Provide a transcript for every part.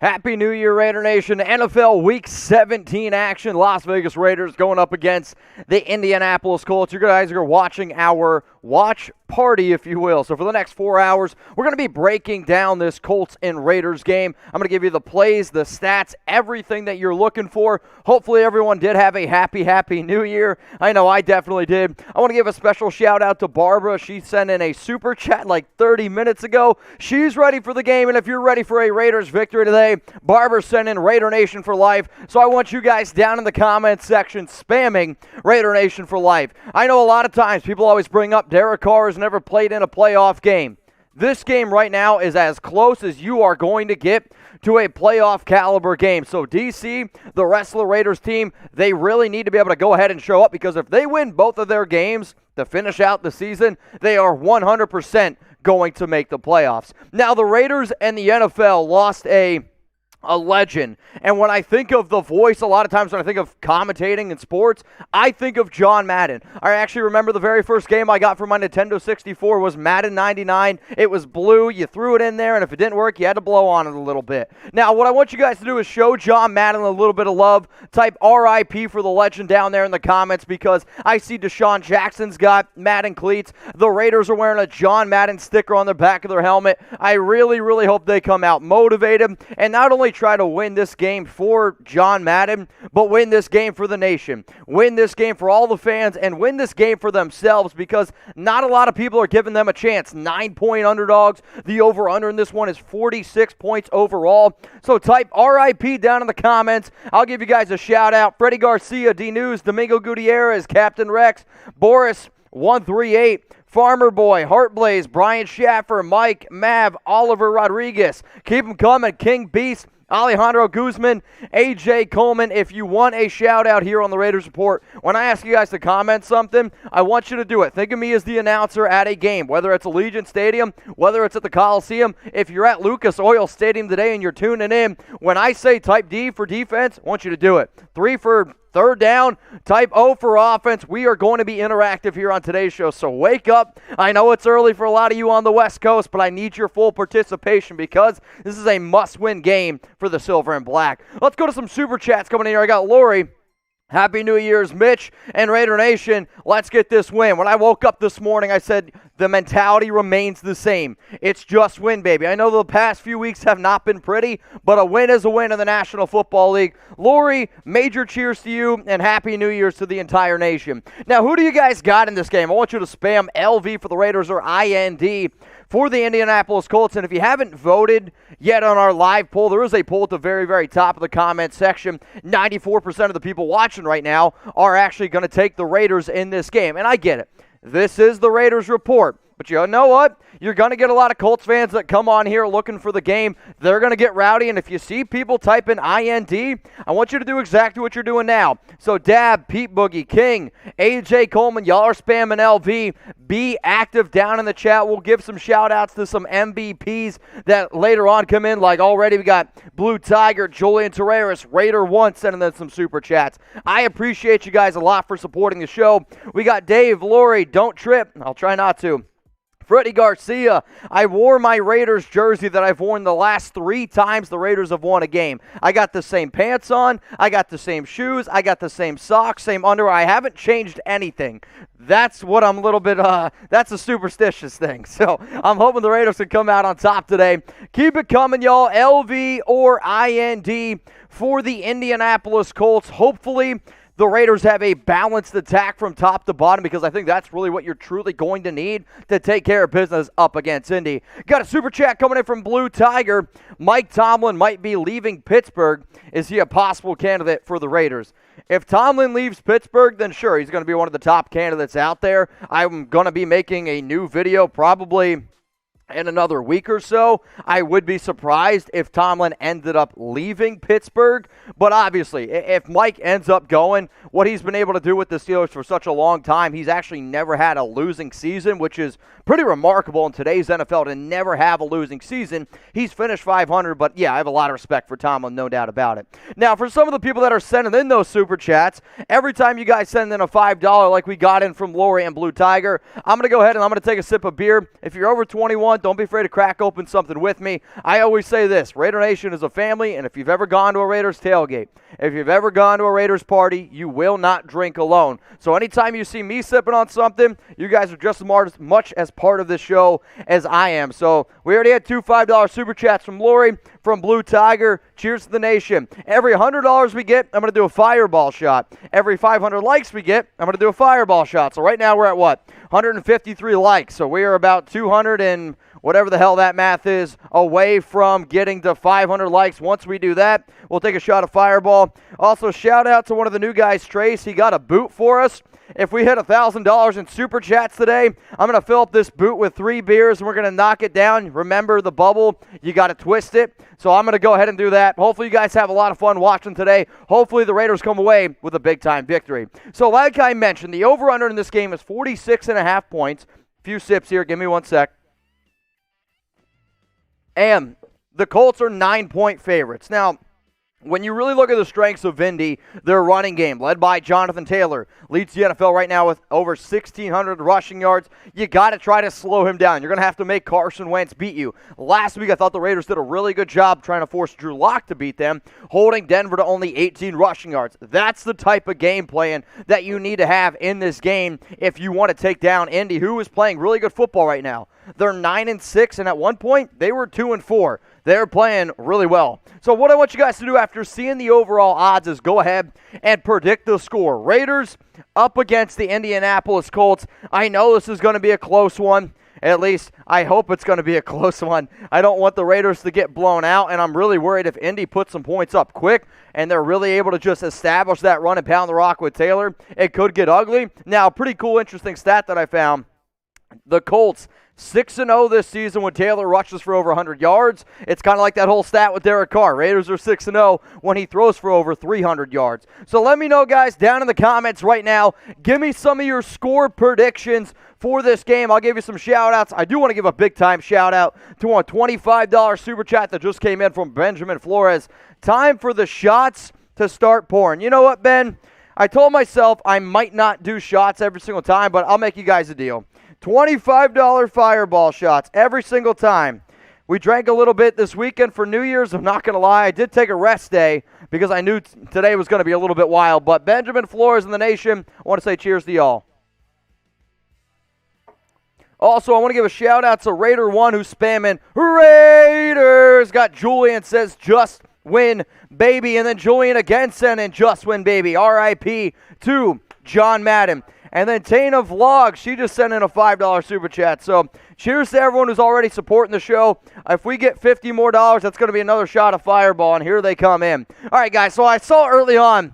Happy New Year, Raider Nation. NFL Week 17 action. Las Vegas Raiders going up against the Indianapolis Colts. You guys are watching our watch party, if you will. So for the next 4 hours, we're going to be breaking down this Colts and Raiders game. I'm going to give you the plays, the stats, everything that you're looking for. Hopefully everyone did have a happy New Year. I know I definitely did. I want to give a special shout out to Barbara. She sent in a super chat like 30 minutes ago. She's ready for the game, and if you're ready for a Raiders victory today, Barbara sent in Raider Nation for life. So I want you guys down in the comments section spamming Raider Nation for life. I know a lot of times people always bring up Derek Carr has never played in a playoff game. This game right now is as close as you are going to get to a playoff caliber game. So DC, the rest of the Raiders team, they really need to be able to go ahead and show up, because if they win both of their games to finish out the season, they are 100% going to make the playoffs. Now, the Raiders and the NFL lost a legend. And when I think of the voice, a lot of times when I think of commentating in sports, I think of John Madden. I actually remember the very first game I got for my Nintendo 64 was Madden 99. It was blue. You threw it in there, and if it didn't work, you had to blow on it a little bit. Now, what I want you guys to do is show John Madden a little bit of love. Type RIP for the legend down there in the comments, because I see DeSean Jackson's got Madden cleats. The Raiders are wearing a John Madden sticker on the back of their helmet. I really hope they come out motivated and not only try to win this game for John Madden, but win this game for the nation. Win this game for all the fans, and win this game for themselves, because not a lot of people are giving them a chance. 9-point underdogs. The over-under in this one is 46 points overall. So type RIP down in the comments. I'll give you guys a shout-out. Freddie Garcia, D-News, Domingo Gutierrez, Captain Rex, Boris 138, Farmer Boy, Heartblaze, Brian Schaffer, Mike, Mav, Oliver Rodriguez. Keep them coming. King Beast, Alejandro Guzman, AJ Coleman. If you want a shout out here on the Raiders Report, when I ask you guys to comment something, I want you to do it. Think of me as the announcer at a game, whether it's Allegiant Stadium, whether it's at the Coliseum. If you're at Lucas Oil Stadium today and you're tuning in, when I say type D for defense, I want you to do it. 3 for third down, type O for offense. We are going to be interactive here on today's show, so wake up. I know it's early for a lot of you on the West Coast, but I need your full participation, because this is a must-win game for the Silver and Black. Let's go to some Super Chats coming in here. I got Lori. Happy New Year's, Mitch and Raider Nation. Let's get this win. When I woke up this morning, I said the mentality remains the same. It's just win, baby. I know the past few weeks have not been pretty, but a win is a win in the National Football League. Lori, major cheers to you, and Happy New Year's to the entire nation. Now, who do you guys got in this game? I want you to spam LV for the Raiders or IND for the Indianapolis Colts. And if you haven't voted yet on our live poll, there is a poll at the very top of the comment section. 94% of the people watching right now are actually going to take the Raiders in this game. And I get it. This is the Raiders Report. But you know what? You're going to get a lot of Colts fans that come on here looking for the game. They're going to get rowdy, and if you see people type in IND, I want you to do exactly what you're doing now. So Dab, Pete Boogie, King, AJ Coleman, y'all are spamming LV. Be active down in the chat. We'll give some shout-outs to some MVPs that later on come in, like already we got Blue Tiger, Julian Terreras, Raider1 sending in some super chats. I appreciate you guys a lot for supporting the show. We got Dave, Lori, don't trip. I'll try not to. Freddie Garcia, I wore my Raiders jersey that I've worn the last 3 times the Raiders have won a game. I got the same pants on, I got the same shoes, I got the same socks, same underwear. I haven't changed anything. That's what I'm a little bit, that's a superstitious thing. So I'm hoping the Raiders can come out on top today. Keep it coming, y'all. LV or IND for the Indianapolis Colts. Hopefully the Raiders have a balanced attack from top to bottom, because I think that's really what you're truly going to need to take care of business up against Indy. Got a super chat coming in from Blue Tiger. Mike Tomlin might be leaving Pittsburgh. Is he a possible candidate for the Raiders? If Tomlin leaves Pittsburgh, then sure, he's going to be one of the top candidates out there. I'm going to be making a new video probably in another week or so. I would be surprised if Tomlin ended up leaving Pittsburgh. But obviously, if Mike ends up going, what he's been able to do with the Steelers for such a long time, he's actually never had a losing season, which is pretty remarkable in today's NFL to never have a losing season. He's finished 500, but yeah, I have a lot of respect for Tomlin, no doubt about it. Now, for some of the people that are sending in those super chats, every time you guys send in a $5 like we got in from Lori and Blue Tiger, I'm going to go ahead and I'm going to take a sip of beer. If you're over 21, don't be afraid to crack open something with me. I always say this, Raider Nation is a family, and if you've ever gone to a Raiders tailgate, if you've ever gone to a Raiders party, you will not drink alone. So anytime you see me sipping on something, you guys are just as much as part of this show as I am. So we already had two $5 super chats from Lori, from Blue Tiger. Cheers to the nation. Every $100 we get, I'm going to do a fireball shot. Every 500 likes we get, I'm going to do a fireball shot. So right now we're at what? 153 likes. So we are about 200 and whatever the hell that math is away from getting to 500 likes. Once we do that, we'll take a shot of fireball. Also, shout out to one of the new guys, Trace. He got a boot for us. If we hit $1,000 in super chats today, I'm going to fill up this boot with 3 beers, and we're going to knock it down. Remember the bubble, you got to twist it. So I'm going to go ahead and do that. Hopefully you guys have a lot of fun watching today. Hopefully the Raiders come away with a big-time victory. So like I mentioned, the over-under in this game is 46.5 points. A few sips here. Give me 1 sec. And the Colts are 9-point favorites. Now, when you really look at the strengths of Indy, their running game, led by Jonathan Taylor, leads the NFL right now with over 1,600 rushing yards. You got to try to slow him down. You're going to have to make Carson Wentz beat you. Last week, I thought the Raiders did a really good job trying to force Drew Lock to beat them, holding Denver to only 18 rushing yards. That's the type of game plan that you need to have in this game if you want to take down Indy, who is playing really good football right now. They're 9-6, and at one point, they were 2-4. They're playing really well. So what I want you guys to do after seeing the overall odds is go ahead and predict the score. Raiders up against the Indianapolis Colts. I know this is going to be a close one. At least I hope it's going to be a close one. I don't want the Raiders to get blown out, and I'm really worried if Indy puts some points up quick and they're really able to just establish that run and pound the rock with Taylor, it could get ugly. Now, pretty cool, interesting stat that I found. The Colts 6-0 this season when Taylor rushes for over 100 yards. It's kind of like that whole stat with Derek Carr. Raiders are 6-0 when he throws for over 300 yards. So let me know, guys, down in the comments right now. Give me some of your score predictions for this game. I'll give you some shout-outs. I do want to give a big-time shout-out to a $25 super chat that just came in from Benjamin Flores. Time for the shots to start pouring. You know what, Ben? I told myself I might not do shots every single time, but I'll make you guys a deal. $25 fireball shots every single time. We drank a little bit this weekend for New Year's. I'm not going to lie. I did take a rest day because I knew today was going to be a little bit wild. But Benjamin Flores and the nation, I want to say cheers to y'all. Also, I want to give a shout-out to Raider1 who's spamming Raiders. Got Julian says, just win, baby. And then Julian again sending just win, baby. R.I.P. to John Madden. And then Tana Vlog, she just sent in a $5 super chat. So cheers to everyone who's already supporting the show. If we get $50 more, that's going to be another shot of fireball, and here they come in. All right, guys, so I saw early on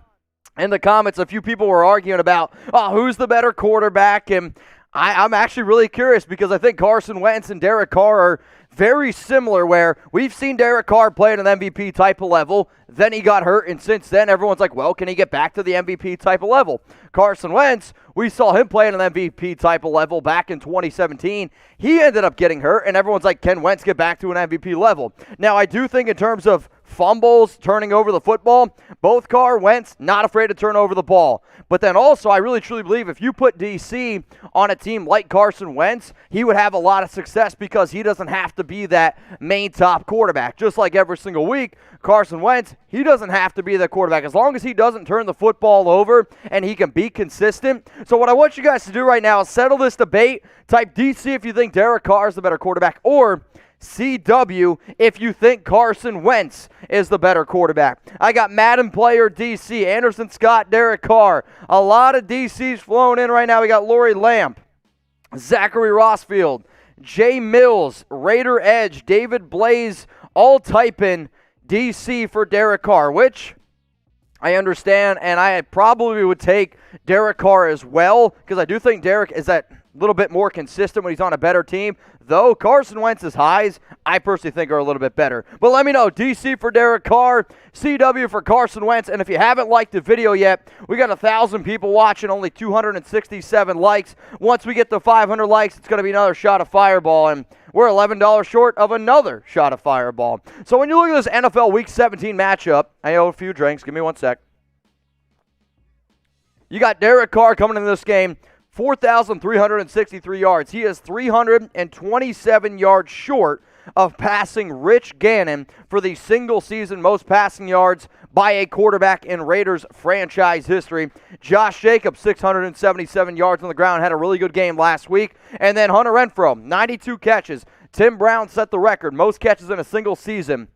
in the comments a few people were arguing about, who's the better quarterback, and I'm actually really curious because I think Carson Wentz and Derek Carr are very similar, where we've seen Derek Carr play at an MVP type of level. Then he got hurt, and since then, everyone's like, well, can he get back to the MVP type of level? Carson Wentz, we saw him play at an MVP type of level back in 2017. He ended up getting hurt, and everyone's like, can Wentz get back to an MVP level? Now, I do think in terms of fumbles, turning over the football, both Carr, Wentz, not afraid to turn over the ball. But then also, I really truly believe if you put DC on a team like Carson Wentz, he would have a lot of success because he doesn't have to be that main top quarterback. Just like every single week, Carson Wentz, he doesn't have to be the quarterback as long as he doesn't turn the football over and he can be consistent. So what I want you guys to do right now is settle this debate. Type DC if you think Derek Carr is the better quarterback, or CW if you think Carson Wentz is the better quarterback. I got Madden player DC, Anderson Scott, Derek Carr. A lot of DCs flowing in right now. We got Lori Lamp, Zachary Rossfield, Jay Mills, Raider Edge, David Blaze, all typing DC for Derek Carr, which I understand, and I probably would take Derek Carr as well because I do think Derek is that little bit more consistent when he's on a better team, though Carson Wentz's highs, I personally think, are a little bit better. But let me know, DC for Derek Carr, CW for Carson Wentz, and if you haven't liked the video yet, we got 1,000 people watching, only 267 likes. Once we get to 500 likes, it's going to be another shot of fireball, and we're $11 short of another shot of fireball. So when you look at this NFL Week 17 matchup, I owe a few drinks, give me 1 sec. You got Derek Carr coming into this game, 4,363 yards. He is 327 yards short of passing Rich Gannon for the single-season most passing yards by a quarterback in Raiders franchise history. Josh Jacobs, 677 yards on the ground, had a really good game last week. And then Hunter Renfrow, 92 catches. Tim Brown set the record, most catches in a single season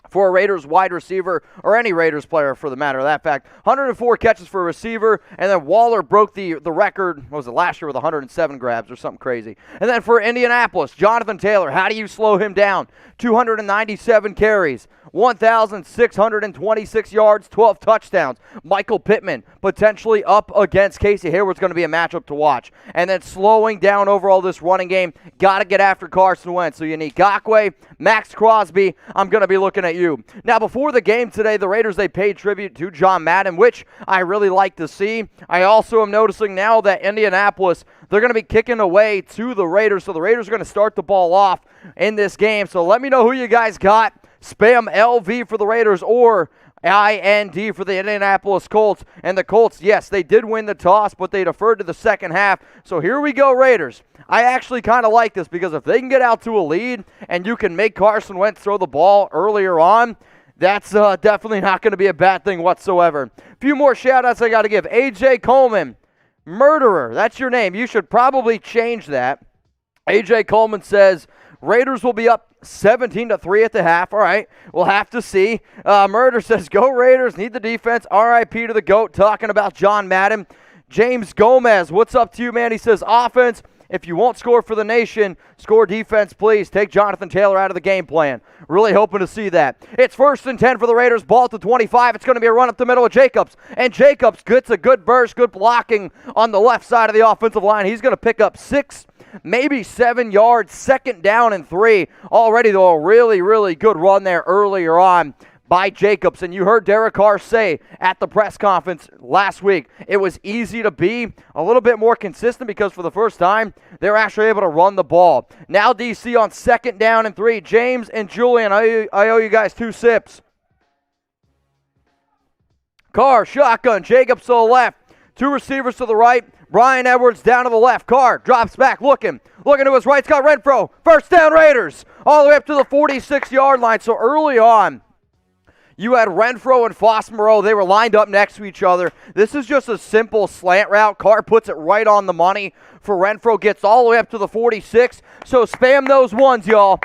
for a Raiders wide receiver, or any Raiders player for the matter of that fact. 104 catches for a receiver, and then Waller broke the record, what was it, last year with 107 grabs or something crazy. And then for Indianapolis, Jonathan Taylor, how do you slow him down? 297 carries, 1,626 yards, 12 touchdowns. Michael Pittman potentially up against Casey Hayward's going to be a matchup to watch. And then slowing down overall this running game, got to get after Carson Wentz. So you need Gakwe, Max Crosby. I'm going to be looking at you. Now, before the game today, the Raiders, they paid tribute to John Madden, which I really like to see. I also am noticing now that Indianapolis, they're going to be kicking away to the Raiders, so the Raiders are going to start the ball off in this game. So let me know who you guys got. Spam LV for the Raiders or IND for the Indianapolis Colts. And the Colts, yes, they did win the toss, but they deferred to the second half. So here we go, Raiders. I actually kind of like this because if they can get out to a lead and you can make Carson Wentz throw the ball earlier on, that's definitely not going to be a bad thing whatsoever. A few more shout-outs I got to give. AJ Coleman, Murderer, that's your name. You should probably change that. AJ Coleman says, Raiders will be up 17-3 at the half. All right, we'll have to see. Murder says, go Raiders, need the defense. RIP to the GOAT, talking about John Madden. James Gomez, what's up to you, man? He says, offense, if you won't score for the nation, score defense, please. Take Jonathan Taylor out of the game plan. Really hoping to see that. It's 1st and 10 for the Raiders. Ball at the 25. It's going to be a run up the middle of Jacobs. And Jacobs gets a good burst, good blocking on the left side of the offensive line. He's going to pick up 6, maybe 7 yards. 2nd down and 3. Already, though, a really, really good run there earlier on by Jacobs. And you heard Derek Carr say at the press conference last week, it was easy to be a little bit more consistent because for the first time, they're actually able to run the ball. Now DC on 2nd down and 3. James and Julian, I owe you guys 2 sips. Carr, shotgun, Jacobs to the left. 2 receivers to the right. Brian Edwards down to the left. Carr drops back, looking to his right. Scott Renfrow, 1st down Raiders, all the way up to the 46-yard line. So early on, you had Renfrow and Moreau. They were lined up next to each other. This is just a simple slant route. Carr puts it right on the money for Renfrow. Gets all the way up to the 46. So spam those ones, y'all.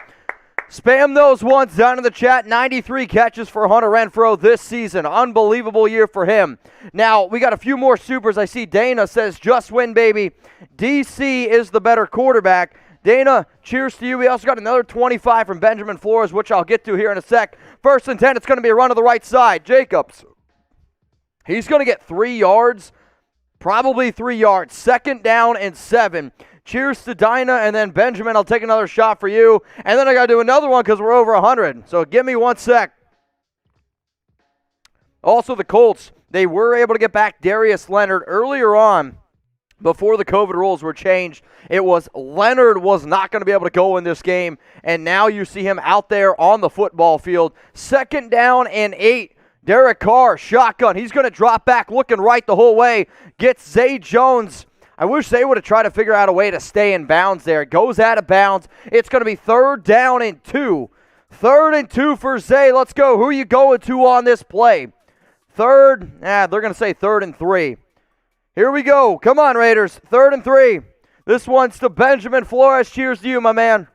Spam those ones down in the chat. 93 catches for Hunter Renfrow this season. Unbelievable year for him. Now, we got a few more supers. I see Dana says, just win, baby. DC is the better quarterback. Dana, cheers to you. We also got another 25 from Benjamin Flores, which I'll get to here in a sec. 1st and 10, it's going to be a run to the right side. Jacobs, he's going to get 3 yards, probably 3 yards. 2nd down and 7. Cheers to Dinah, and then Benjamin, I'll take another shot for you. And then I got to do another one because we're over 100. So give me 1 sec. Also, the Colts, they were able to get back Darius Leonard earlier on. Before the COVID rules were changed, it was Leonard was not going to be able to go in this game, and now you see him out there on the football field. 2nd down and 8. Derek Carr, shotgun. He's going to drop back, looking right the whole way. Gets Zay Jones. I wish they would have tried to figure out a way to stay in bounds there. It goes out of bounds. It's going to be 3rd down and 2. 3rd and 2 for Zay. Let's go. Who are you going to on this play? They're going to say 3rd and 3. Here we go. Come on, Raiders. 3rd and 3. This one's to Benjamin Flores. Cheers to you, my man.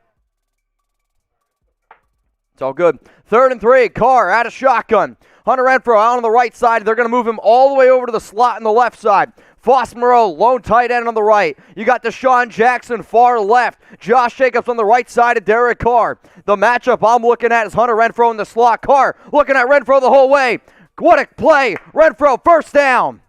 It's all good. 3rd and 3. Carr out of shotgun. Hunter Renfrow out on the right side. They're going to move him all the way over to the slot on the left side. Moreau, lone tight end on the right. You got DeSean Jackson far left. Josh Jacobs on the right side of Derek Carr. The matchup I'm looking at is Hunter Renfrow in the slot. Carr looking at Renfrow the whole way. What a play. Renfrow, 1st down.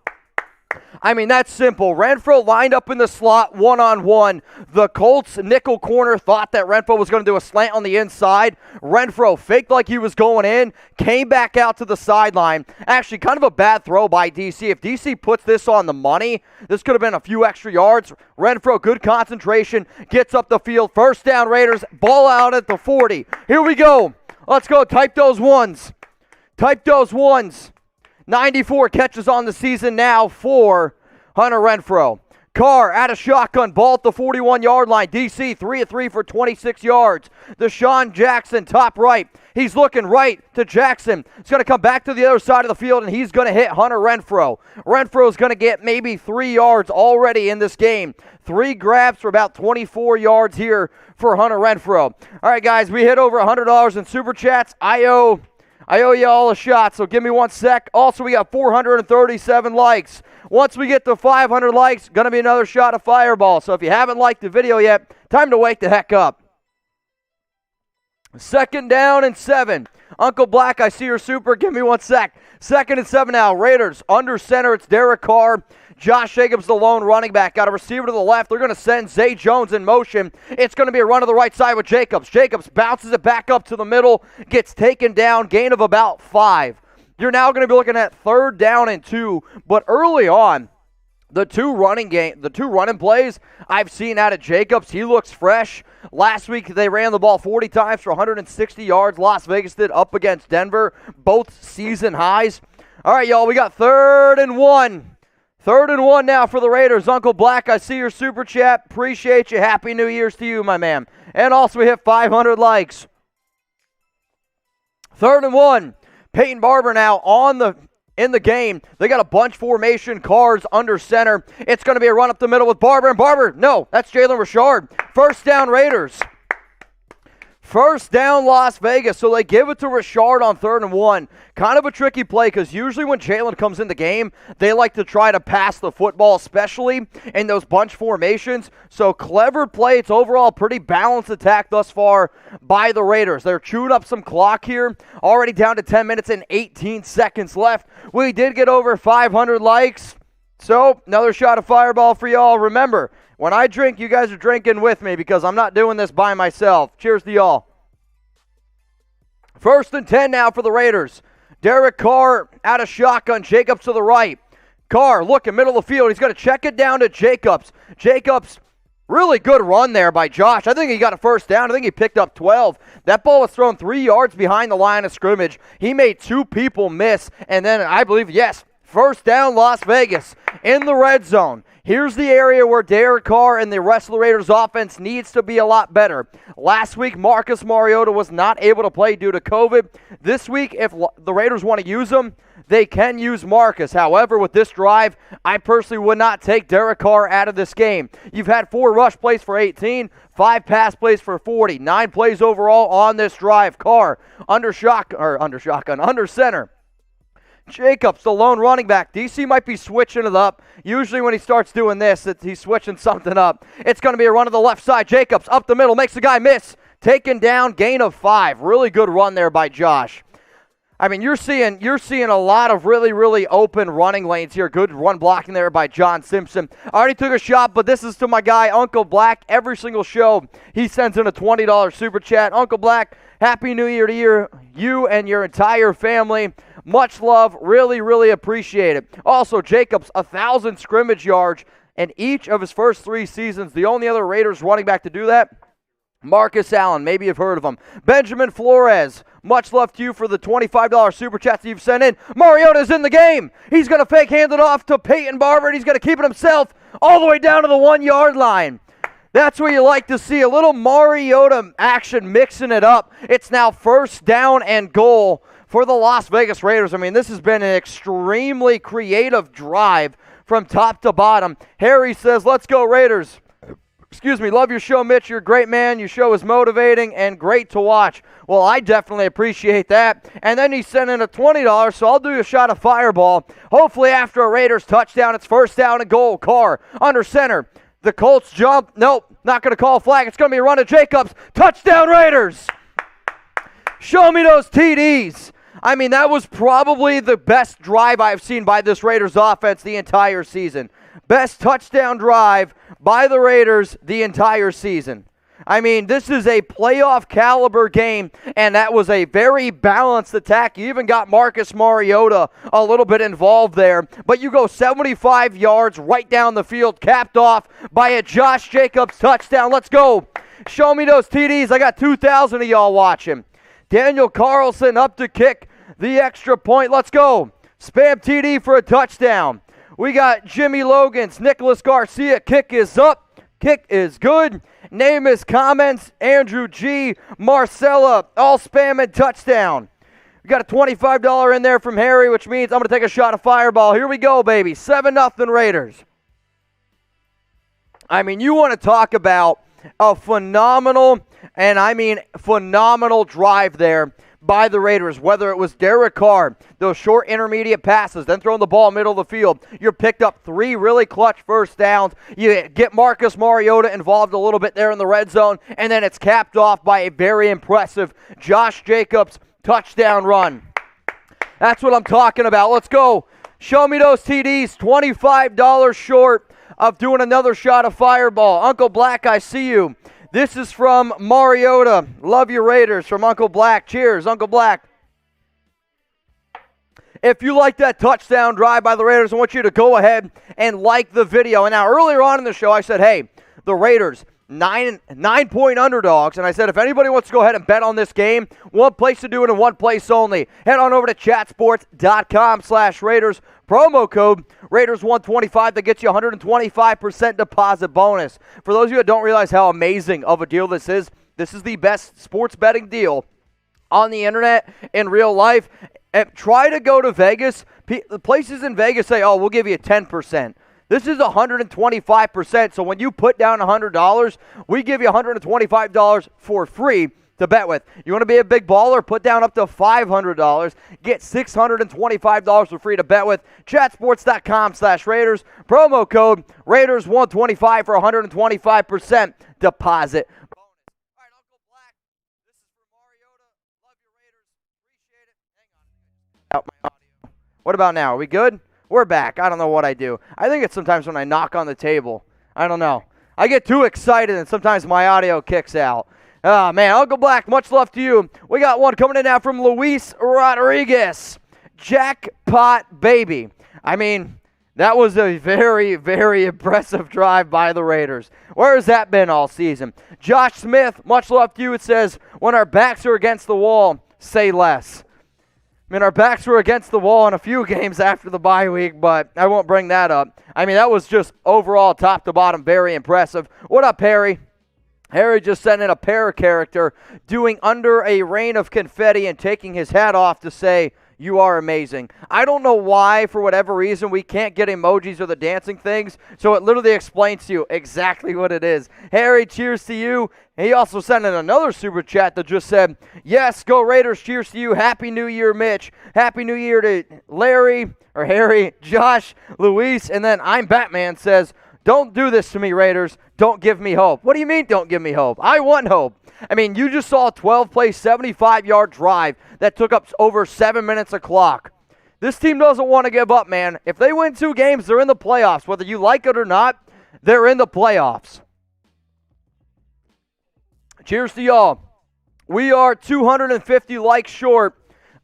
I mean, that's simple. Renfrow lined up in the slot one-on-one. The Colts nickel corner thought that Renfrow was going to do a slant on the inside. Renfrow faked like he was going in, came back out to the sideline. Actually, kind of a bad throw by DC. If DC puts this on the money, this could have been a few extra yards. Renfrow, good concentration, gets up the field. 1st down, Raiders. Ball out at the 40. Here we go. Let's go. Type those ones. Type those ones. 94 catches on the season now for Hunter Renfrow. Carr out of shotgun, ball at the 41-yard line. DC 3 of 3 for 26 yards. DeSean Jackson, top right. He's looking right to Jackson. He's going to come back to the other side of the field, and he's going to hit Hunter Renfrow. Renfrow's going to get maybe 3 yards already in this game. 3 grabs for about 24 yards here for Hunter Renfrow. All right, guys, we hit over $100 in Super Chats. I owe you all a shot, so give me 1 sec. Also, we got 437 likes. Once we get to 500 likes, going to be another shot of Fireball. So if you haven't liked the video yet, time to wake the heck up. 2nd down and 7. Uncle Black, I see your super. Give me 1 sec. 2nd and 7 now. Raiders under center. It's Derek Carr. Josh Jacobs, the lone running back. Got a receiver to the left. They're going to send Zay Jones in motion. It's going to be a run to the right side with Jacobs. Jacobs bounces it back up to the middle. Gets taken down. Gain of about 5. You're now going to be looking at 3rd down and 2. But early on, the two running plays I've seen out of Jacobs, he looks fresh. Last week, they ran the ball 40 times for 160 yards. Las Vegas did up against Denver, both season highs. All right, y'all, we got 3rd and 1. 3rd and 1 now for the Raiders. Uncle Black, I see your super chat. Appreciate you. Happy New Year's to you, my man. And also, we hit 500 likes. 3rd and 1. Peyton Barber now in the game. They got a bunch formation, Carr's under center. It's going to be a run up the middle with Barber. And Barber, no, that's Jalen Richard. 1st down Raiders. 1st down Las Vegas. So they give it to Richard on 3rd and 1. Kind of a tricky play because usually when Jalen comes in the game, they like to try to pass the football, especially in those bunch formations. So clever play. It's overall pretty balanced attack thus far by the Raiders. They're chewing up some clock here. Already down to 10 minutes and 18 seconds left. We did get over 500 likes. So another shot of Fireball for y'all. Remember, when I drink, you guys are drinking with me because I'm not doing this by myself. Cheers to y'all. 1st and 10 now for the Raiders. Derek Carr out of shotgun. Jacobs to the right. Carr looking middle of the field. He's going to check it down to Jacobs. Jacobs, really good run there by Josh. I think he got a 1st down. I think he picked up 12. That ball was thrown 3 yards behind the line of scrimmage. He made 2 people miss. And then I believe, yes, 1st down Las Vegas in the red zone. Here's the area where Derek Carr and the rest of the Raiders offense needs to be a lot better. Last week, Marcus Mariota was not able to play due to COVID. This week, if the Raiders want to use him, they can use Marcus. However, with this drive, I personally would not take Derek Carr out of this game. You've had 4 rush plays for 18, 5 pass plays for 40, 9 plays overall on this drive. Carr under center. Jacobs, the lone running back. DC might be switching it up. Usually when he starts doing this, he's switching something up. It's going to be a run to the left side. Jacobs up the middle, makes the guy miss. Taken down, gain of 5. Really good run there by Josh. I mean, you're seeing a lot of really, really open running lanes here. Good run blocking there by John Simpson. I already took a shot, but this is to my guy, Uncle Black. Every single show, he sends in a $20 super chat. Uncle Black, Happy New Year to you and your entire family. Much love. Really, really appreciate it. Also, Jacobs, 1,000 scrimmage yards in each of his first 3 seasons. The only other Raiders running back to do that, Marcus Allen. Maybe you've heard of him. Benjamin Flores, much love to you for the $25 super chats that you've sent in. Mariota's in the game. He's going to fake hand it off to Peyton Barber, and he's going to keep it himself all the way down to the 1-yard line. That's what you like to see, a little Mariota action mixing it up. It's now 1st down and goal for the Las Vegas Raiders. I mean, this has been an extremely creative drive from top to bottom. Harry says, let's go Raiders. Excuse me, love your show, Mitch. You're a great man. Your show is motivating and great to watch. Well, I definitely appreciate that. And then he sent in a $20, so I'll do a shot of Fireball. Hopefully after a Raiders touchdown, it's 1st down and goal. Carr under center. The Colts jump. Nope, not going to call a flag. It's going to be a run to Jacobs. Touchdown Raiders. Show me those TDs. I mean, that was probably the best drive I've seen by this Raiders offense the entire season. Best touchdown drive by the Raiders the entire season. I mean, this is a playoff caliber game, and that was a very balanced attack. You even got Marcus Mariota a little bit involved there. But you go 75 yards right down the field, capped off by a Josh Jacobs touchdown. Let's go. Show me those TDs. I got 2,000 of y'all watching. Daniel Carlson up to kick the extra point. Let's go. Spam TD for a touchdown. We got Jimmy Logan's, Nicholas Garcia, kick is up, kick is good. Name is comments, Andrew G, Marcella, all spam and touchdown. We got a $25 in there from Harry, which means I'm going to take a shot of Fireball. Here we go, baby. 7-0 Raiders. I mean, you want to talk about a phenomenal, and I mean phenomenal drive there by the Raiders, whether it was Derek Carr, those short intermediate passes, then throwing the ball middle of the field. You're picked up 3 really clutch first downs. You get Marcus Mariota involved a little bit there in the red zone, and then it's capped off by a very impressive Josh Jacobs touchdown run. That's what I'm talking about. Let's go. Show me those TDs. $25 short of doing another shot of Fireball. Uncle Black, I see you. This is from Mariota. Love you, Raiders, from Uncle Black. Cheers, Uncle Black. If you like that touchdown drive by the Raiders, I want you to go ahead and like the video. And now, earlier on in the show, I said, hey, the Raiders, 9-point underdogs, and I said if anybody wants to go ahead and bet on this game, one place to do it and one place only. Head on over to chatsports.com/Raiders. Promo code Raiders125 that gets you 125% deposit bonus. For those of you that don't realize how amazing of a deal this is the best sports betting deal on the internet in real life. Try to go to Vegas. The places in Vegas say, oh, we'll give you 10%. This is 125%, so when you put down $100, we give you $125 for free to bet with. You want to be a big baller? Put down up to $500. Get $625 for free to bet with. Chatsports.com/Raiders. Promo code Raiders125 for 125% deposit. What about now? Are we good? We're back. I don't know what I do. I think it's sometimes when I knock on the table. I don't know. I get too excited and sometimes my audio kicks out. Oh, man. Uncle Black, much love to you. We got one coming in now from Luis Rodriguez. Jackpot baby. I mean, that was a very, very impressive drive by the Raiders. Where has that been all season? Josh Smith, much love to you. It says, when our backs are against the wall, say less. I mean, our backs were against the wall in a few games after the bye week, but I won't bring that up. I mean, that was just overall top to bottom very impressive. What up, Harry? Harry just sent in a para character doing under a rain of confetti and taking his hat off to say, you are amazing. I don't know why, for whatever reason, we can't get emojis or the dancing things, so it literally explains to you exactly what it is. Harry, cheers to you. He also sent in another super chat that just said, yes, go Raiders, cheers to you. Happy New Year, Mitch. Happy New Year to Larry, or Harry, Josh, Luis, and then I'm Batman says, don't do this to me, Raiders. Don't give me hope. What do you mean don't give me hope? I want hope. I mean, you just saw a 12-play, 75-yard drive that took up over 7 minutes of clock. This team doesn't want to give up, man. If they win 2 games, they're in the playoffs. Whether you like it or not, they're in the playoffs. Cheers to y'all. We are 250 likes short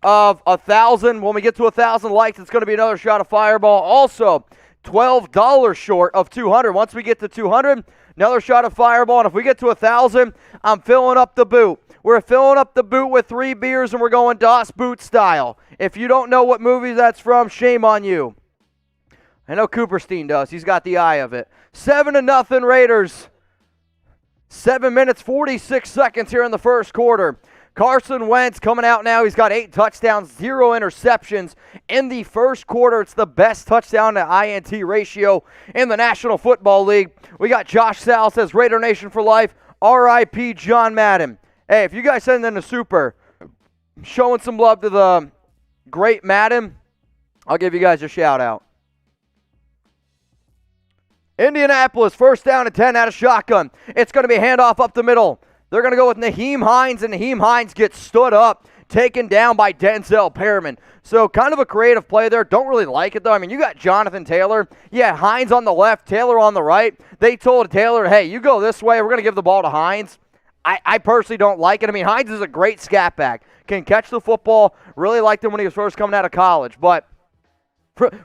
of 1,000. When we get to 1,000 likes, it's going to be another shot of Fireball. Also, $12 short of 200. Once we get to 200, another shot of Fireball. And if we get to 1,000, I'm filling up the boot. We're filling up the boot with 3 beers, and we're going Das Boot style. If you don't know what movie that's from, shame on you. I know Cooperstein does. He's got the eye of it. 7-0 Raiders. 7 minutes, 46 seconds here in the first quarter. Carson Wentz coming out now. He's got 8 touchdowns, 0 interceptions in the first quarter. It's the best touchdown to INT ratio in the National Football League. We got Josh Sal says, Raider Nation for life. R.I.P. John Madden. Hey, if you guys send in a super, showing some love to the great Madden, I'll give you guys a shout out. Indianapolis, first down and 10 out of shotgun. It's going to be a handoff up the middle. They're going to go with Nyheim Hines, and Nyheim Hines gets stood up, taken down by Denzel Perryman. So kind of a creative play there. Don't really like it, though. I mean, you got Jonathan Taylor. Yeah, Hines on the left, Taylor on the right. They told Taylor, hey, you go this way. We're going to give the ball to Hines. I personally don't like it. I mean, Hines is a great scat back. Can catch the football. Really liked him when he was first coming out of college. But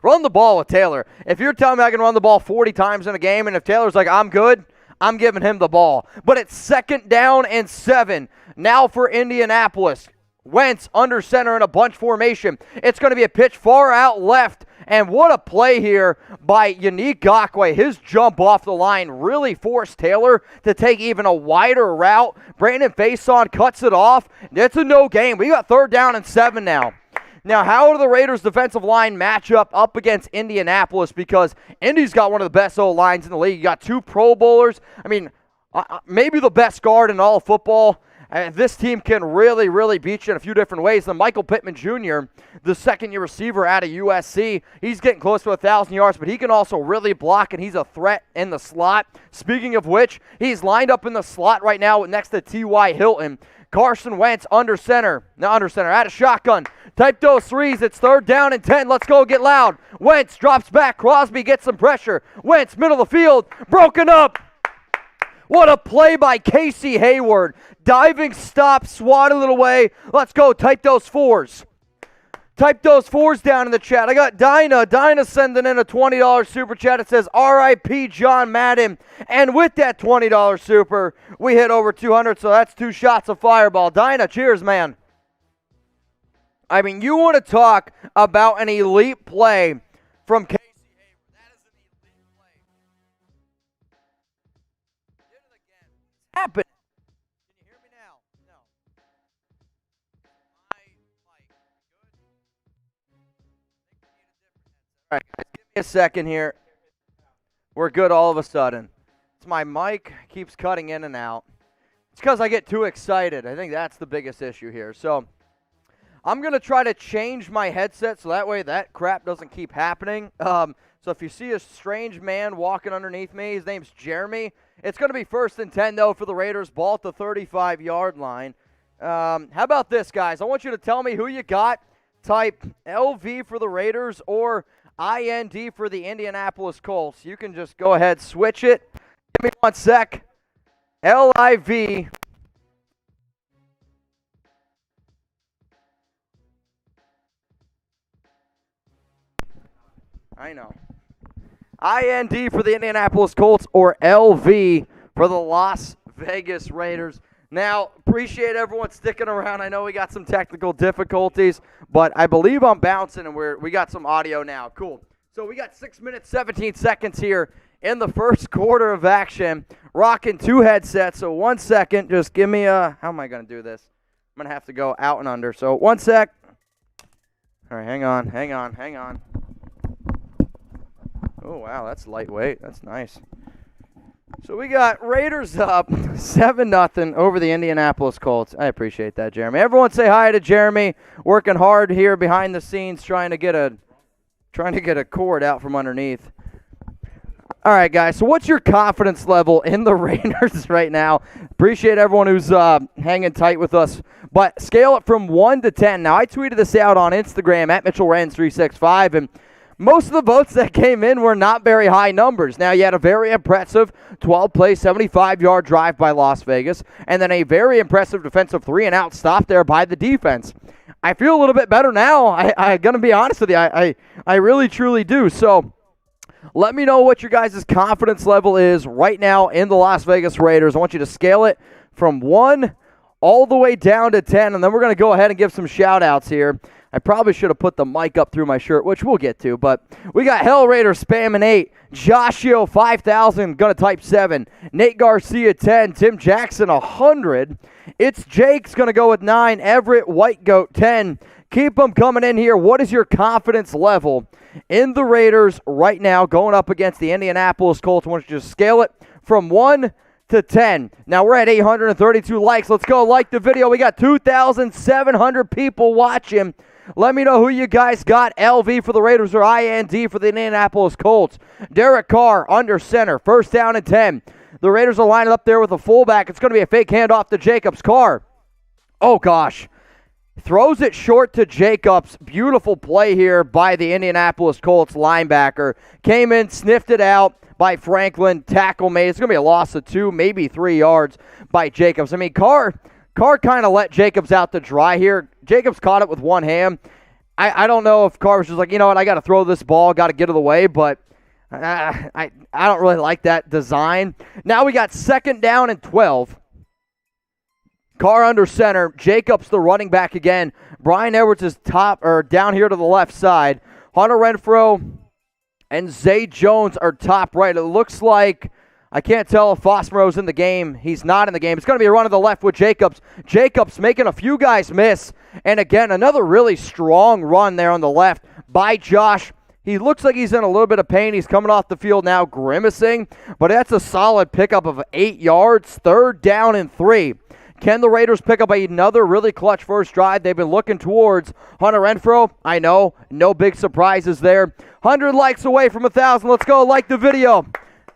run the ball with Taylor. If you're telling me I can run the ball 40 times in a game, and if Taylor's like, I'm good, I'm giving him the ball. But it's 2nd down and 7. Now for Indianapolis. Wentz under center in a bunch formation. It's going to be a pitch far out left. And what a play here by Yannick Ngakoue. His jump off the line really forced Taylor to take even a wider route. Brandon Faison cuts it off. It's a no gain. We got 3rd down and 7 now. Now, how do the Raiders' defensive line match up against Indianapolis? Because Indy's got one of the best O-lines in the league. You got 2 Pro Bowlers. I mean, maybe the best guard in all of football. This team can really, really beat you in a few different ways. And Michael Pittman Jr., the second-year receiver out of USC, he's getting close to 1,000 yards, but he can also really block, and he's a threat in the slot. Speaking of which, he's lined up in the slot right now next to T.Y. Hilton. Carson Wentz out of shotgun. Type those threes. It's 3rd down and 10. Let's go get loud. Wentz drops back. Crosby gets some pressure. Wentz, middle of the field, broken up. What a play by Casey Hayward. Diving stop, swatted it away. Let's go. Type those 4s. Type those 4s down in the chat. I got Dinah. Dinah sending in a $20 super chat. It says, R.I.P. John Madden. And with that $20 super, we hit over 200, so that's 2 shots of fireball. Dinah, cheers, man. I mean, you want to talk about an elite play from Casey Hayward. That is an elite play. Did it again. It's happening. Can you hear me now? No. My mic. Good? All right, guys, give me a second here. We're good all of a sudden. It's my mic keeps cutting in and out. It's because I get too excited. I think that's the biggest issue here. So I'm going to try to change my headset so that way that crap doesn't keep happening. So if you see a strange man walking underneath me, his name's Jeremy. It's going to be 1st and 10, though, for the Raiders. Ball at the 35-yard line. How about this, guys? I want you to tell me who you got. Type LV for the Raiders or IND for the Indianapolis Colts. You can just go ahead, switch it. Give me 1 sec. LIV. I know. IND for the Indianapolis Colts or LV for the Las Vegas Raiders. Now, appreciate everyone sticking around. I know we got some technical difficulties, but I believe I'm bouncing and we got some audio now. Cool. So we got 6 minutes, 17 seconds here in the first quarter of action. Rocking 2 headsets. So 1 second. Just give me how am I going to do this? I'm going to have to go out and under. So 1 sec. All right, hang on. Oh, wow, that's lightweight. That's nice. So we got Raiders up 7-0 over the Indianapolis Colts. I appreciate that, Jeremy. Everyone say hi to Jeremy. Working hard here behind the scenes, trying to get a cord out from underneath. All right, guys. So what's your confidence level in the Raiders right now? Appreciate everyone who's hanging tight with us. But scale it from 1 to 10. Now, I tweeted this out on Instagram at Mitchell Renz 365, and most of the votes that came in were not very high numbers. Now, you had a very impressive 12-play, 75-yard drive by Las Vegas, and then a very impressive defensive 3-and-out stop there by the defense. I feel a little bit better now. I'm going to be honest with you. I really, truly do. So let me know what your guys' confidence level is right now in the Las Vegas Raiders. I want you to scale it from 1 all the way down to 10, and then we're going to go ahead and give some shout-outs here. I probably should have put the mic up through my shirt, which we'll get to, but we got Hell Raider spamming 8, Joshio 5000 gonna type 7, Nate Garcia 10, Tim Jackson 100. It's Jake's gonna go with 9, Everett White Goat 10. Keep them coming in here. What is your confidence level in the Raiders right now going up against the Indianapolis Colts? I want you to scale it from 1 to 10. Now we're at 832 likes. Let's go like the video. We got 2,700 people watching. Let me know who you guys got, LV for the Raiders or IND for the Indianapolis Colts. Derek Carr under center, 1st down and 10. The Raiders are lining up there with a fullback. It's going to be a fake handoff to Jacobs. Carr, oh gosh, throws it short to Jacobs. Beautiful play here by the Indianapolis Colts linebacker. Came in, sniffed it out by Franklin, tackle made. It's going to be a loss of 2, maybe 3 yards by Jacobs. I mean, Carr kind of let Jacobs out to dry here. Jacobs caught it with one hand. I don't know if Carr was just like, you know what, I got to throw this ball, got to get it away, but I don't really like that design. Now we got 2nd down and 12. Carr under center. Jacobs the running back again. Brian Edwards is down here to the left side. Hunter Renfrow and Zay Jones are top right. It looks like, I can't tell if Moreau's in the game. He's not in the game. It's going to be a run to the left with Jacobs. Jacobs making a few guys miss. And again, another really strong run there on the left by Josh. He looks like he's in a little bit of pain. He's coming off the field now grimacing. But that's a solid pickup of 8 yards. 3rd down and 3. Can the Raiders pick up another really clutch first drive? They've been looking towards Hunter Renfrow. I know, no big surprises there. 100 likes away from 1,000. Let's go, like the video.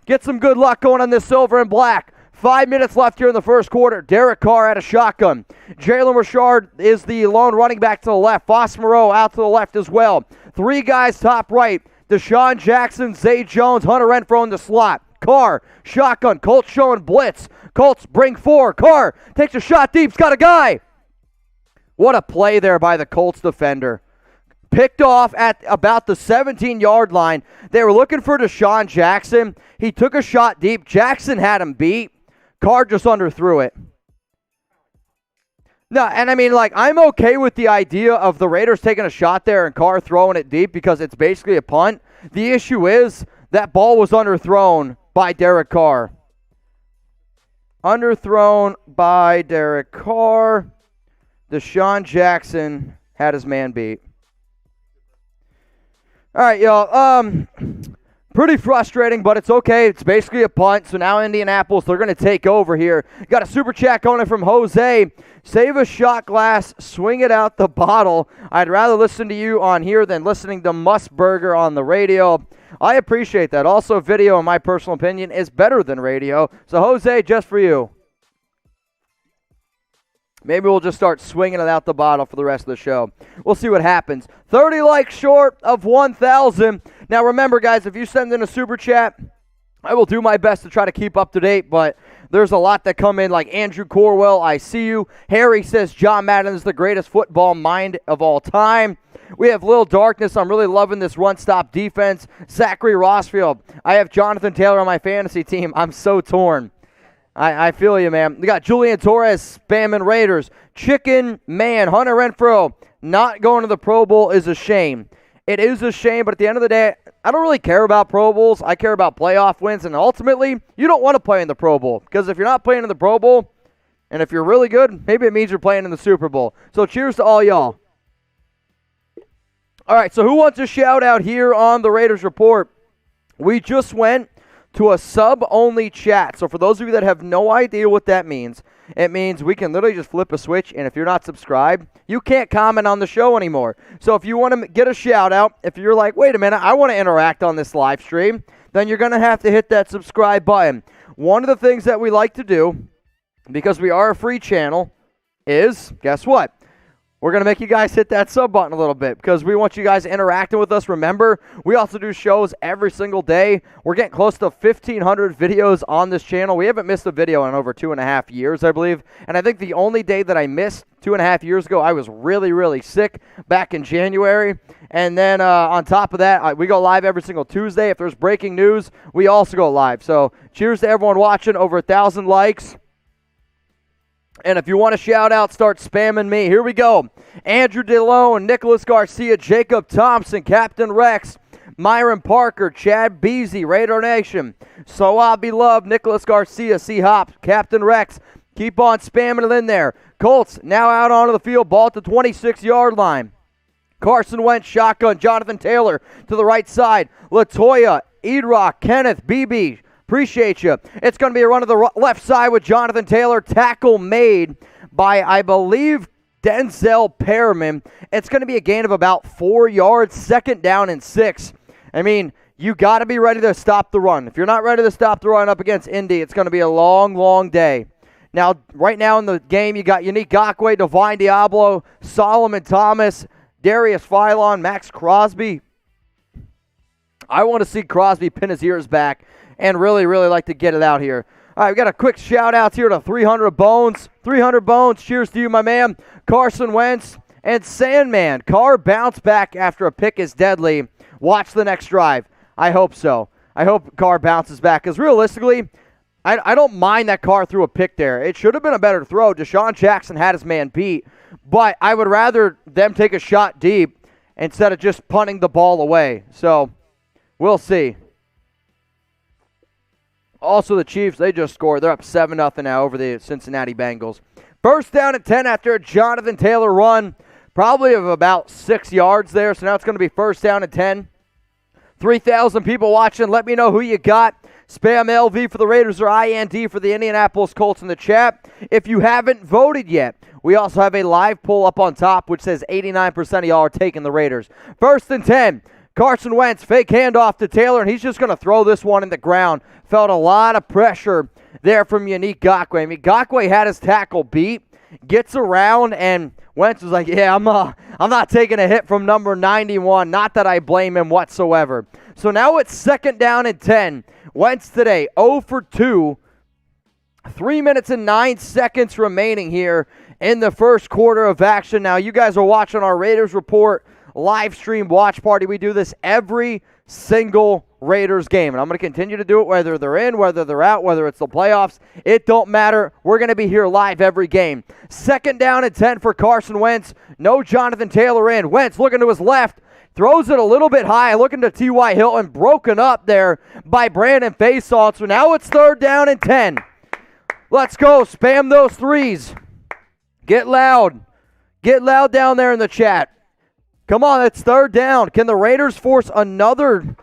Get some good luck going on this silver and black. 5 minutes left here in the first quarter. Derek Carr at a shotgun. Jalen Richard is the lone running back to the left. Moreau out to the left as well. 3 guys top right. DeSean Jackson, Zay Jones, Hunter Renfrow in the slot. Carr, shotgun. Colts showing blitz. Colts bring 4. Carr takes a shot deep. He's got a guy. What a play there by the Colts defender. Picked off at about the 17-yard line. They were looking for DeSean Jackson. He took a shot deep. Jackson had him beat. Carr just underthrew it. No, and I mean, like, I'm okay with the idea of the Raiders taking a shot there and Carr throwing it deep because it's basically a punt. The issue is that ball was underthrown by Derek Carr. Underthrown by Derek Carr. DeSean Jackson had his man beat. All right, y'all. Pretty frustrating, but it's okay. It's basically a punt. So now Indianapolis, they're going to take over here. Got a super chat going in from Jose. Save a shot glass, swing it out the bottle. I'd rather listen to you on here than listening to Musburger on the radio. I appreciate that. Also, video, in my personal opinion, is better than radio. So, Jose, just for you. Maybe we'll just start swinging it out the bottle for the rest of the show. We'll see what happens. 30 likes short of 1,000. Now, remember, guys, if you send in a super chat, I will do my best to try to keep up to date, but there's a lot that come in, like Andrew Corwell, I see you. Harry says John Madden is the greatest football mind of all time. We have Lil Darkness. I'm really loving this run-stop defense. Zachary Rossfield. I have Jonathan Taylor on my fantasy team. I'm so torn. I feel you, man. We got Julian Torres spamming Raiders. Chicken Man, Hunter Renfrow not going to the Pro Bowl is a shame. It is a shame, but at the end of the day, I don't really care about Pro Bowls. I care about playoff wins, and ultimately, you don't want to play in the Pro Bowl because if you're not playing in the Pro Bowl, and if you're really good, maybe it means you're playing in the Super Bowl. So cheers to all y'all. All right, so who wants a shout-out here on the Raiders Report? We just went to a sub-only chat. So for those of you that have no idea what that means, it means we can literally just flip a switch, and if you're not subscribed, you can't comment on the show anymore. So if you want to get a shout-out, if you're like, wait a minute, I want to interact on this live stream, then you're going to have to hit that subscribe button. One of the things that we like to do, because we are a free channel, is, guess what? We're going to make you guys hit that sub button a little bit because we want you guys interacting with us. Remember, we also do shows every single day. We're getting close to 1,500 videos on this channel. We haven't missed a video in over 2.5 years, I believe. And I think the only day that I missed 2.5 years ago, I was really, really sick back in January. And then on top of that, we go live every single Tuesday. If there's breaking news, we also go live. So cheers to everyone watching. Over 1,000 likes. And if you want to shout out, start spamming me. Here we go. Andrew DeLone, Nicholas Garcia, Jacob Thompson, Captain Rex, Myron Parker, Chad Beasy, Raider Nation, So I'll Be Loved, Nicholas Garcia, C-Hop, Captain Rex. Keep on spamming it in there. Colts now out onto the field, ball at the 26-yard line. Carson Wentz, shotgun, Jonathan Taylor to the right side. Latoya, Edrock, Kenneth, BB. Appreciate you. It's going to be a run to the left side with Jonathan Taylor. Tackle made by, I believe, Denzel Perryman. It's going to be a gain of about 4 yards. 2nd down and 6. I mean, you got to be ready to stop the run. If you're not ready to stop the run up against Indy, it's going to be a long, long day. Now, right now in the game, you got Unique Gakwe, Divine Diablo, Solomon Thomas, Darius Philon, Max Crosby. I want to see Crosby pin his ears back and really, really like to get it out here. All right, we got a quick shout-out here to 300 Bones. 300 Bones, cheers to you, my man. Carson Wentz and Sandman. Carr bounced back after a pick is deadly. Watch the next drive. I hope so. I hope Carr bounces back because realistically, I don't mind that Carr threw a pick there. It should have been a better throw. DeSean Jackson had his man beat, but I would rather them take a shot deep instead of just punting the ball away. So we'll see. Also, the Chiefs, they just scored. They're up 7-0 now over the Cincinnati Bengals. First down and 10 after a Jonathan Taylor run, probably of about 6 yards there. So now it's going to be first down and 10. 3,000 people watching. Let me know who you got. Spam LV for the Raiders or IND for the Indianapolis Colts in the chat. If you haven't voted yet, we also have a live poll up on top which says 89% of y'all are taking the Raiders. First and 10. Carson Wentz, fake handoff to Taylor, and he's just going to throw this one in the ground. Felt a lot of pressure there from Yannick Ngakoue. I mean, Ngakoue had his tackle beat, gets around, and Wentz was like, yeah, I'm not taking a hit from number 91. Not that I blame him whatsoever. So now it's second down and 10. Wentz today, 0 for 2. 3 minutes and 9 seconds remaining here in the first quarter of action. Now, you guys are watching our Raiders Report live stream watch party. We do this every single Raiders game, and I'm going to continue to do it whether they're in, whether they're out, whether it's the playoffs. It don't matter. We're going to be here live every game. Second down and 10 for Carson Wentz. No Jonathan Taylor in. Wentz looking to his left. Throws it a little bit high. Looking to T.Y. Hilton. Broken up there by Brandon Facyson. So now it's third down and 10. Let's go. Spam those threes. Get loud. Get loud down there in the chat. Come on, it's third down. Can the Raiders force another?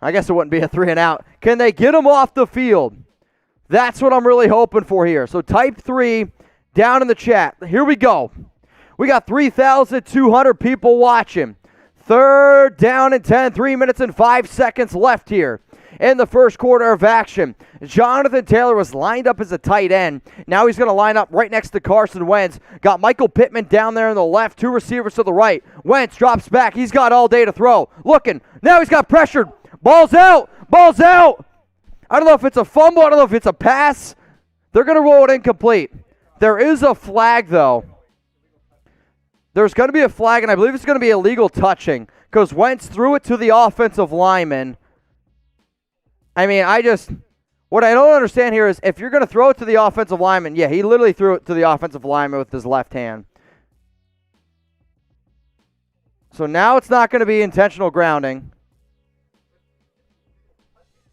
I guess it wouldn't be a 3 and out. Can they get them off the field? That's what I'm really hoping for here. So type 3 down in the chat. Here we go. We got 3,200 people watching. Third down and 10. 3 minutes and 5 seconds left here in the first quarter of action. Jonathan Taylor was lined up as a tight end. Now he's going to line up right next to Carson Wentz. Got Michael Pittman down there on the left, 2 receivers to the right. Wentz drops back. He's got all day to throw. Looking. Now he's got pressured. Ball's out. Ball's out. I don't know if it's a fumble. I don't know if it's a pass. They're going to roll it incomplete. There is a flag, though. There's going to be a flag, and I believe it's going to be illegal touching because Wentz threw it to the offensive lineman. I mean, what I don't understand here is if you're going to throw it to the offensive lineman, yeah, he literally threw it to the offensive lineman with his left hand. So now it's not going to be intentional grounding.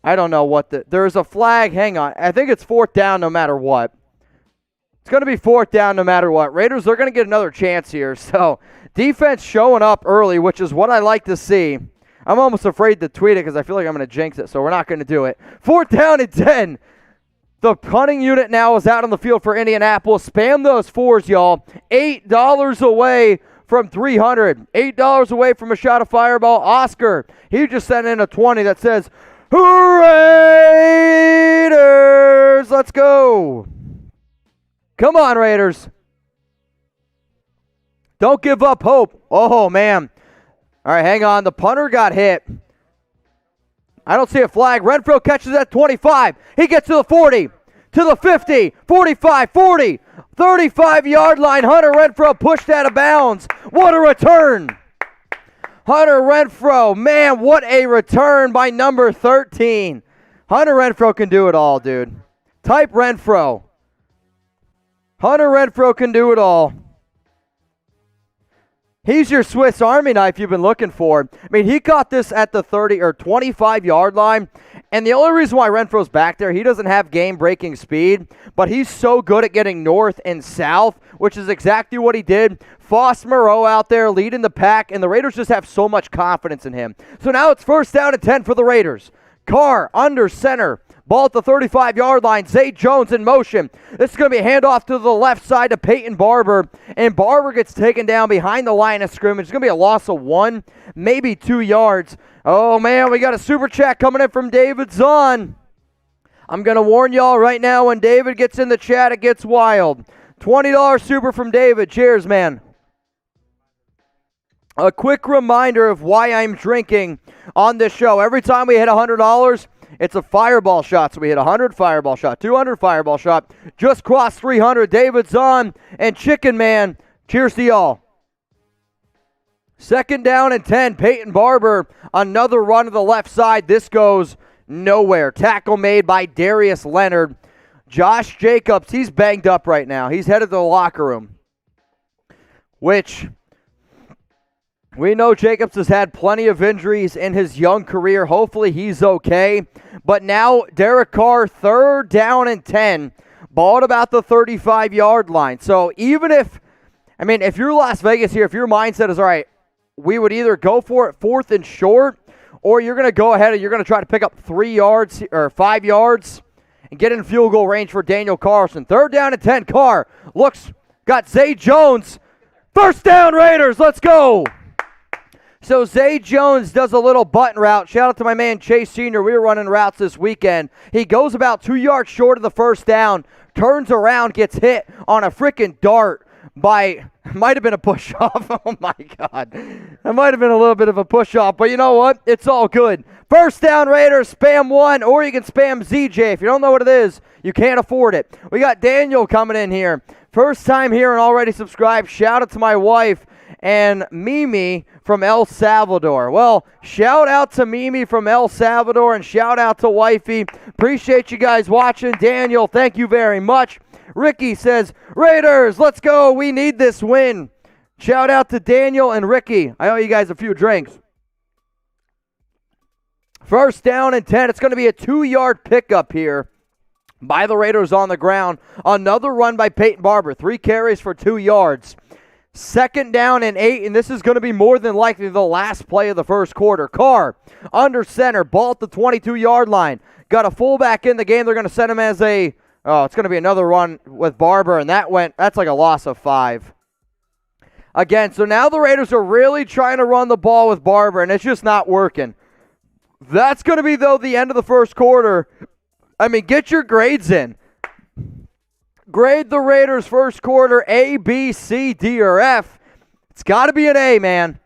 I don't know what there's a flag. Hang on. I think it's fourth down no matter what. It's going to be fourth down no matter what. Raiders, they're going to get another chance here. So defense showing up early, which is what I like to see. I'm almost afraid to tweet it because I feel like I'm going to jinx it, so we're not going to do it. Fourth down and 10. The punting unit now is out on the field for Indianapolis. Spam those fours, y'all. $8 away from 300. $8 away from a shot of fireball. Oscar, he just sent in a 20 that says, Raiders! Let's go. Come on, Raiders. Don't give up hope. Oh, man. All right, hang on. The punter got hit. I don't see a flag. Renfro catches at 25. He gets to the 40, to the 50, 45, 40, 35-yard line. Hunter Renfro pushed out of bounds. What a return. Hunter Renfro, man, what a return by number 13. Hunter Renfro can do it all, dude. Type Renfro. Hunter Renfro can do it all. He's your Swiss Army knife you've been looking for. I mean, he caught this at the 30 or 25-yard line, and the only reason why Renfro's back there, he doesn't have game-breaking speed, but he's so good at getting north and south, which is exactly what he did. Moreau out there leading the pack, and the Raiders just have so much confidence in him. So now it's first down and 10 for the Raiders. Carr under center. Ball at the 35-yard line. Zay Jones in motion. This is going to be a handoff to the left side to Peyton Barber. And Barber gets taken down behind the line of scrimmage. It's going to be a loss of 1, maybe 2 yards. Oh, man, we got a super chat coming in from David Zahn. I'm going to warn y'all right now, when David gets in the chat, it gets wild. $20 super from David. Cheers, man. A quick reminder of why I'm drinking on this show. Every time we hit $100, it's a fireball shot. So we hit 100 fireball shot, 200 fireball shot. Just crossed 300. David Zahn and Chicken Man. Cheers to y'all. Second down and 10. Peyton Barber. Another run to the left side. This goes nowhere. Tackle made by Darius Leonard. Josh Jacobs, he's banged up right now. He's headed to the locker room. Which, We know Jacobs has had plenty of injuries in his young career. Hopefully he's okay. But now Derek Carr, 3rd down and 10, ball at about the 35-yard line. So even if you're Las Vegas here, if your mindset is, all right, we would either go for it 4th and short, or you're going to go ahead and you're going to try to pick up 3 yards or 5 yards and get in field goal range for Daniel Carlson. 3rd down and 10. Carr got Zay Jones. 1st down, Raiders. Let's go. So Zay Jones does a little button route. Shout out to my man Chase Sr. We were running routes this weekend. He goes about 2 yards short of the 1st down, turns around, gets hit on a freaking dart might have been a push-off. Oh, my God. That might have been a little bit of a push-off, but you know what? It's all good. 1st down, Raiders, spam 1, or you can spam ZJ. If you don't know what it is, you can't afford it. We got Daniel coming in here. First time here and already subscribed. Shout out to my wife and Mimi from El Salvador. Well, shout out to Mimi from El Salvador and shout out to Wifey. Appreciate you guys watching. Daniel, thank you very much. Ricky says, Raiders, let's go. We need this win. Shout out to Daniel and Ricky. I owe you guys a few drinks. 1st down and 10. It's going to be a 2-yard pickup here by the Raiders on the ground. Another run by Peyton Barber. 3 carries for 2 yards. 2nd down and 8, and this is going to be more than likely the last play of the 1st quarter. Carr under center, ball at the 22-yard line. Got a fullback in the game. They're going to send him as it's going to be another run with Barber, and that's like a loss of 5. Again, so now the Raiders are really trying to run the ball with Barber, and it's just not working. That's going to be, though, the end of the 1st quarter. Get your grades in. Grade the Raiders 1st quarter A, B, C, D, or F. It's got to be an A, man.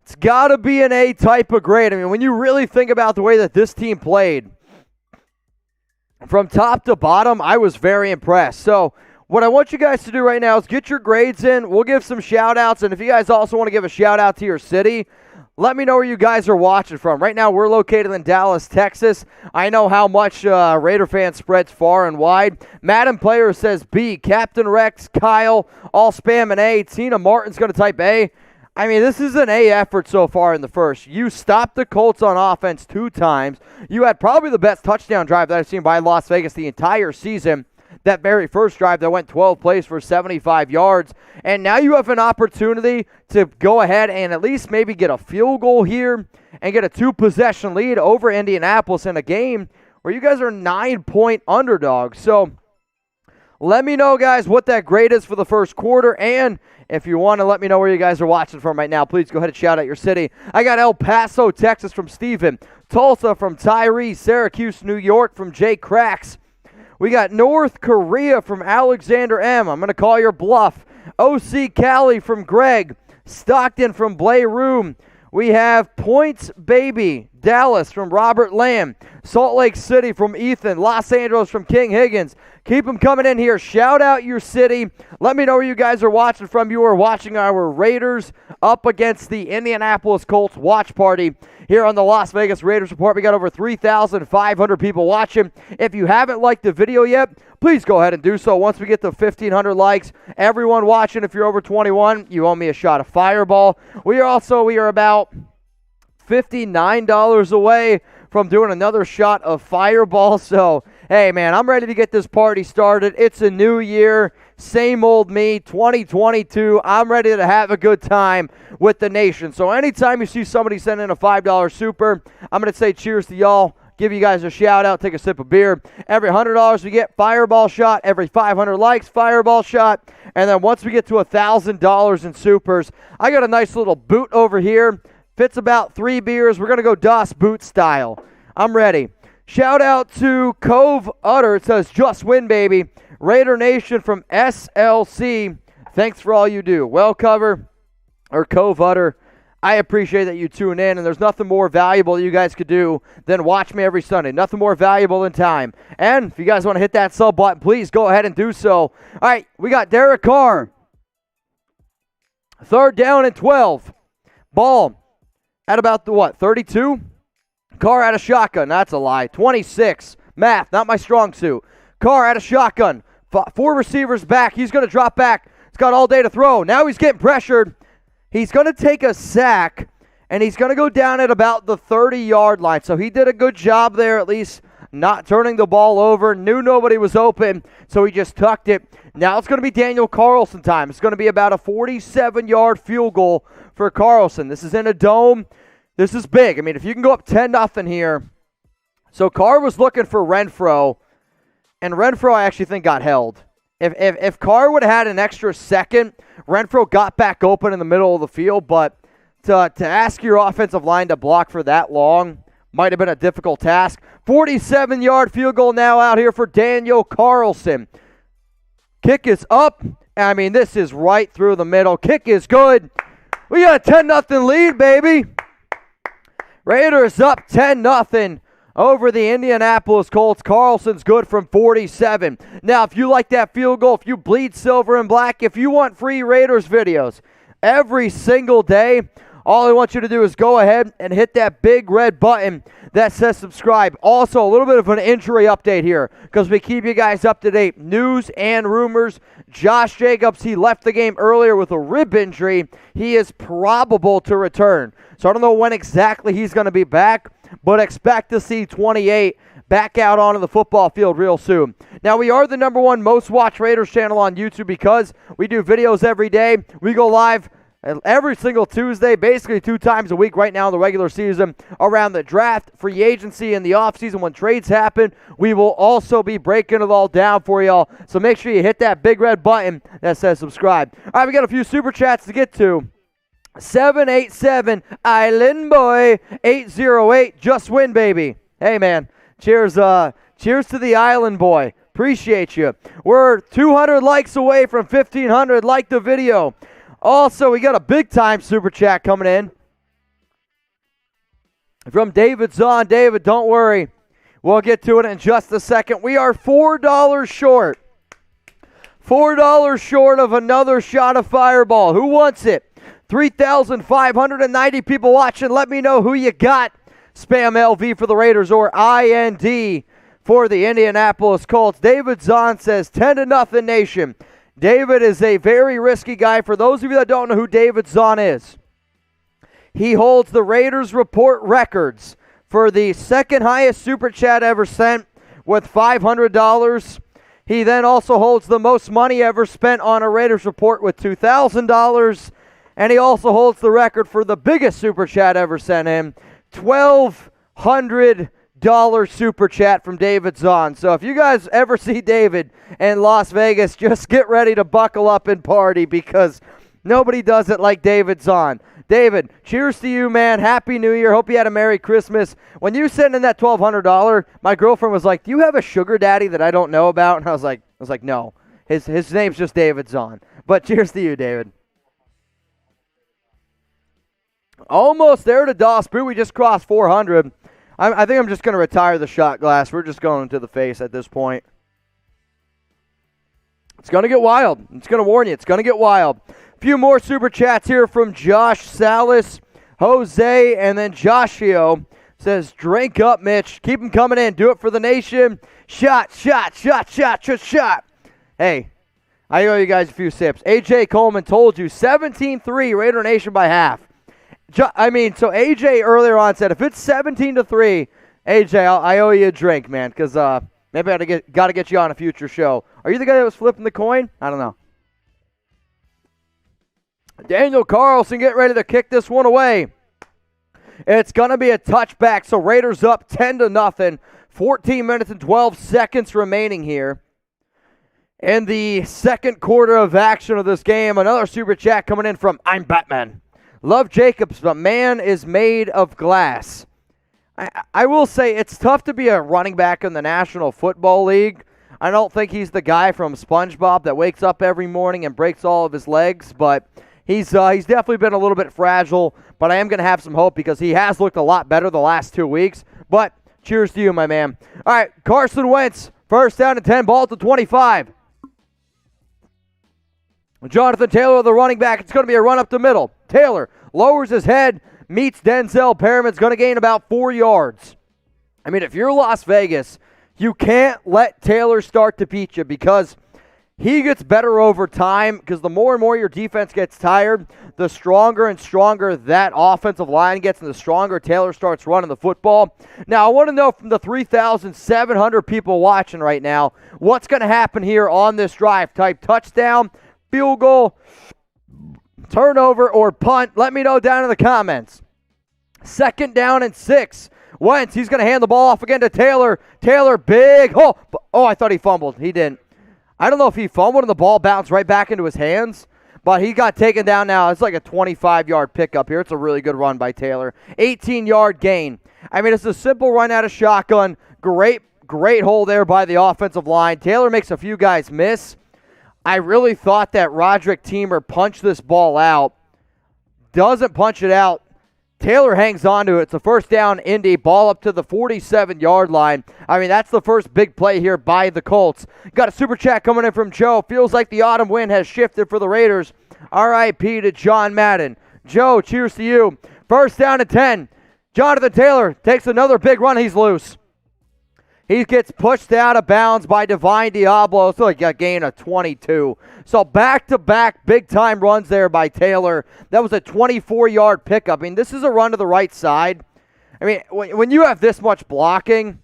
It's got to be an A type of grade. When you really think about the way that this team played, from top to bottom, I was very impressed. So what I want you guys to do right now is get your grades in. We'll give some shout-outs, and if you guys also want to give a shout-out to your city, let me know where you guys are watching from. Right now, we're located in Dallas, Texas. I know how much Raider fans spreads far and wide. Madden Player says B. Captain Rex, Kyle, all spam an A. Tina Martin's going to type A. This is an A effort so far in the 1st. You stopped the Colts on offense 2 times. You had probably the best touchdown drive that I've seen by Las Vegas the entire season. That very 1st drive that went 12 plays for 75 yards. And now you have an opportunity to go ahead and at least maybe get a field goal here and get a 2-possession lead over Indianapolis in a game where you guys are 9-point underdogs. So let me know, guys, what that grade is for the 1st quarter. And if you want to let me know where you guys are watching from right now, please go ahead and shout out your city. I got El Paso, Texas from Steven. Tulsa from Tyree. Syracuse, New York from Jay Cracks. We got North Korea from Alexander M. I'm going to call your bluff. OC Cali from Greg. Stockton from Blay Room. We have Points Baby, Dallas from Robert Lamb. Salt Lake City from Ethan. Los Angeles from King Higgins. Keep them coming in here. Shout out your city. Let me know where you guys are watching from. You are watching our Raiders up against the Indianapolis Colts watch party here on the Las Vegas Raiders Report. We got over 3,500 people watching. If you haven't liked the video yet, please go ahead and do so. Once we get to 1,500 likes, everyone watching, if you're over 21, you owe me a shot of Fireball. We are about $59 away from doing another shot of Fireball. So, hey, man, I'm ready to get this party started. It's a new year. Same old me, 2022. I'm ready to have a good time with the nation. So anytime you see somebody send in a $5 super, I'm going to say cheers to y'all. Give you guys a shout out, take a sip of beer. Every $100 we get, Fireball shot. Every 500 likes, Fireball shot. And then once we get to $1,000 in supers, I got a nice little boot over here. Fits about 3 beers. We're going to go DOS boot style. I'm ready. Shout out to Cove Utter. It says, just win, baby. Raider Nation from SLC. Thanks for all you do. Well cover or Cove Utter. I appreciate that you tune in, and there's nothing more valuable you guys could do than watch me every Sunday. Nothing more valuable than time. And if you guys want to hit that sub button, please go ahead and do so. All right, we got Derek Carr. 3rd down and 12. Ball at about the 32? Carr at a shotgun. That's a lie. 26. Math, not my strong suit. Carr at a shotgun. 4 receivers back. He's going to drop back. He's got all day to throw. Now he's getting pressured. He's going to take a sack, and he's going to go down at about the 30-yard line. So he did a good job there, at least not turning the ball over. Knew nobody was open, so he just tucked it. Now it's going to be Daniel Carlson time. It's going to be about a 47-yard field goal for Carlson. This is in a dome. This is big. I mean, if you can go up 10-0 here. So Carr was looking for Renfro, and Renfro I actually think got held. If Carr would have had an extra second, Renfro got back open in the middle of the field, but to ask your offensive line to block for that long might have been a difficult task. 47-yard field goal now out here for Daniel Carlson. Kick is up. I mean, this is right through the middle. Kick is good. We got a 10-0 lead, baby. Raiders up 10-0 over the Indianapolis Colts. Carlson's good from 47. Now, if you like that field goal, if you bleed silver and black, if you want free Raiders videos every single day, all I want you to do is go ahead and hit that big red button that says subscribe. Also, a little bit of an injury update here because we keep you guys up to date. News and rumors. Josh Jacobs, he left the game earlier with a rib injury. He is probable to return. So I don't know when exactly he's going to be back, but expect to see 28 back out onto the football field real soon. Now, we are the #1 most watched Raiders channel on YouTube because we do videos every day. We go live every single Tuesday, basically 2 times a week right now in the regular season, around the draft, free agency, and the offseason when trades happen. We will also be breaking it all down for y'all, so make sure you hit that big red button that says subscribe. All right, we got a few super chats to get to. 787 Island Boy 808 just win, baby. Hey, man, cheers to the Island Boy. Appreciate you. We're 200 likes away from 1,500. Like the video. Also, we got a big-time super chat coming in from David Zahn. David, don't worry. We'll get to it in just a second. We are $4 short. $4 short of another shot of Fireball. Who wants it? 3,590 people watching. Let me know who you got. Spam LV for the Raiders or IND for the Indianapolis Colts. David Zahn says 10-0 nation. David is a very risky guy. For those of you that don't know who David Zahn is, he holds the Raiders Report records for the second highest super chat ever sent with $500. He then also holds the most money ever spent on a Raiders Report with $2,000. And he also holds the record for the biggest super chat ever sent him, $1,200 super chat from David Zahn. So if you guys ever see David in Las Vegas, just get ready to buckle up and party because nobody does it like David Zahn. David, cheers to you, man. Happy New Year. Hope you had a Merry Christmas. When you sent in that $1,200, my girlfriend was like, "Do you have a sugar daddy that I don't know about?" And I was like, "No. His name's just David Zahn." But cheers to you, David. Almost there to Doss Boo. We just crossed 400. I think I'm just going to retire the shot glass. We're just going to the face at this point. It's going to get wild. It's going to warn you. It's going to get wild. A few more super chats here from Josh Salas, Jose, and then Joshio says, drink up, Mitch. Keep them coming in. Do it for the nation. Shot. Hey, I owe you guys a few sips. AJ Coleman told you 17-3 Raider Nation by half. So AJ earlier on said, if it's 17-3, AJ, I owe you a drink, man, because maybe I got to get you on a future show. Are you the guy that was flipping the coin? I don't know. Daniel Carlson getting ready to kick this one away. It's going to be a touchback, so Raiders up 10-0. 14 minutes and 12 seconds remaining here. In the second quarter of action of this game, another super chat coming in from I'm Batman. Love Jacobs, but man is made of glass. I will say it's tough to be a running back in the National Football League. I don't think he's the guy from SpongeBob that wakes up every morning and breaks all of his legs, but he's definitely been a little bit fragile, but I am going to have some hope because he has looked a lot better the last 2 weeks. But cheers to you, my man. All right, Carson Wentz, first down and 10, ball at the 25. Jonathan Taylor, the running back. It's going to be a run up the middle. Taylor lowers his head, meets Denzel Perryman. It's going to gain about 4 yards. I mean, if you're Las Vegas, you can't let Taylor start to beat you because He gets better over time because the more and more your defense gets tired, the stronger and stronger that offensive line gets and the stronger Taylor starts running the football. Now, I want to know from the 3,700 people watching right now, what's going to happen here on this drive? Type touchdown, field goal, turnover, or punt. Let me know down in the comments. 2nd down and 6. Wentz, he's going to hand the ball off again to Taylor. Taylor, big. Oh, I thought he fumbled. He didn't. I don't know if he fumbled and the ball bounced right back into his hands, but he got taken down now. It's like a 25-yard pickup here. It's a really good run by Taylor. 18-yard gain. I mean, it's a simple run out of shotgun. Great hole there by the offensive line. Taylor makes a few guys miss. I really thought that Roderick Teamer punched this ball out. Doesn't punch it out. Taylor hangs on to it. It's a 1st down, Indy. Ball up to the 47-yard line. I mean, that's the first big play here by the Colts. Got a super chat coming in from Joe. Feels like the autumn wind has shifted for the Raiders. R.I.P. to John Madden. Joe, cheers to you. 1st down and 10. Jonathan Taylor takes another big run. He's loose. He gets pushed out of bounds by Divine Diablo. So like a gain of 22. So back-to-back big-time runs there by Taylor. That was a 24-yard pickup. I mean, this is a run to the right side. I mean, when you have this much blocking,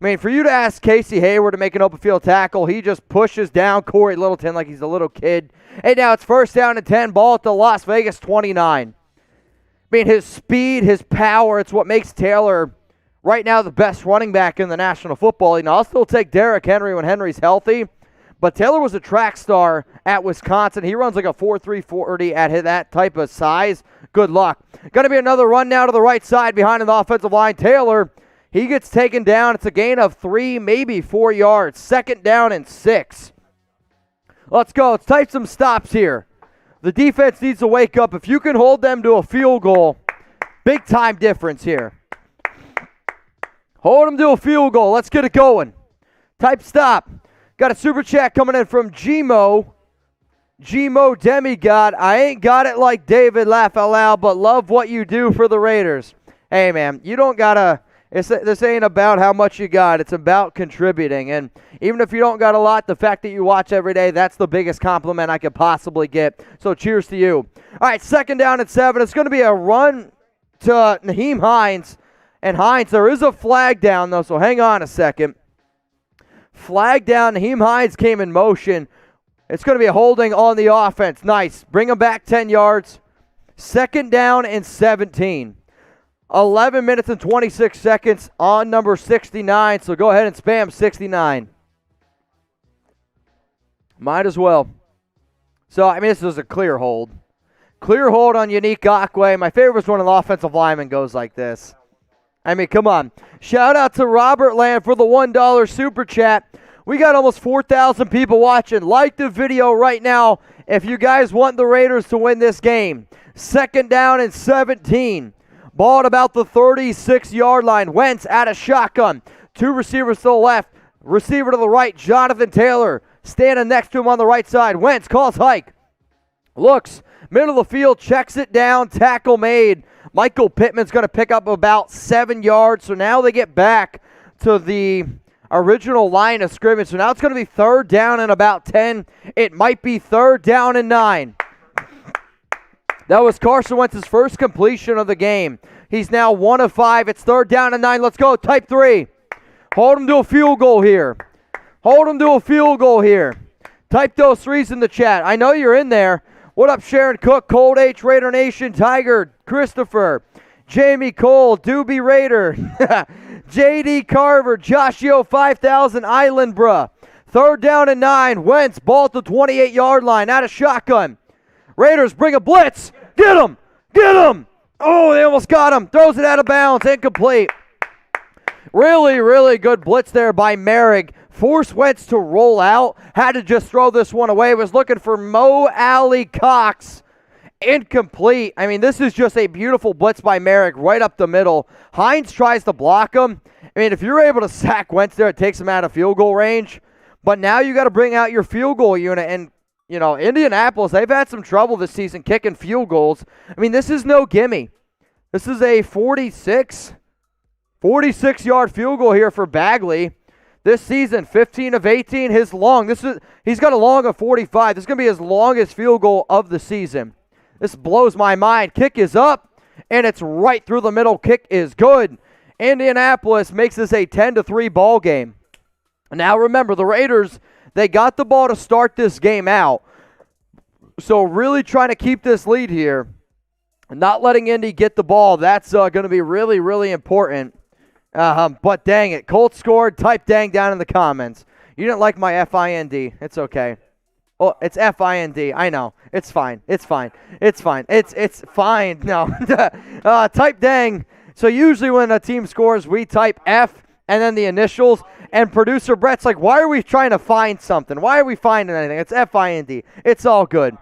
I mean, for you to ask Casey Hayward to make an open field tackle, he just pushes down Cory Littleton like he's a little kid. Hey, now it's 1st down and 10. Ball at the Las Vegas 29. I mean, his speed, his power, it's what makes Taylor right now the best running back in the National Football League. Now, I'll still take Derrick Henry when Henry's healthy, but Taylor was a track star at Wisconsin. He runs like a 4.3 40 at that type of size. Good luck. Going to be another run now to the right side behind the offensive line. Taylor, he gets taken down. It's a gain of 3, maybe 4 yards. 2nd down and 6. Let's go. Let's type some stops here. The defense needs to wake up. If you can hold them to a field goal, big time difference here. Hold them to a field goal. Let's get it going. Type stop. Got a super chat coming in from Gmo. Gmo Demigod. I ain't got it like David, laugh out loud, but love what you do for the Raiders. Hey, man, you don't got to, this ain't about how much you got. It's about contributing. And even if you don't got a lot, the fact that you watch every day, that's the biggest compliment I could possibly get. So cheers to you. All right, 2nd down and 7. It's going to be a run to Nyheim Hines. And Hines, there is a flag down, though, so hang on a second. Flag down. Nyheim Hines came in motion. It's going to be a holding on the offense. Nice. Bring him back 10 yards. 2nd down and 17. 11 minutes and 26 seconds on number 69, so go ahead and spam 69. Might as well. So, I mean, this is a clear hold. Clear hold on Yannick Ngakoue. My favorite is when an offensive lineman goes like this. I mean, come on. Shout out to Robert Land for the $1 super chat. We got almost 4,000 people watching. Like the video right now if you guys want the Raiders to win this game. 2nd down and 17. Ball at about the 36-yard line. Wentz out of shotgun. 2 receivers to the left. Receiver to the right, Jonathan Taylor. Standing next to him on the right side. Wentz calls hike. Looks. Middle of the field. Checks it down. Tackle made. Michael Pittman's going to pick up about 7 yards. So now they get back to the original line of scrimmage. So now it's going to be 3rd down and about 10. It might be 3rd down and 9. That was Carson Wentz's first completion of the game. He's now 1 of 5. It's 3rd down and 9. Let's go. Type 3. Hold him to a field goal here. Hold him to a field goal here. Type those 3s in the chat. I know you're in there. What up, Sharon Cook, Cold H, Raider Nation, Tiger, Christopher, Jamie Cole, Doobie Raider, JD Carver, Joshio 5000, Island Bruh. 3rd down and 9. Wentz, ball at the 28-yard line, out of shotgun. Raiders bring a blitz. Get him! Get him! Oh, they almost got him. Throws it out of bounds, incomplete. Really, really good blitz there by Merrick. Forced Wentz to roll out. Had to just throw this one away. Was looking for Mo Alley Cox. Incomplete. I mean, this is just a beautiful blitz by Merrick right up the middle. Hines tries to block him. I mean, if you're able to sack Wentz there, it takes him out of field goal range. But now you got to bring out your field goal unit. And, you know, Indianapolis, they've had some trouble this season kicking field goals. I mean, this is no gimme. This is a 46-yard field goal here for Bagley. this season, 15 of 18. He's got a long of 45. This is going to be his longest field goal of the season. This blows my mind. Kick is up, and it's right through the middle. Kick is good. Indianapolis makes this a 10-3 ball game. Now remember, the Raiders, they got the ball to start this game out. So really trying to keep this lead here. Not letting Indy get the ball. That's going to be really, really important. But dang it, Colts scored. Type dang down in the comments. You didn't like my F-I-N-D. It's okay. Oh, it's F-I-N-D. I know. It's fine. It's fine. It's fine. It's fine. No. Type dang. So usually when a team scores, we type F and then the initials. And producer Brett's like, why are we trying to find something? Why are we finding anything? It's F-I-N-D. It's all good.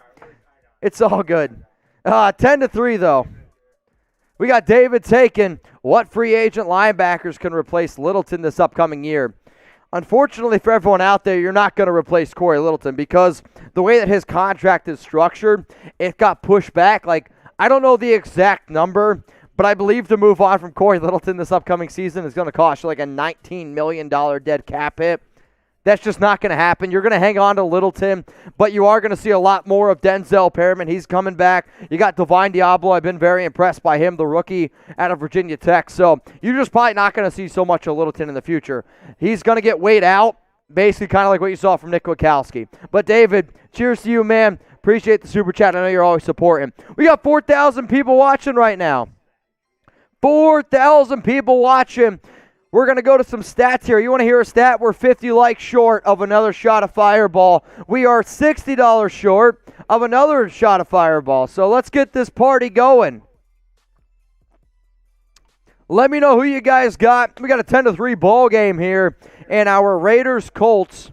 It's all good. 10-3 though. We got David taking what free agent linebackers can replace Littleton this upcoming year. Unfortunately for everyone out there, you're not going to replace Cory Littleton because the way that his contract is structured, it got pushed back. Like, I don't know the exact number, but I believe to move on from Cory Littleton this upcoming season is going to cost you like a $19 million dead cap hit. That's just not going to happen. You're going to hang on to Littleton, but you are going to see a lot more of Denzel Perryman. He's coming back. You got Divine Diablo. I've been very impressed by him, the rookie out of Virginia Tech. So you're just probably not going to see so much of Littleton in the future. He's going to get weighed out, basically kind of like what you saw from Nick Wachowski. But David, cheers to you, man. Appreciate the super chat. I know you're always supporting. We got 4,000 people watching right now. 4,000 people watching. We're going to go to some stats here. You want to hear a stat? We're 50 likes short of another shot of Fireball. We are $60 short of another shot of Fireball. So let's get this party going. Let me know who you guys got. We got a 10-3 ball game here in our Raiders-Colts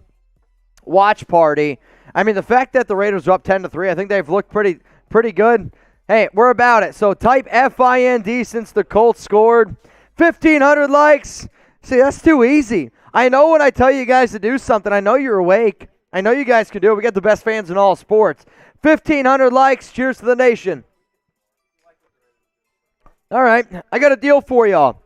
watch party. I mean, the fact that the Raiders are up 10-3, I think they've looked pretty good. Hey, we're about it. So type FIND since the Colts scored. 1,500 likes. See, that's too easy. I know when I tell you guys to do something, I know you're awake. I know you guys can do it. We got the best fans in all sports. 1,500 likes. Cheers to the nation. All right. I got a deal for y'all.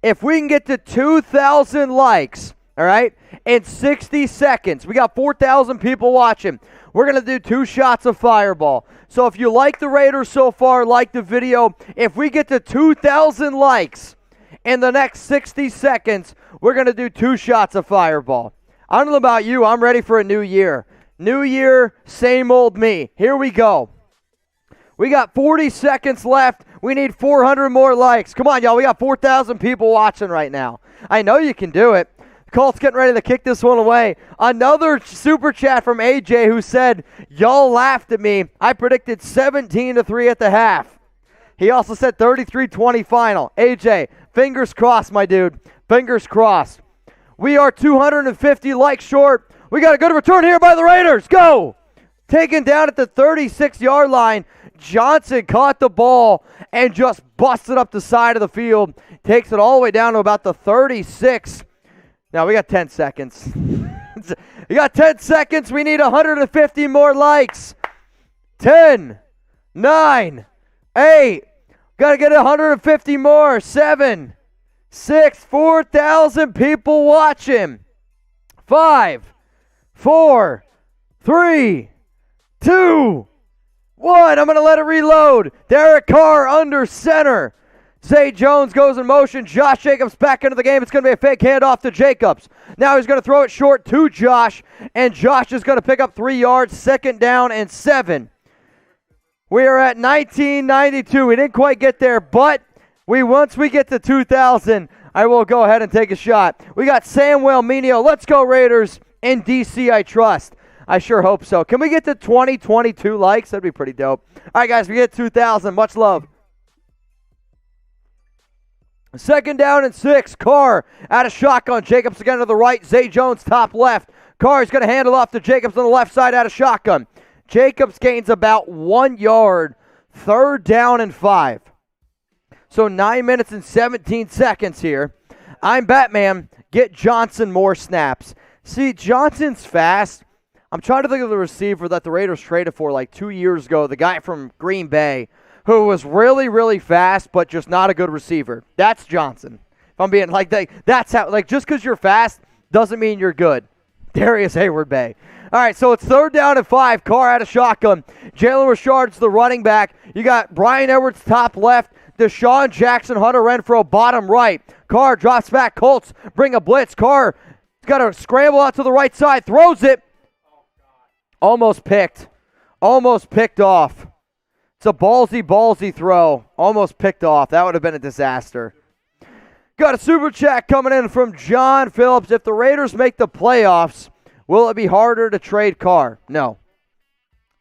If we can get to 2,000 likes, all right, in 60 seconds, we got 4,000 people watching. We're going to do 2 shots of Fireball. So if you like the Raiders so far, like the video, if we get to 2,000 likes in the next 60 seconds, we're going to do 2 shots of Fireball. I don't know about you. I'm ready for a new year. New year, same old me. Here we go. We got 40 seconds left. We need 400 more likes. Come on, y'all. We got 4,000 people watching right now. I know you can do it. Colts getting ready to kick this one away. Another super chat from AJ who said, y'all laughed at me. I predicted 17-3 at the half. He also said 33-20 final. AJ, fingers crossed, my dude. Fingers crossed. We are 250 likes short. We got a good return here by the Raiders. Go! Taken down at the 36-yard line. Johnson caught the ball and just busted up the side of the field. Takes it all the way down to about the 36. Now, we got 10 seconds. We got 10 seconds. We need 150 more likes. 10, 9, 8. Got to get 150 more. 7, 6, 4,000 people watching. 5, 4, 3, 2, 1. I'm going to let it reload. Derek Carr under center. Zay Jones goes in motion. Josh Jacobs back into the game. It's going to be a fake handoff to Jacobs. Now he's going to throw it short to Josh, and Josh is going to pick up 3 yards. 2nd down and 7. We are at 1992. We didn't quite get there, but once we get to 2,000, I will go ahead and take a shot. We got Samuel Minio. Let's go Raiders. In DC, I trust. I sure hope so. Can we get to 22 likes? That'd be pretty dope. All right, guys, we get 2,000. Much love. 2nd down and 6. Carr out of shotgun. Jacobs again to the right. Zay Jones top left. Carr is going to handle off to Jacobs on the left side out of shotgun. Jacobs gains about 1 yard. 3rd down and 5. So 9 minutes and 17 seconds here. I'm Batman. Get Johnson more snaps. See, Johnson's fast. I'm trying to think of the receiver that the Raiders traded for like 2 years ago. The guy from Green Bay who was really, really fast, but just not a good receiver. That's Johnson. If I'm being like that, that's how, like, just because you're fast doesn't mean you're good. Darius Hayward Bay. All right, so it's 3rd down and 5. Carr out of shotgun. Jalen Richard's the running back. You got Brian Edwards top left. DeSean Jackson, Hunter Renfrow bottom right. Carr drops back. Colts bring a blitz. Carr got to scramble out to the right side. Throws it. Almost picked. Almost picked off. It's a ballsy throw. Almost picked off. That would have been a disaster. Got a super chat coming in from John Phillips. If the Raiders make the playoffs, will it be harder to trade Carr? No.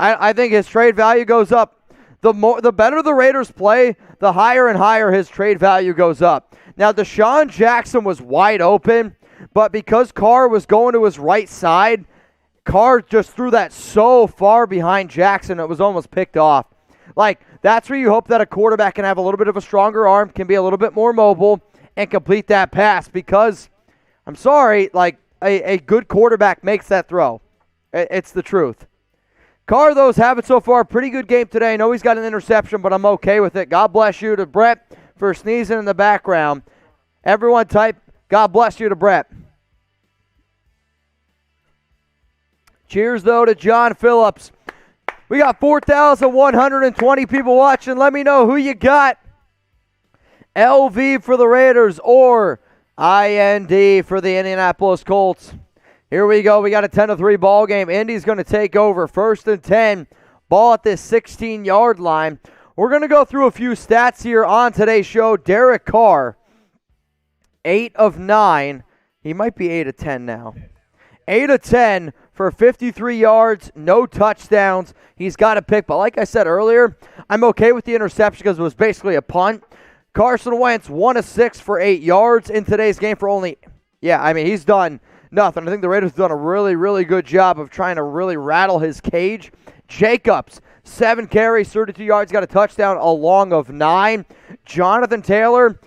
I think his trade value goes up. The better the Raiders play, the higher and higher his trade value goes up. Now, DeSean Jackson was wide open, but because Carr was going to his right side, Carr just threw that so far behind Jackson, it was almost picked off. Like, that's where you hope that a quarterback can have a little bit of a stronger arm, can be a little bit more mobile, and complete that pass because, I'm sorry, like, a good quarterback makes that throw. It's the truth. Carr, though, is having so far a pretty good game today. I know he's got an interception, but I'm okay with it. God bless you to Brett for sneezing in the background. Everyone type, God bless you to Brett. Cheers, though, to John Phillips. We got 4,120 people watching. Let me know who you got. LV for the Raiders or IND for the Indianapolis Colts. Here we go. We got a 10-3 ball game. Indy's going to take over. 1st and 10. Ball at this 16-yard line. We're going to go through a few stats here on today's show. Derek Carr, 8 of 9. He might be 8 of 10 now. 8 of 10 for 53 yards, no touchdowns. He's got a pick. But like I said earlier, I'm okay with the interception because it was basically a punt. Carson Wentz, 1 of 6 for 8 yards in today's game for only, he's done nothing. I think the Raiders have done a really, really good job of trying to really rattle his cage. Jacobs, 7 carries, 32 yards, got a touchdown, a long of 9. Jonathan Taylor,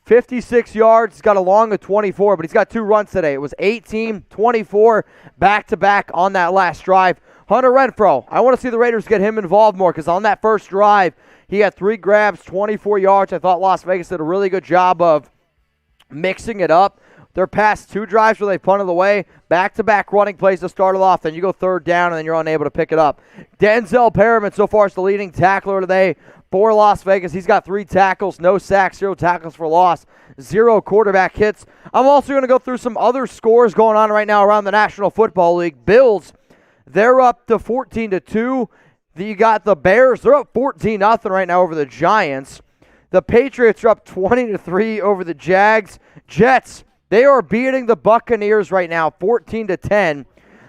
56 yards, he's got a long of 24, but he's got 2 runs today. It was 18, 24, back-to-back on that last drive. Hunter Renfrow, I want to see the Raiders get him involved more because on that first drive, he had 3 grabs, 24 yards. I thought Las Vegas did a really good job of mixing it up. Their past 2 drives where they punted away, back-to-back running plays to start it off. Then you go 3rd down, and then you're unable to pick it up. Denzel Perryman so far is the leading tackler today for Las Vegas. He's got 3 tackles, no sacks, 0 tackles for loss, 0 quarterback hits. I'm also going to go through some other scores going on right now around the National Football League. Bills, they're up to 14-2. You got the Bears, they're up 14-0 right now over the Giants. The Patriots are up 20-3 over the Jags. Jets, they are beating the Buccaneers right now, 14-10.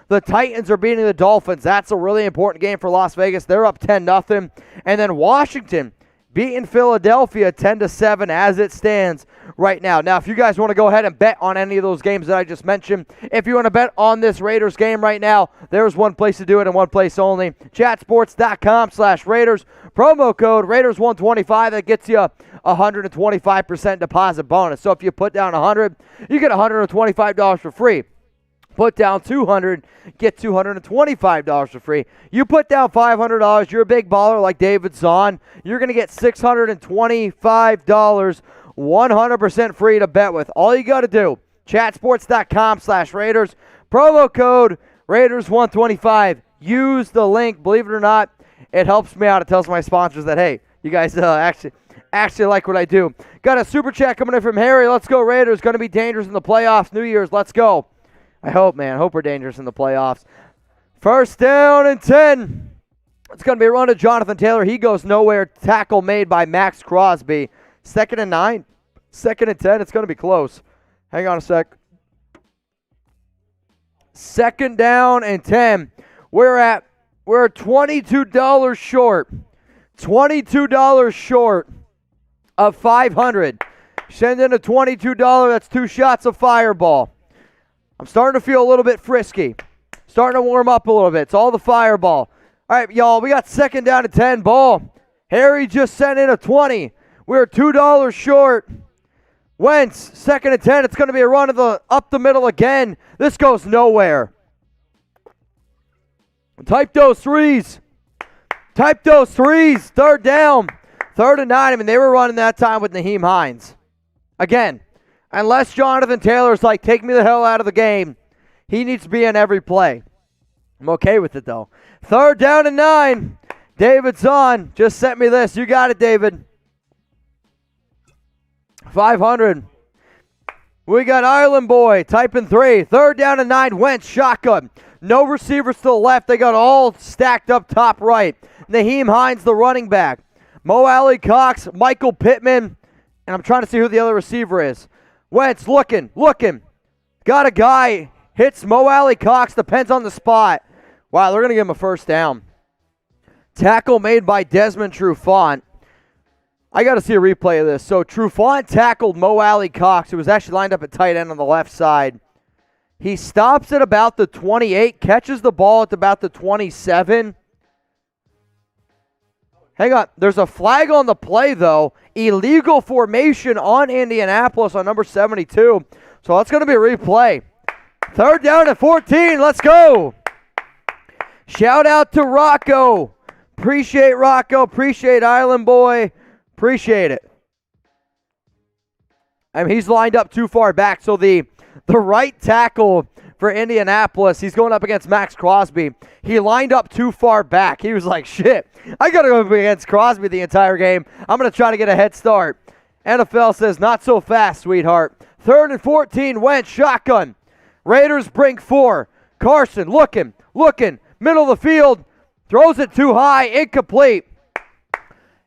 The Titans are beating the Dolphins. That's a really important game for Las Vegas. They're up 10-0. And then Washington beating Philadelphia 10-7 as it stands right now. Now, if you guys want to go ahead and bet on any of those games that I just mentioned, if you want to bet on this Raiders game right now, there's one place to do it and one place only. Chatsports.com/Raiders. Promo code Raiders125. That gets you 125% deposit bonus. So if you put down $100, you get $125 for free. Put down $200, get $225 for free. You put down $500, you're a big baller like David Zahn. You're going to get $625, 100% free to bet with. All you got to do, chatsports.com/Raiders. Promo code Raiders125. Use the link. Believe it or not, it helps me out. It tells my sponsors that, hey, you guys actually like what I do. Got a super chat coming in from Harry. Let's go Raiders. Going to be dangerous in the playoffs. New Year's. Let's go. I hope, man. Hope we're dangerous in the playoffs. 1st down and 10. It's going to be a run to Jonathan Taylor. He goes nowhere. Tackle made by Max Crosby. 2nd and 9. 2nd and 10. It's going to be close. Hang on a sec. 2nd down and 10. We're $22 short. $22 short of 500. Send in a $22. That's 2 shots of Fireball. I'm starting to feel a little bit frisky. Starting to warm up a little bit. It's all the Fireball. All right, y'all, we got 2nd down and 10 ball. Harry just sent in a 20. We're $2 short. Wentz, 2nd and 10. It's going to be a run up the middle again. This goes nowhere. Type those threes. Type those threes. 3rd down. 3rd and 9. I mean, they were running that time with Naheem Hines. Again, Unless Jonathan Taylor's like, take me the hell out of the game, he needs to be in every play. I'm okay with it, though. 3rd down and 9. David's on. Just sent me this. You got it, David. 500. We got Island Boy typing 3. 3rd down and 9. Wentz shotgun. No receivers to the left. They got all stacked up top right. Nyheim Hines, the running back. Mo Alley Cox, Michael Pittman. And I'm trying to see who the other receiver is. Wentz looking. Got a guy. Hits Mo Alley Cox. Depends on the spot. Wow, they're going to give him a 1st down. Tackle made by Desmond Trufant. I got to see a replay of this. So Trufant tackled Mo Alley Cox, who was actually lined up at tight end on the left side. He stops at about the 28, catches the ball at about the 27. Hang on. There's a flag on the play, though. Illegal formation on Indianapolis on number 72. So that's going to be a replay. 3rd down and 14. Let's go. Shout out to Rocco. Appreciate Rocco. Appreciate Island Boy. Appreciate it. I mean, he's lined up too far back. So the right tackle for Indianapolis, he's going up against Max Crosby. He lined up too far back. He was like, shit, I got to go up against Crosby the entire game. I'm going to try to get a head start. NFL says, not so fast, sweetheart. 3rd and 14, Wentz, shotgun. Raiders bring 4. Carson looking. Middle of the field. Throws it too high. Incomplete,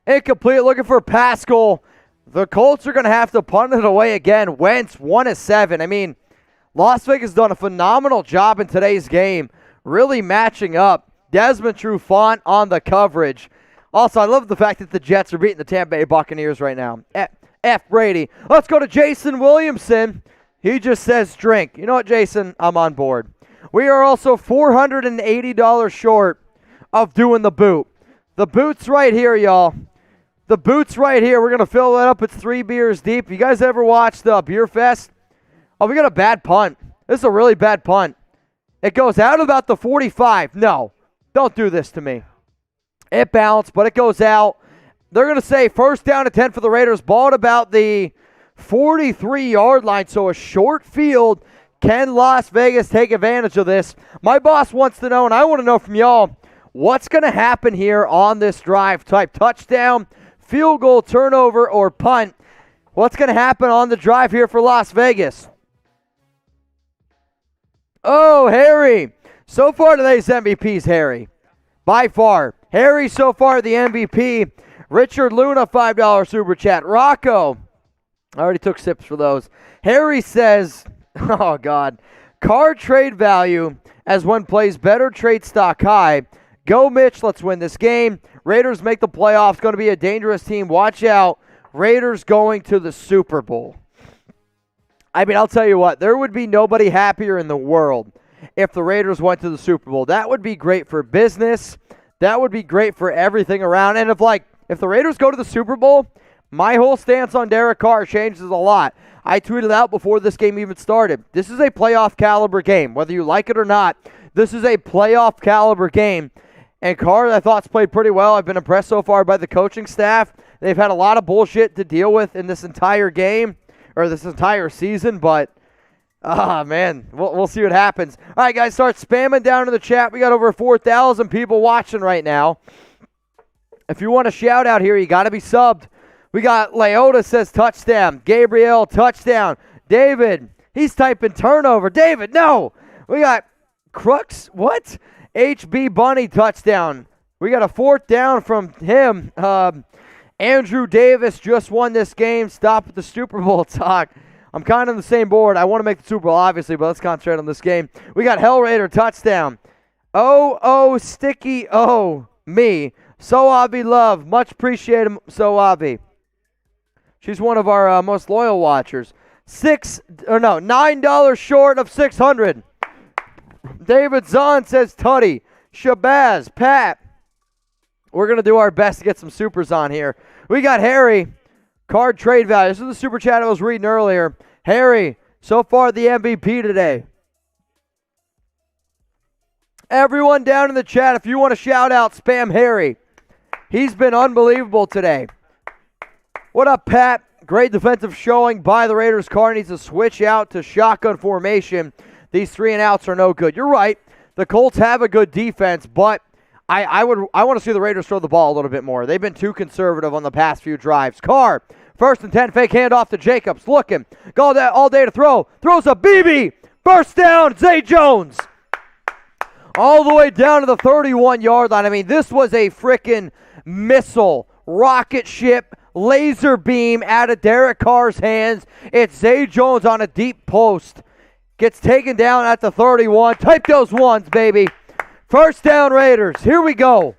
looking for Pascal. The Colts are going to have to punt it away again. Wentz, 1 of 7. I mean, Las Vegas has done a phenomenal job in today's game, really matching up. Desmond Trufant on the coverage. Also, I love the fact that the Jets are beating the Tampa Bay Buccaneers right now. F. Brady. Let's go to Jason Williamson. He just says drink. You know what, Jason? I'm on board. We are also $480 short of doing the boot. The boot's right here, y'all. The boot's right here. We're going to fill that up. It's 3 beers deep. You guys ever watched Beer Fest? Oh, we got a bad punt. This is a really bad punt. It goes out about the 45. No, don't do this to me. It bounced, but it goes out. They're going to say 1st down and 10 for the Raiders. Ball at about the 43-yard line, so a short field. Can Las Vegas take advantage of this? My boss wants to know, and I want to know from y'all, what's going to happen here on this drive? Type touchdown, field goal, turnover, or punt. What's going to happen on the drive here for Las Vegas? Oh, Harry. So far today's MVP is Harry. By far. Harry so far the MVP. Richard Luna, $5 super chat. Rocco. I already took sips for those. Harry says, oh, God. Carr trade value as one plays better, trade stock high. Go, Mitch. Let's win this game. Raiders make the playoffs. Going to be a dangerous team. Watch out. Raiders going to the Super Bowl. I mean, I'll tell you what. There would be nobody happier in the world if the Raiders went to the Super Bowl. That would be great for business. That would be great for everything around. And if the Raiders go to the Super Bowl, my whole stance on Derek Carr changes a lot. I tweeted out before this game even started. This is a playoff caliber game. Whether you like it or not, this is a playoff caliber game. And Carr, I thought, has played pretty well. I've been impressed so far by the coaching staff. They've had a lot of bullshit to deal with in this entire game, or this entire season, but, man, we'll see what happens. All right, guys, start spamming down in the chat. We got over 4,000 people watching right now. If you want a shout out here, you got to be subbed. We got Leota says touchdown. Gabriel, touchdown. David, he's typing turnover. David, no. We got Crux, what? HB Bunny, touchdown. We got a 4th down from him. Andrew Davis just won this game. Stop with the Super Bowl talk. I'm kind of on the same board. I want to make the Super Bowl, obviously, but let's concentrate on this game. We got Hell Raider, touchdown. Sticky me. Soavi love. Much appreciated, Soavi. She's one of our most loyal watchers. $9 short of 600. David Zahn says Tutty. Shabazz, Pat. We're going to do our best to get some supers on here. We got Harry. Card trade value. This is the super chat I was reading earlier. Harry, so far the MVP today. Everyone down in the chat, if you want to shout out, spam Harry. He's been unbelievable today. What up, Pat? Great defensive showing by the Raiders. Carr needs to switch out to shotgun formation. These 3-and-outs are no good. You're right. The Colts have a good defense, but I want to see the Raiders throw the ball a little bit more. They've been too conservative on the past few drives. Carr, 1st and 10, fake handoff to Jacobs. Looking. Go all day to throw. Throws a BB. First down, Zay Jones. All the way down to the 31-yard line. I mean, this was a freaking missile, rocket ship, laser beam out of Derek Carr's hands. It's Zay Jones on a deep post. Gets taken down at the 31. Type those ones, baby. First down, Raiders. Here we go.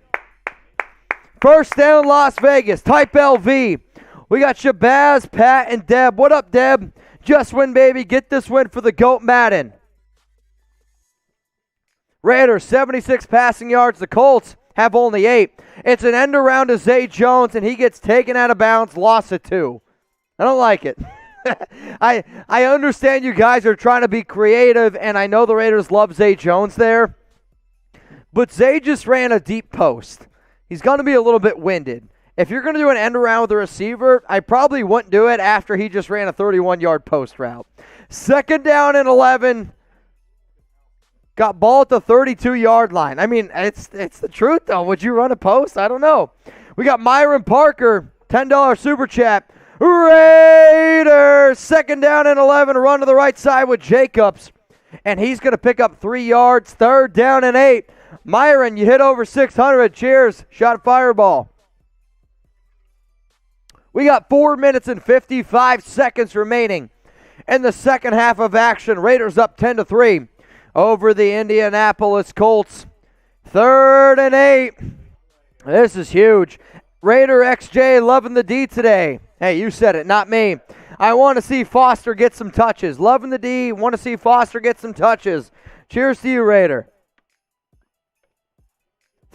First down, Las Vegas. Type LV. We got Shabazz, Pat, and Deb. What up, Deb? Just win, baby. Get this win for the GOAT Madden. Raiders, 76 passing yards. The Colts have only 8. It's an end around to Zay Jones, and he gets taken out of bounds, lost it 2. I don't like it. I understand you guys are trying to be creative, and I know the Raiders love Zay Jones there, but Zay just ran a deep post. He's going to be a little bit winded. If you're going to do an end around with a receiver, I probably wouldn't do it after he just ran a 31-yard post route. 2nd down and 11. Got ball at the 32-yard line. I mean, it's the truth, though. Would you run a post? I don't know. We got Myron Parker, $10 super chat. Raiders, 2nd down and 11. Run to the right side with Jacobs. And he's going to pick up 3 yards. 3rd down and 8. Myron, you hit over 600. Cheers. Shot fireball. We got 4 minutes and 55 seconds remaining in the second half of action. Raiders up 10-3 over the Indianapolis Colts. 3rd and 8. This is huge. Raider XJ loving the D today. Hey, you said it, not me. I want to see Foster get some touches. Loving the D. Want to see Foster get some touches. Cheers to you, Raider.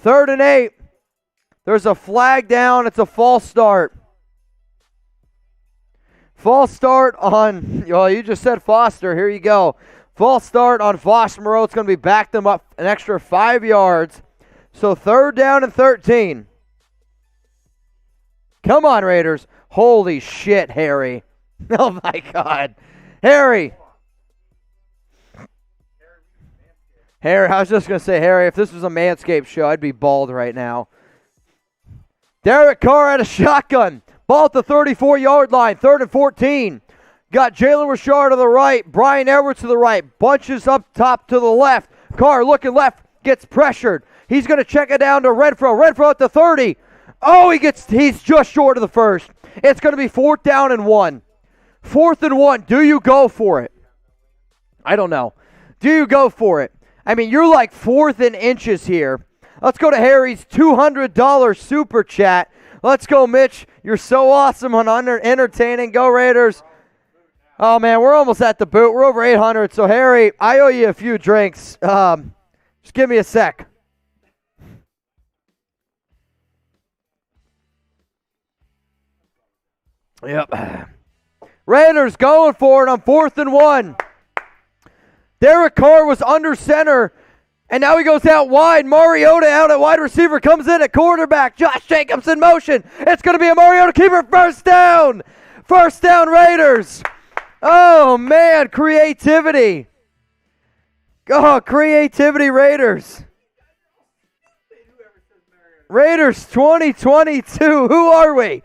3rd and 8. There's a flag down. It's a false start. False start on, well, you just said Foster. Here you go. False start on Foster Moreau. It's going to be back them up an extra 5 yards. So 3rd down and 13. Come on, Raiders. Holy shit, Harry. Oh, my God. Harry. Harry, I was just going to say, Harry, if this was a Manscaped show, I'd be bald right now. Derek Carr had a shotgun. Ball at the 34-yard line. 3rd and 14. Got Jalen Richard to the right. Brian Edwards to the right. Bunches up top to the left. Carr looking left. Gets pressured. He's going to check it down to Renfro. Renfro at the 30. Oh, he's just short of the first. It's going to be 4th down and 1. 4th and 1. Do you go for it? I don't know. Do you go for it? I mean, you're like 4th in inches here. Let's go to Harry's $200 super chat. Let's go, Mitch. You're so awesome on entertaining. Go Raiders. Oh, man, we're almost at the boot. We're over 800. So, Harry, I owe you a few drinks. Just give me a sec. Yep. Raiders going for it on 4th and 1. Derek Carr was under center, and now he goes out wide. Mariota out at wide receiver, comes in at quarterback. Josh Jacobs in motion. It's going to be a Mariota keeper. First down. First down, Raiders. Oh, man, creativity. Oh, creativity, Raiders. Raiders 2022. Who are we?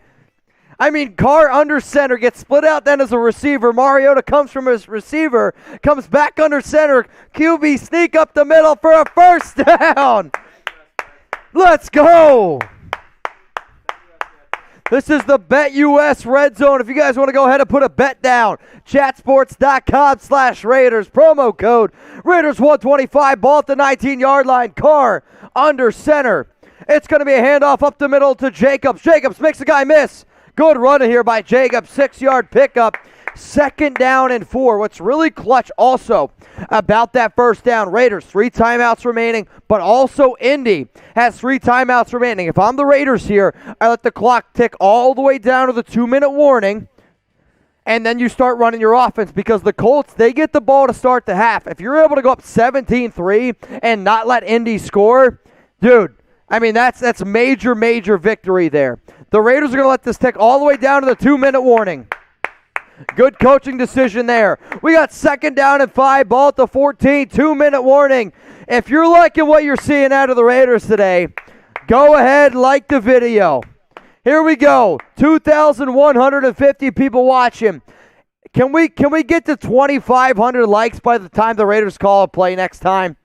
I mean, Carr under center, gets split out then as a receiver. Mariota comes from his receiver, comes back under center. QB sneak up the middle for a first down. Let's go. This is the BetUS Red Zone. If you guys want to go ahead and put a bet down, chatsports.com/Raiders. Promo code Raiders125. Ball at the 19-yard line. Carr under center. It's going to be a handoff up the middle to Jacobs. Jacobs makes the guy miss. Good run here by Jacobs. 6-yard pickup. 2nd down and 4. What's really clutch also about that first down, Raiders, 3 timeouts remaining, but also Indy has 3 timeouts remaining. If I'm the Raiders here, I let the clock tick all the way down to the 2-minute warning, and then you start running your offense because the Colts, they get the ball to start the half. If you're able to go up 17-3 and not let Indy score, dude, I mean, that's major, major victory there. The Raiders are going to let this tick all the way down to the 2-minute warning. Good coaching decision there. We got 2nd down and 5, ball at the 14, 2-minute warning. If you're liking what you're seeing out of the Raiders today, go ahead, like the video. Here we go. 2,150 people watching. Can we get to 2,500 likes by the time the Raiders call a play next time?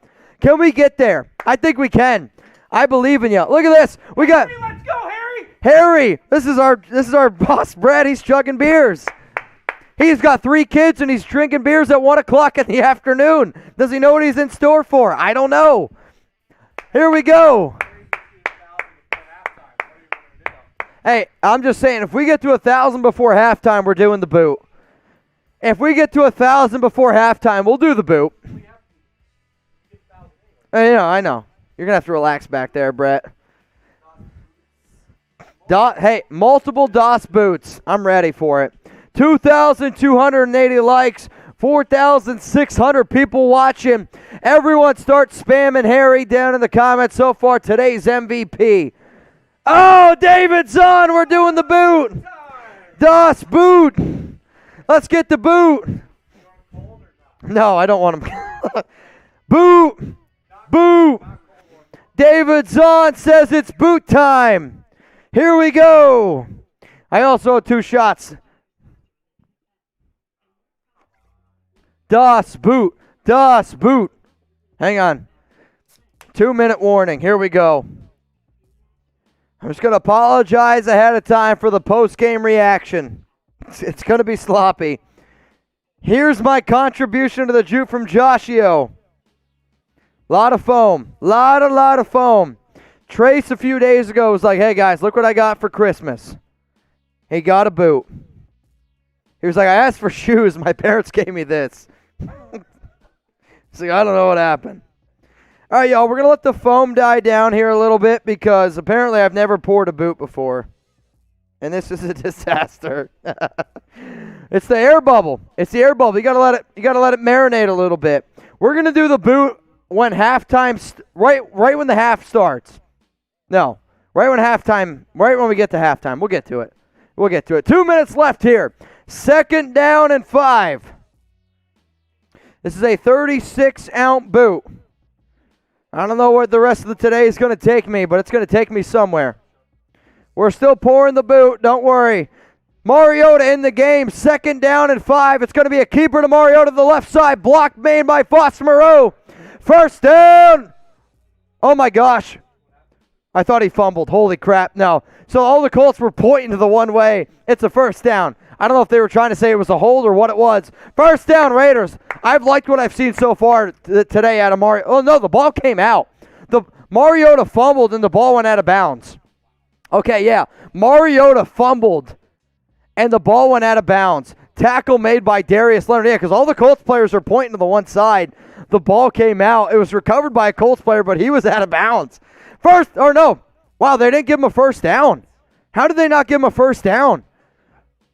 Can we get there? I think we can. I believe in you. Look at this. We got Harry, let's go, Harry. Harry. This is our boss, Brett. He's chugging beers. He's got 3 kids and he's drinking beers at 1 o'clock in the afternoon. Does he know what he's in store for? I don't know. Here we go. Hey, I'm just saying, if we get to 1,000 before halftime, we're doing the boot. If we get to 1,000 before halftime, we'll do the boot. I know. You're going to have to relax back there, Brett. Hey, multiple DOS boots. I'm ready for it. 2,280 likes, 4,600 people watching. Everyone start spamming Harry down in the comments so far. Today's MVP. Oh, David's on. We're doing the boot. DOS boot. Let's get the boot. No, I don't want him. Boot. Boot. David's on, says it's boot time. Here we go. I also have 2 shots. DOS boot. DOS boot. Hang on. 2-minute warning. Here we go. I'm just going to apologize ahead of time for the post-game reaction. It's going to be sloppy. Here's my contribution to the juke from Joshio. Lot of foam. Lot of foam. Trace a few days ago was like, hey, guys, look what I got for Christmas. He got a boot. He was like, I asked for shoes. My parents gave me this. He's like, I don't know what happened. All right, y'all, we're going to let the foam die down here a little bit because apparently I've never poured a boot before. And this is a disaster. It's the air bubble. It's the air bubble. You gotta let it marinate a little bit. We're gonna do the boot when halftime, right when the half starts. No, right when we get to halftime. We'll get to it. 2 minutes left here. 2nd down and 5. This is a 36-ounce boot. I don't know what the rest of the today is going to take me, but it's going to take me somewhere. We're still pouring the boot. Don't worry. Mariota in the game. 2nd down and 5. It's going to be a keeper to Mariota to the left side. Block made by Moreau. 1st down. Oh, my gosh. I thought he fumbled. Holy crap. No. So all the Colts were pointing to the one way. It's a 1st down. I don't know if they were trying to say it was a hold or what it was. 1st down, Raiders. I've liked what I've seen so far today out of Mariota. Oh, no, the ball came out. The Mariota fumbled and the ball went out of bounds. Okay, yeah. Mariota fumbled and the ball went out of bounds. Tackle made by Darius Leonard. Yeah, because all the Colts players are pointing to the one side. The ball came out. It was recovered by a Colts player, but he was out of bounds. Wow, they didn't give him a 1st down. How did they not give him a 1st down?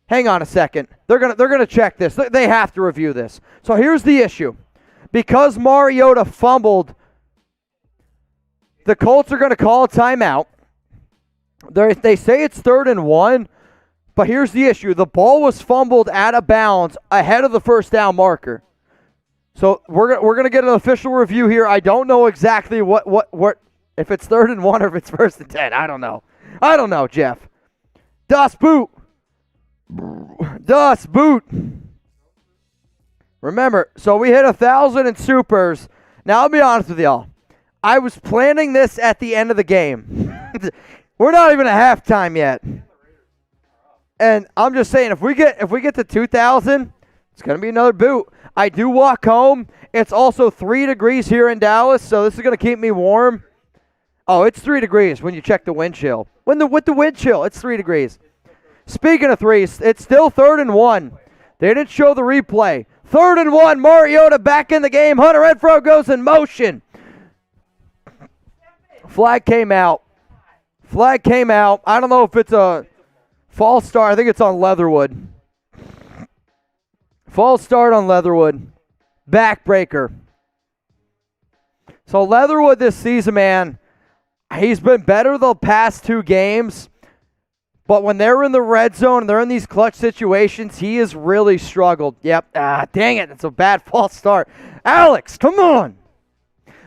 Hang on a second. They're gonna check this. They have to review this. So here's the issue. Because Mariota fumbled, the Colts are going to call a timeout. They say it's 3rd and 1, but here's the issue. The ball was fumbled out of bounds ahead of the 1st down marker. So we're going to get an official review here. I don't know exactly what if it's 3rd and 1 or if it's 1st and 10. I don't know, Jeff. Das Boot. Das Boot. Remember, so we hit 1,000 in supers. Now, I'll be honest with y'all. I was planning this at the end of the game. We're not even at halftime yet. And I'm just saying, if we get to 2,000, it's going to be another boot. I do walk home. It's also 3 degrees here in Dallas, so this is going to keep me warm. Oh, it's 3 degrees when you check the wind chill. With the wind chill, it's 3 degrees. Speaking of threes, it's still 3rd and 1. They didn't show the replay. 3rd and 1, Mariota back in the game. Hunter Renfrow goes in motion. Flag came out. I don't know if it's a false start. I think it's on Leatherwood. False start on Leatherwood. Backbreaker. So Leatherwood this season, man, he's been better the past 2 games. But when they're in the red zone and they're in these clutch situations, he has really struggled. Yep. Dang it. It's a bad false start. Alex, come on.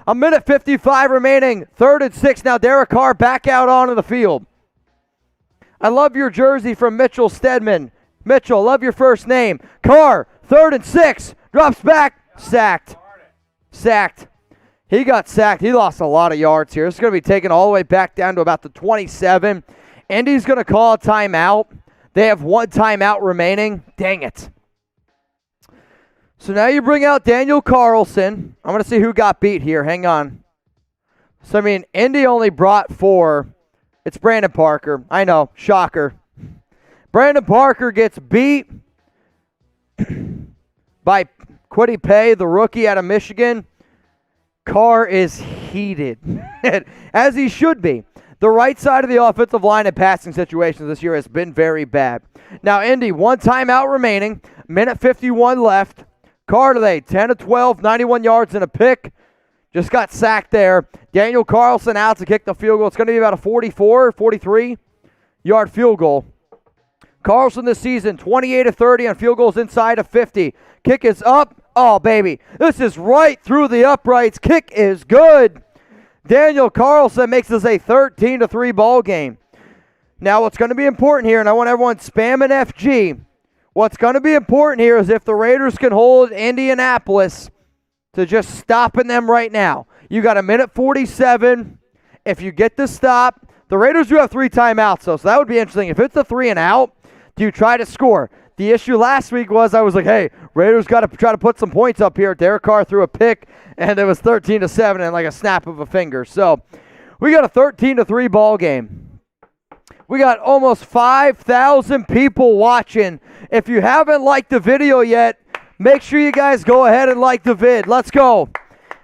A minute 55 remaining. 3rd and 6 now. Derek Carr back out onto the field. I love your jersey from Mitchell Stedman. Mitchell, love your first name. Carr, 3rd and 6. Drops back. Sacked. He got sacked. He lost a lot of yards here. It's going to be taken all the way back down to about the 27. Indy's going to call a timeout. They have 1 timeout remaining. Dang it. So now you bring out Daniel Carlson. I'm going to see who got beat here. Hang on. So, Indy only brought 4. It's Brandon Parker. I know. Shocker. Brandon Parker gets beat by Kwity Paye, the rookie out of Michigan. Carr is heated, as he should be. The right side of the offensive line in passing situations this year has been very bad. Now, Indy, 1 timeout remaining, minute 51 left. Carr today, 10 of 12, 91 yards and a pick. Just got sacked there. Daniel Carlson out to kick the field goal. It's going to be about a 44, 43-yard field goal. Carlson this season, 28 of 30 on field goals inside of 50. Kick is up. Oh, baby. This is right through the uprights. Kick is good. Daniel Carlson makes this a 13-3 ball game. Now, what's going to be important here, and I want everyone spamming FG, what's going to be important here is if the Raiders can hold Indianapolis to just stopping them right now. You got a minute 47. If you get the stop, the Raiders do have 3 timeouts, though, so that would be interesting. If it's a 3 and out, do you try to score? The issue last week was I was like, hey, Raiders got to try to put some points up here. Derek Carr threw a pick, and it was 13-7 and like a snap of a finger. So we got a 13-3 ball game. We got almost 5,000 people watching. If you haven't liked the video yet, make sure you guys go ahead and like the vid. Let's go.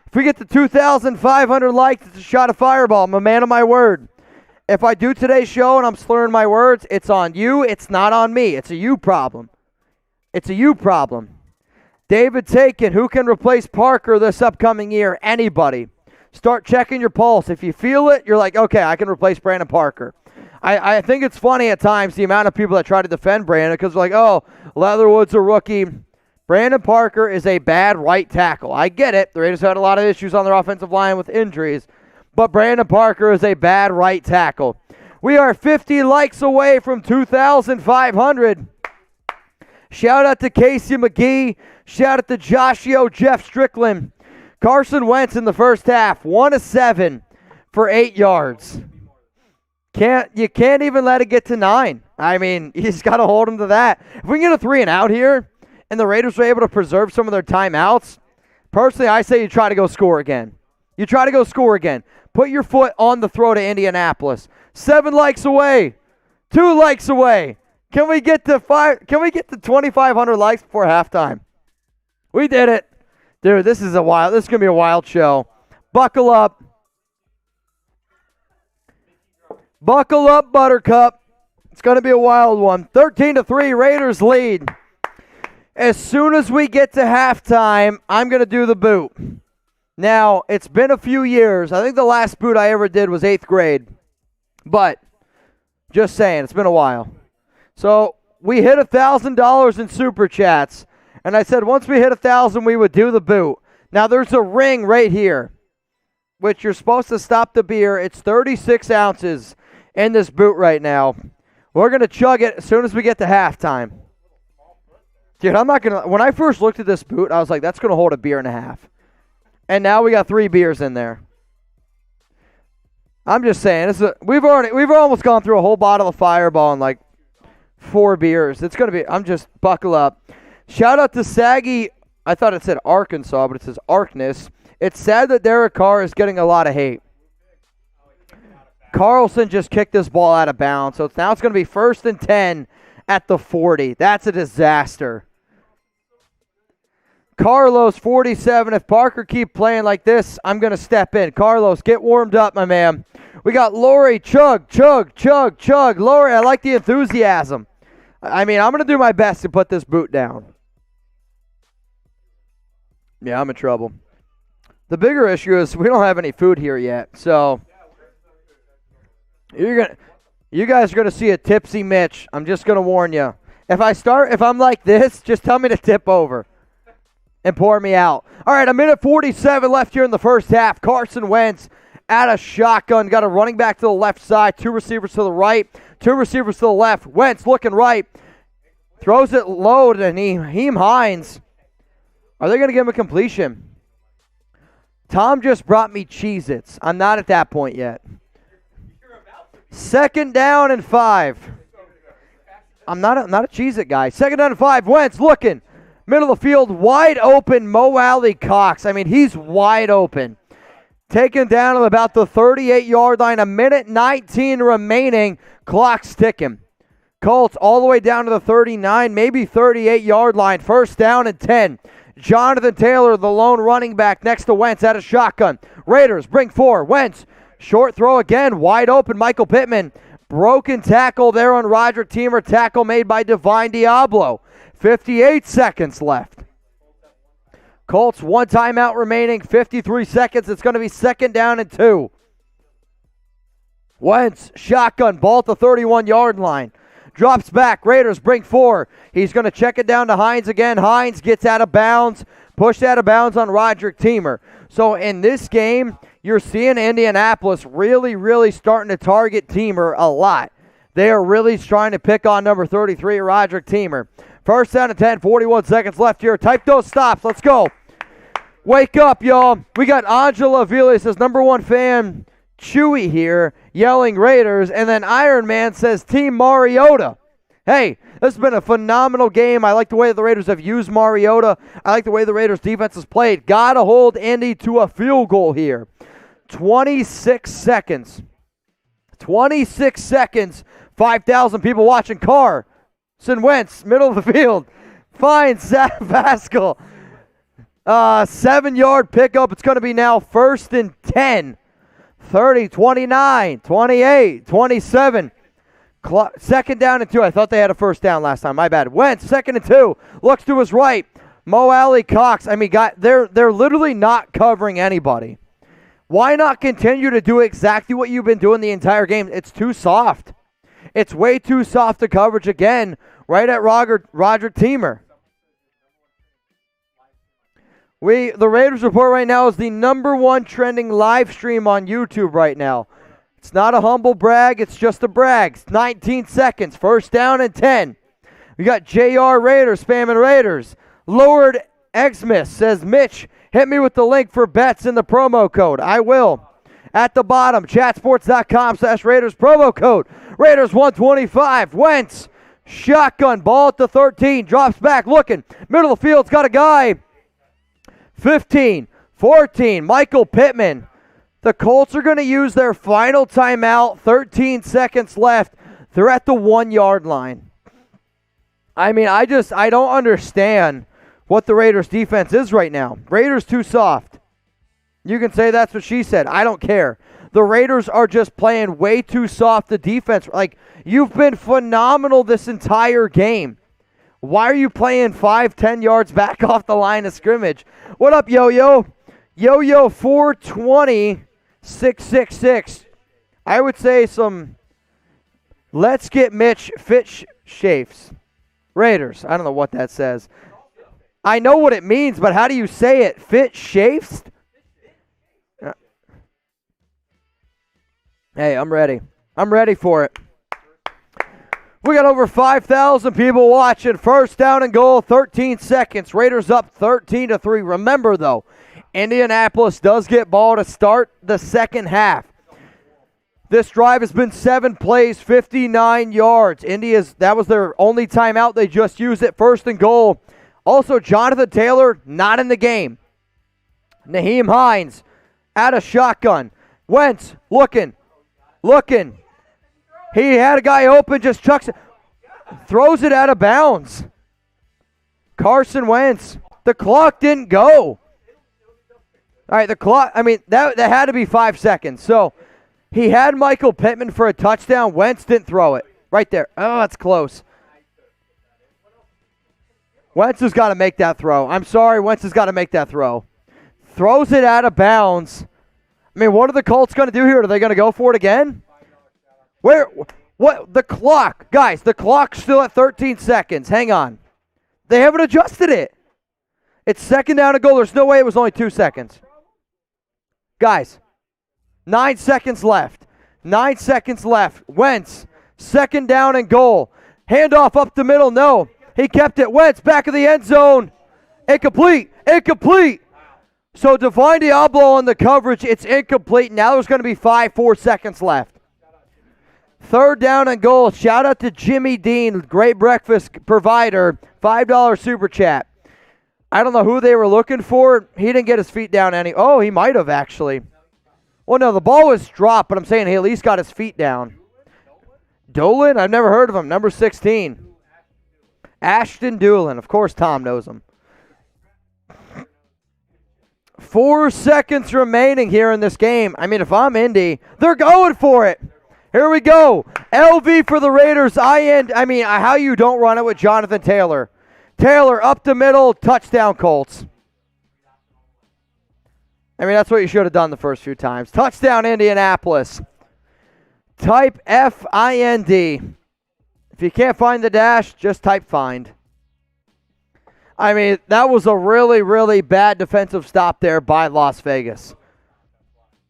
If we get to 2,500 likes, it's a shot of Fireball. I'm a man of my word. If I do today's show and I'm slurring my words, it's on you. It's not on me. It's a you problem. It's a you problem. David Taken, who can replace Parker this upcoming year? Anybody. Start checking your pulse. If you feel it, you're like, okay, I can replace Brandon Parker. I think it's funny at times the amount of people that try to defend Brandon because they're like, oh, Leatherwood's a rookie. Brandon Parker is a bad right tackle. I get it. The Raiders had a lot of issues on their offensive line with injuries. But Brandon Parker is a bad right tackle. We are 50 likes away from 2,500. Shout out to Casey McGee. Shout out to Joshio Jeff Strickland. Carson Wentz in the first half, 1 of 7 for 8 yards. You can't even let it get to 9. You just got to hold him to that. If we can get a 3 and out here, and the Raiders are able to preserve some of their timeouts, personally, I say you try to go score again. You try to go score again. Put your foot on the throw to Indianapolis. 7 likes away. 2 likes away. Can we get to 2,500 likes before halftime? We did it. Dude, this is going to be a wild show. Buckle up. Buckle up, Buttercup. It's going to be a wild one. 13-3, Raiders lead. As soon as we get to halftime, I'm going to do the boot. Now, it's been a few years. I think the last boot I ever did was 8th grade. But, just saying, it's been a while. So, we hit $1,000 in Super Chats. And I said once we hit 1,000, we would do the boot. Now, there's a ring right here, which you're supposed to stop the beer. It's 36 ounces in this boot right now. We're going to chug it as soon as we get to halftime. Dude, I'm not going to... When I first looked at this boot, I was like, that's going to hold a beer and a half. And now we got 3 beers in there. I'm just saying, we've almost gone through a whole bottle of Fireball in like 4 beers. It's going to be, I'm just buckle up. Shout out to Saggy. I thought it said Arkansas, but it says Arkness. It's sad that Derek Carr is getting a lot of hate. Carlson just kicked this ball out of bounds. So now it's going to be 1st and 10 at the 40. That's a disaster. Carlos, 47. If Parker keep playing like this, I'm going to step in. Carlos, get warmed up, my man. We got Lori, chug, chug, chug, chug. Lori, I like the enthusiasm. I'm going to do my best to put this boot down. Yeah, I'm in trouble. The bigger issue is we don't have any food here yet. So, You guys are going to see a tipsy Mitch. I'm just going to warn you. If I'm like this, just tell me to tip over and pour me out. All right, a minute 47 left here in the first half. Carson Wentz at a shotgun. Got a running back to the left side, 2 receivers to the right, 2 receivers to the left. Wentz looking right. Throws it low to Nyheim Hines. Are they going to give him a completion? Tom just brought me Cheez-Its. I'm not at that point yet. 2nd down and 5. I'm not a Cheez-It guy. 2nd down and 5. Wentz looking. Middle of the field, wide open. Mo Alley Cox. I mean, he's wide open. Taken down at about the 38-yard line. A minute 19 remaining. Clock's ticking. Colts all the way down to the 39, maybe 38-yard line. 1st down and 10. Jonathan Taylor, the lone running back, next to Wentz at a shotgun. Raiders bring 4. Wentz, short throw again, wide open. Michael Pittman, broken tackle there on Roger Teamer. Tackle made by Divine Diablo. 58 seconds left. Colts, 1 timeout remaining, 53 seconds. It's going to be 2nd down and 2. Wentz, shotgun, ball at the 31-yard line. Drops back. Raiders bring 4. He's going to check it down to Hines again. Hines gets out of bounds. Pushed out of bounds on Roger Teamer. So in this game, you're seeing Indianapolis really starting to target Teamer a lot. They are really trying to pick on number 33, Roger Teamer. 1st down and 10, 41 seconds left here. Type those stops. Let's go. Wake up, y'all. We got Angela Vila says, number 1 fan, Chewy here, yelling Raiders. And then Iron Man says, Team Mariota. Hey, this has been a phenomenal game. I like the way the Raiders have used Mariota. I like the way the Raiders defense has played. Got to hold Indy to a field goal here. 26 seconds. 26 seconds. 5,000 people watching. Carr. Wentz, middle of the field. Finds Zach Pascal. 7-yard pickup. It's going to be now 1st and 10. 30, 29, 28, 27. 2nd down and 2. I thought they had a 1st down last time. My bad. Wentz, 2nd and 2. Looks to his right. Mo Alley Cox. I mean, they're literally not covering anybody. Why not continue to do exactly what you've been doing the entire game? It's too soft. It's way too soft to coverage again, right at Roger Teamer. The Raiders Report right now is the number 1 trending live stream on YouTube right now. It's not a humble brag, it's just a brag. It's 19 seconds, 1st down and 10. We got JR Raiders spamming Raiders. Lord Xmas says, Mitch, hit me with the link for bets in the promo code. I will. At the bottom, chatsports.com/Raiders promo code. Raiders 125. Wentz, shotgun, ball at the 13. Drops back, looking. Middle of the field's got a guy. 15, 14, Michael Pittman. The Colts are going to use their final timeout. 13 seconds left. They're at the 1-yard line. I mean, I don't understand what the Raiders defense is right now. Raiders too soft. You can say that's what she said. I don't care. The Raiders are just playing way too soft the defense. Like, you've been phenomenal this entire game. Why are you playing 5-10 yards back off the line of scrimmage? What up, Yo-Yo? Yo-Yo 420 666. I would say some let's get Mitch fit shapes. Raiders. I don't know what that says. I know what it means, but how do you say it? Fit shapes? Hey, I'm ready. I'm ready for it. We got over 5,000 people watching. 1st down and goal, 13 seconds. Raiders up 13-3. Remember, though, Indianapolis does get ball to start the 2nd half. This drive has been 7 plays, 59 yards. That was their only timeout. They just used it. 1st and goal. Also, Jonathan Taylor not in the game. Nyheim Hines at a shotgun. Wentz looking. He had a guy open, just chucks it. Throws it out of bounds. Carson Wentz. The clock didn't go. All right, the clock, I mean, that had to be 5 seconds. So he had Michael Pittman for a touchdown. Wentz didn't throw it. Right there. Oh, that's close. Wentz has got to make that throw. I'm sorry, Wentz has got to make that throw. Throws it out of bounds. I mean, what are the Colts going to do here? Are they going to go for it again? What What? The clock. Guys, the clock's still at 13 seconds. Hang on. They haven't adjusted it. It's second down and goal. There's no way it was only 2 seconds. Guys, 9 seconds left. 9 seconds left. Wentz, second down and goal. Handoff up the middle. No. He kept it. Wentz, back of the end zone. Incomplete. Incomplete. So Divine Diablo on the coverage. It's incomplete. Now there's going to be 4 seconds left. Third down and goal. Shout out to Jimmy Dean, great breakfast provider. $5 super chat. I don't know who they were looking for. He didn't get his feet down any. Oh, he might have actually. Well, no, the ball was dropped, but I'm saying he at least got his feet down. Dolan? I've never heard of him. Number 16. Ashton Doolin. Of course Tom knows him. 4 seconds remaining here in this game. I mean, if I'm Indy, they're going for it. Here we go. LV for the Raiders. How you don't run it with Jonathan Taylor. Taylor up the middle, touchdown Colts. I mean, that's what you should have done the first few times. Touchdown Indianapolis. Type F-I-N-D. If you can't find the dash, just type find. I mean, that was a really, really bad defensive stop there by Las Vegas.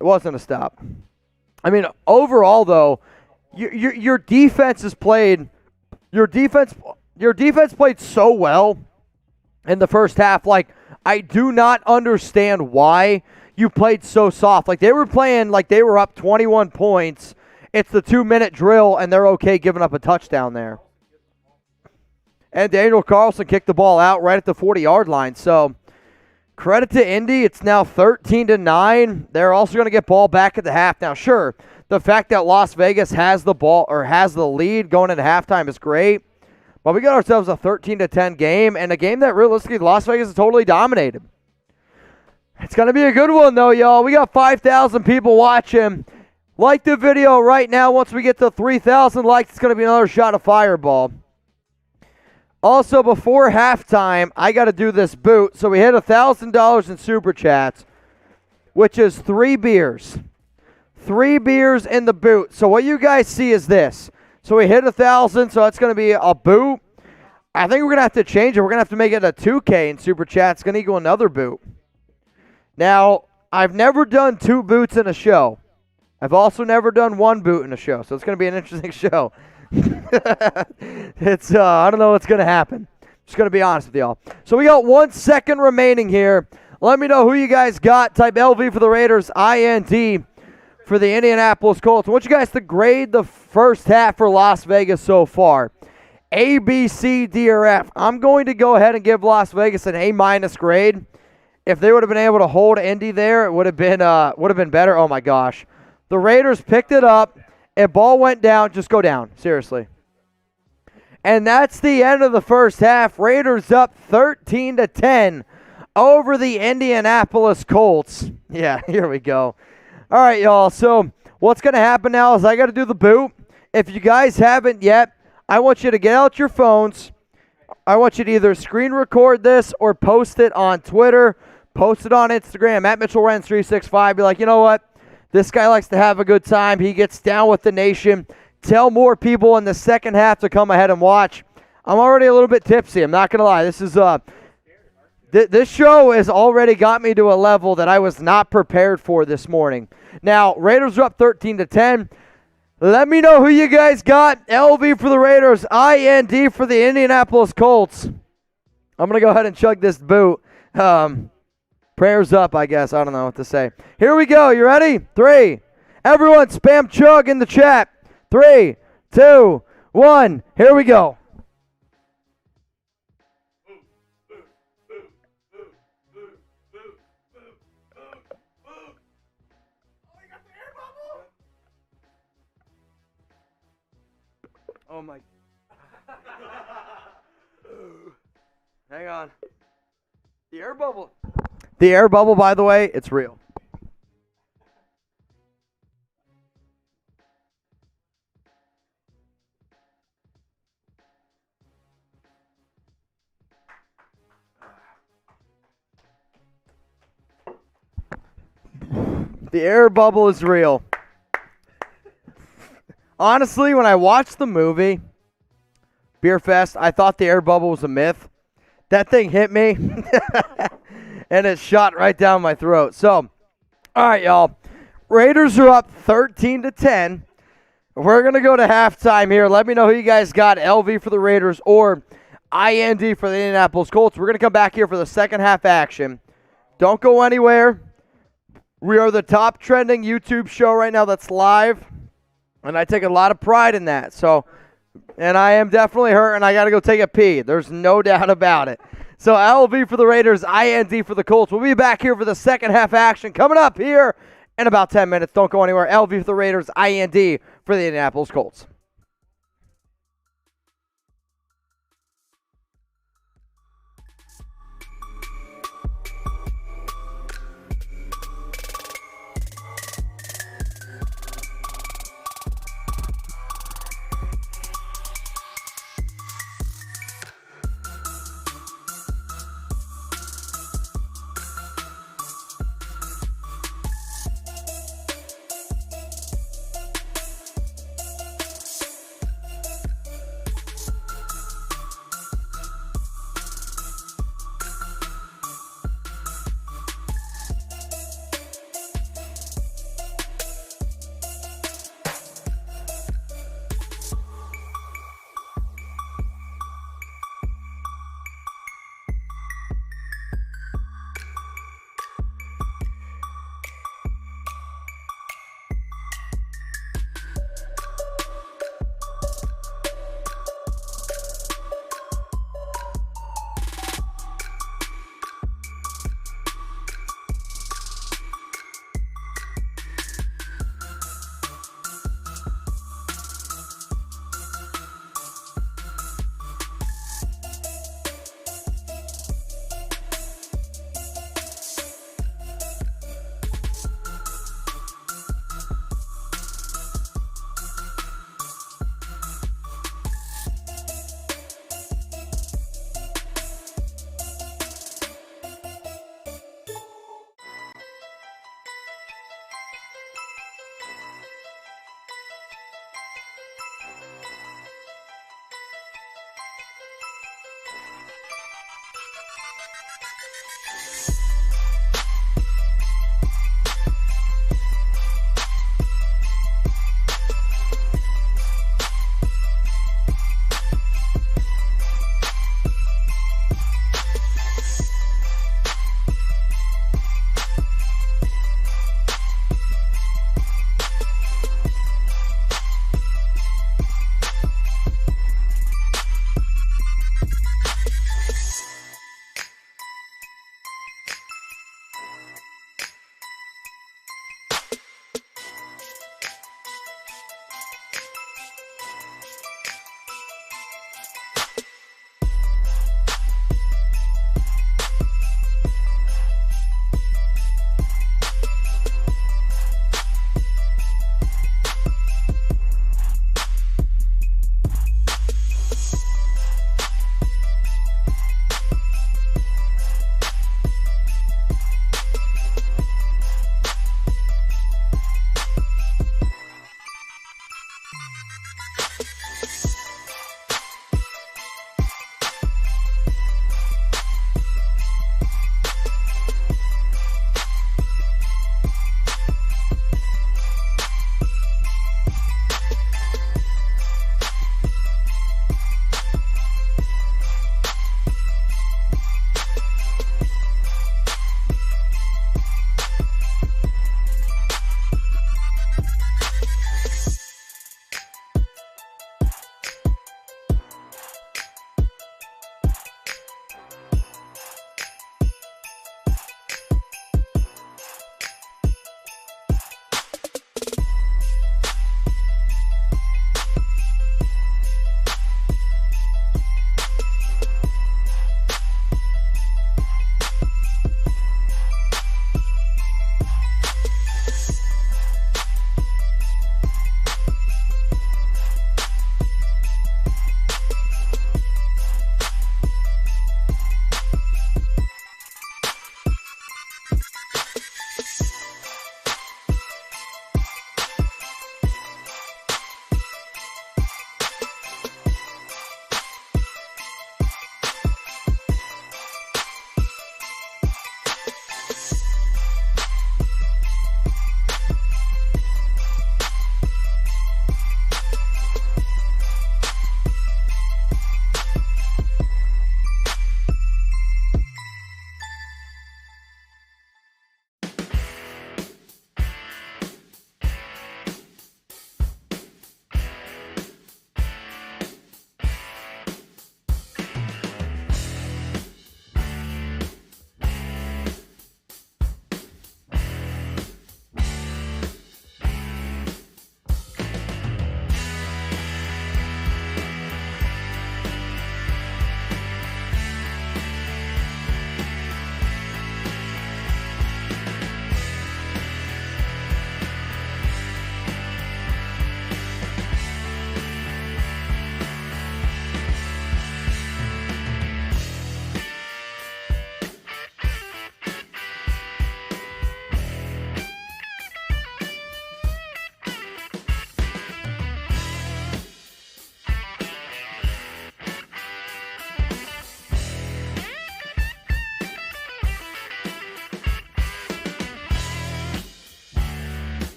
It wasn't a stop. I mean, overall, though, your defense has played. Your defense played so well in the first half. Like, I do not understand why you played so soft. Like, they were playing like they were up 21 points. It's the 2-minute drill, and they're okay giving up a touchdown there. And Daniel Carlson kicked the ball out right at the 40-yard line. So, credit to Indy. It's now 13-9. They're also going to get ball back at the half. Now, sure, the fact that Las Vegas has the ball or has the lead going into halftime is great. But we got ourselves a 13-10 game, and a game that realistically Las Vegas is totally dominated. It's going to be a good one, though, y'all. We got 5,000 people watching. Like the video right now. Once we get to 3,000 likes, it's going to be another shot of Fireball. Also, before halftime, I got to do this boot. So we hit $1,000 in Super Chats, which is 3 beers. 3 beers in the boot. So what you guys see is this. So we hit 1,000, so that's going to be a boot. I think we're going to have to change it. We're going to have to make it a 2K in Super Chat. It's going to equal another boot. Now, I've never done 2 boots in a show. I've also never done 1 boot in a show, so it's going to be an interesting show. I don't know what's going to happen. Just going to be honest with y'all. So we got 1 second remaining here. Let me know who you guys got. Type LV for the Raiders, IND for the Indianapolis Colts. I want you guys to grade the first half for Las Vegas so far. A, B, C, D, or F. I'm going to go ahead and give Las Vegas an A- grade. If they would have been able to hold Indy there, it would have been better. Oh my gosh. The Raiders picked it up. If ball went down, just go down. Seriously. And that's the end of the first half. Raiders up 13-10 over the Indianapolis Colts. Yeah, here we go. All right, y'all. So what's going to happen now is I got to do the boot. If you guys haven't yet, I want you to get out your phones. I want you to either screen record this or post it on Twitter, post it on Instagram at Mitchell Renz 365. Be like, you know what? This guy likes to have a good time. He gets down with the nation. Tell more people in the second half to come ahead and watch. I'm already a little bit tipsy. I'm not going to lie. This is this show has already got me to a level that I was not prepared for this morning. Now, Raiders are up 13-10. Let me know who you guys got. LV for the Raiders, IND for the Indianapolis Colts. I'm going to go ahead and chug this boot. Prayers up, I guess. I don't know what to say. Here we go. You ready? 3. Everyone, spam chug in the chat. 3, 2, 1. Here we go. Oh my. Hang on. The air bubble. The air bubble, by the way, it's real. The air bubble is real. Honestly, when I watched the movie, Beer Fest, I thought the air bubble was a myth. That thing hit me, and it shot right down my throat. So, all right, y'all. Raiders are up 13-10. We're going to go to halftime here. Let me know who you guys got, LV for the Raiders or IND for the Indianapolis Colts. We're going to come back here for the second half action. Don't go anywhere. We are the top trending YouTube show right now that's live, and I take a lot of pride in that. So, and I am definitely hurt, and I got to go take a pee. There's no doubt about it. So LV for the Raiders, IND for the Colts. We'll be back here for the second half action coming up here in about 10 minutes. Don't go anywhere. LV for the Raiders, IND for the Indianapolis Colts.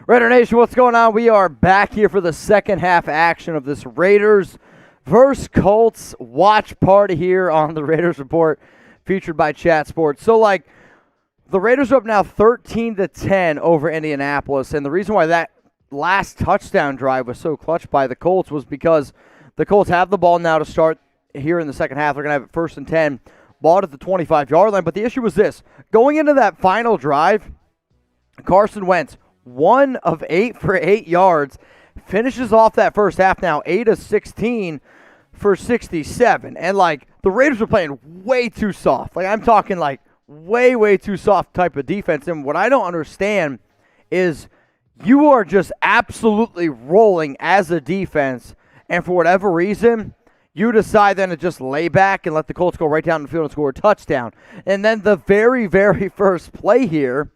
Raider Nation, what's going on? We are back here for the second half action of this Raiders versus Colts watch party here on the Raiders Report, featured by Chat Sports. So, the Raiders are up now 13-10 over Indianapolis, and the reason why that last touchdown drive was so clutch by the Colts was because the Colts have the ball now to start here in the second half. They're going to have it 1st and 10, ball at the 25-yard line. But the issue was this. Going into that final drive, Carson Wentz, 1 of 8 for 8 yards, finishes off that first half now 8 of 16 for 67. And, the Raiders were playing way too soft. I'm talking, way too soft type of defense. And what I don't understand is you are just absolutely rolling as a defense, and for whatever reason, you decide then to just lay back and let the Colts go right down the field and score a touchdown. And then the very, very first play here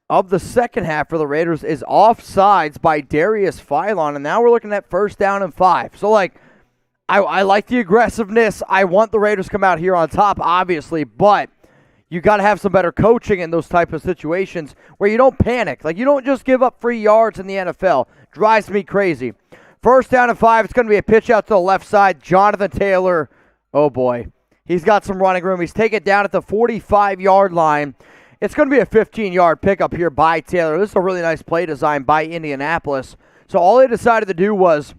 of the second half for the Raiders is offsides by Darius Philon, and now we're looking at 1st down and 5. So, I like the aggressiveness. I want the Raiders to come out here on top, obviously, but you got to have some better coaching in those type of situations where you don't panic. You don't just give up free yards in the NFL. Drives me crazy. 1st down and 5. It's going to be a pitch out to the left side. Jonathan Taylor, oh boy. He's got some running room. He's taken down at the 45-yard line. It's going to be a 15-yard pickup here by Taylor. This is a really nice play design by Indianapolis. So all they decided to do was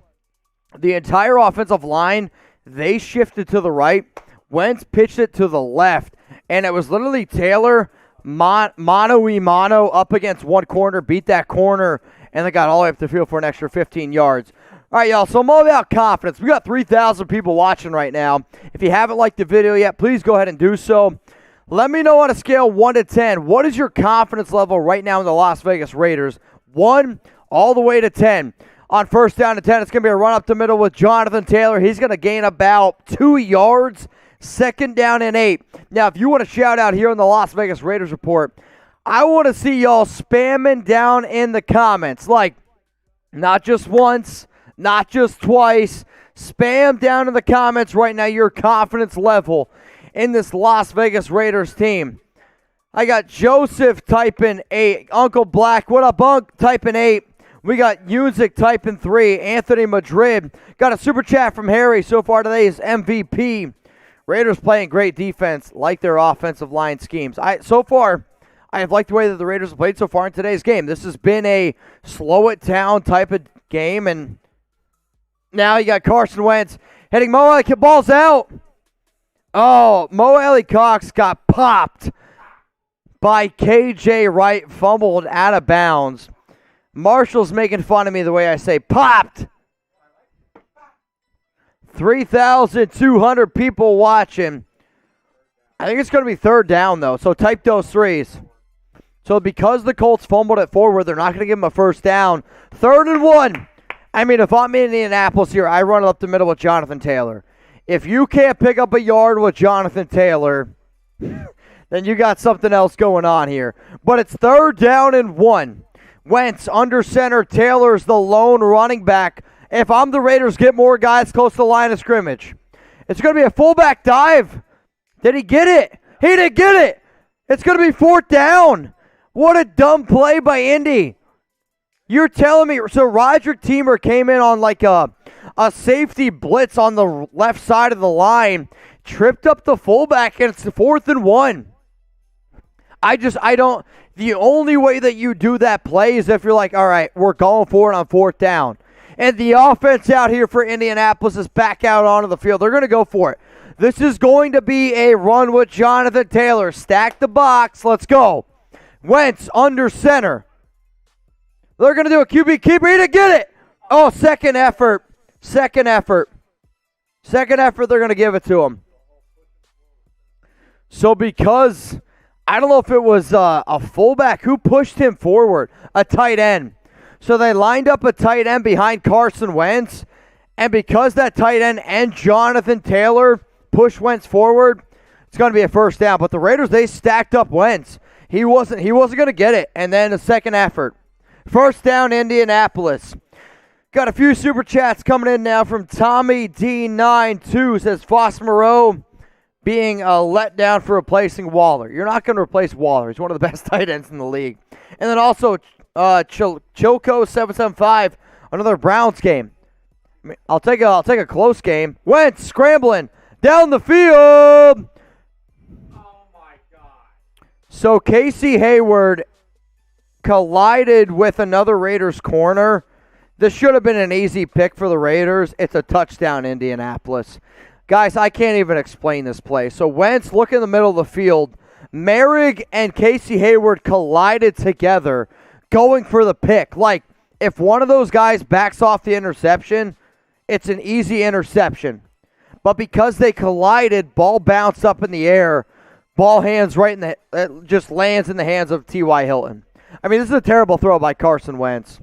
the entire offensive line, they shifted to the right. Wentz pitched it to the left. And it was literally Taylor mano-y-mano up against one corner, beat that corner, and they got all the way up the field for an extra 15 yards. All right, y'all, so I'm all about confidence. We got 3,000 people watching right now. If you haven't liked the video yet, please go ahead and do so. Let me know on a scale 1 to 10, what is your confidence level right now in the Las Vegas Raiders? 1 all the way to 10. On 1st down and 10, it's going to be a run up the middle with Jonathan Taylor. He's going to gain about 2 yards. 2nd down and 8. Now, if you want to shout out here on the Las Vegas Raiders Report, I want to see y'all spamming down in the comments. Not just once, not just twice. Spam down in the comments right now your confidence level in this Las Vegas Raiders team. I got Joseph typing 8. Uncle Black, what up, Unc? Typing 8. We got Unzik typing 3. Anthony Madrid. Got a super chat from Harry. So far today is MVP. Raiders playing great defense, like their offensive line schemes. So far, I have liked the way that the Raiders have played so far in today's game. This has been a slow-it-down type of game, and now you got Carson Wentz hitting Mo Alley, ball's out. Oh, Mo Alley Cox got popped by KJ Wright, fumbled out of bounds. Marshall's making fun of me the way I say popped. 3,200 people watching. I think it's going to be 3rd down, though, so type those 3s. So because the Colts fumbled it forward, they're not going to give them a 1st down. 3rd and 1. I mean, if I'm in Indianapolis here, I run it up the middle with Jonathan Taylor. If you can't pick up a yard with Jonathan Taylor, then you got something else going on here. But it's 3rd down and 1. Wentz under center. Taylor's the lone running back. If I'm the Raiders, get more guys close to the line of scrimmage. It's going to be a fullback dive. Did he get it? He didn't get it. It's going to be 4th down. What a dumb play by Indy. You're telling me, so Roderick Teamer came in on a safety blitz on the left side of the line, tripped up the fullback, and it's 4th and 1. The only way that you do that play is if you're all right, we're going for it on 4th down. And the offense out here for Indianapolis is back out onto the field. They're going to go for it. This is going to be a run with Jonathan Taylor. Stack the box. Let's go. Wentz under center. They're going to do a QB keeper. He didn't get it. Oh, second effort. Second effort, they're going to give it to him. So because, I don't know if it was a fullback who pushed him forward, a tight end. So they lined up a tight end behind Carson Wentz, and because that tight end and Jonathan Taylor pushed Wentz forward, it's going to be a 1st down. But the Raiders, they stacked up Wentz. He wasn't going to get it. And then a second effort. 1st down, Indianapolis. Got a few super chats coming in now from Tommy D92. Says Moreau being a letdown for replacing Waller. You're not going to replace Waller. He's one of the best tight ends in the league. And then also Choco 775. Another Browns game. I mean, I'll take a close game. Wentz scrambling down the field. Oh my God. So Casey Hayward collided with another Raiders corner. This should have been an easy pick for the Raiders. It's a touchdown, Indianapolis. Guys, I can't even explain this play. So Wentz, look in the middle of the field. Merrick and Casey Hayward collided together, going for the pick. Like, if one of those guys backs off the interception, it's an easy interception. But because they collided, ball bounced up in the air, ball hands right in the, just lands in the hands of T.Y. Hilton. I mean, this is a terrible throw by Carson Wentz.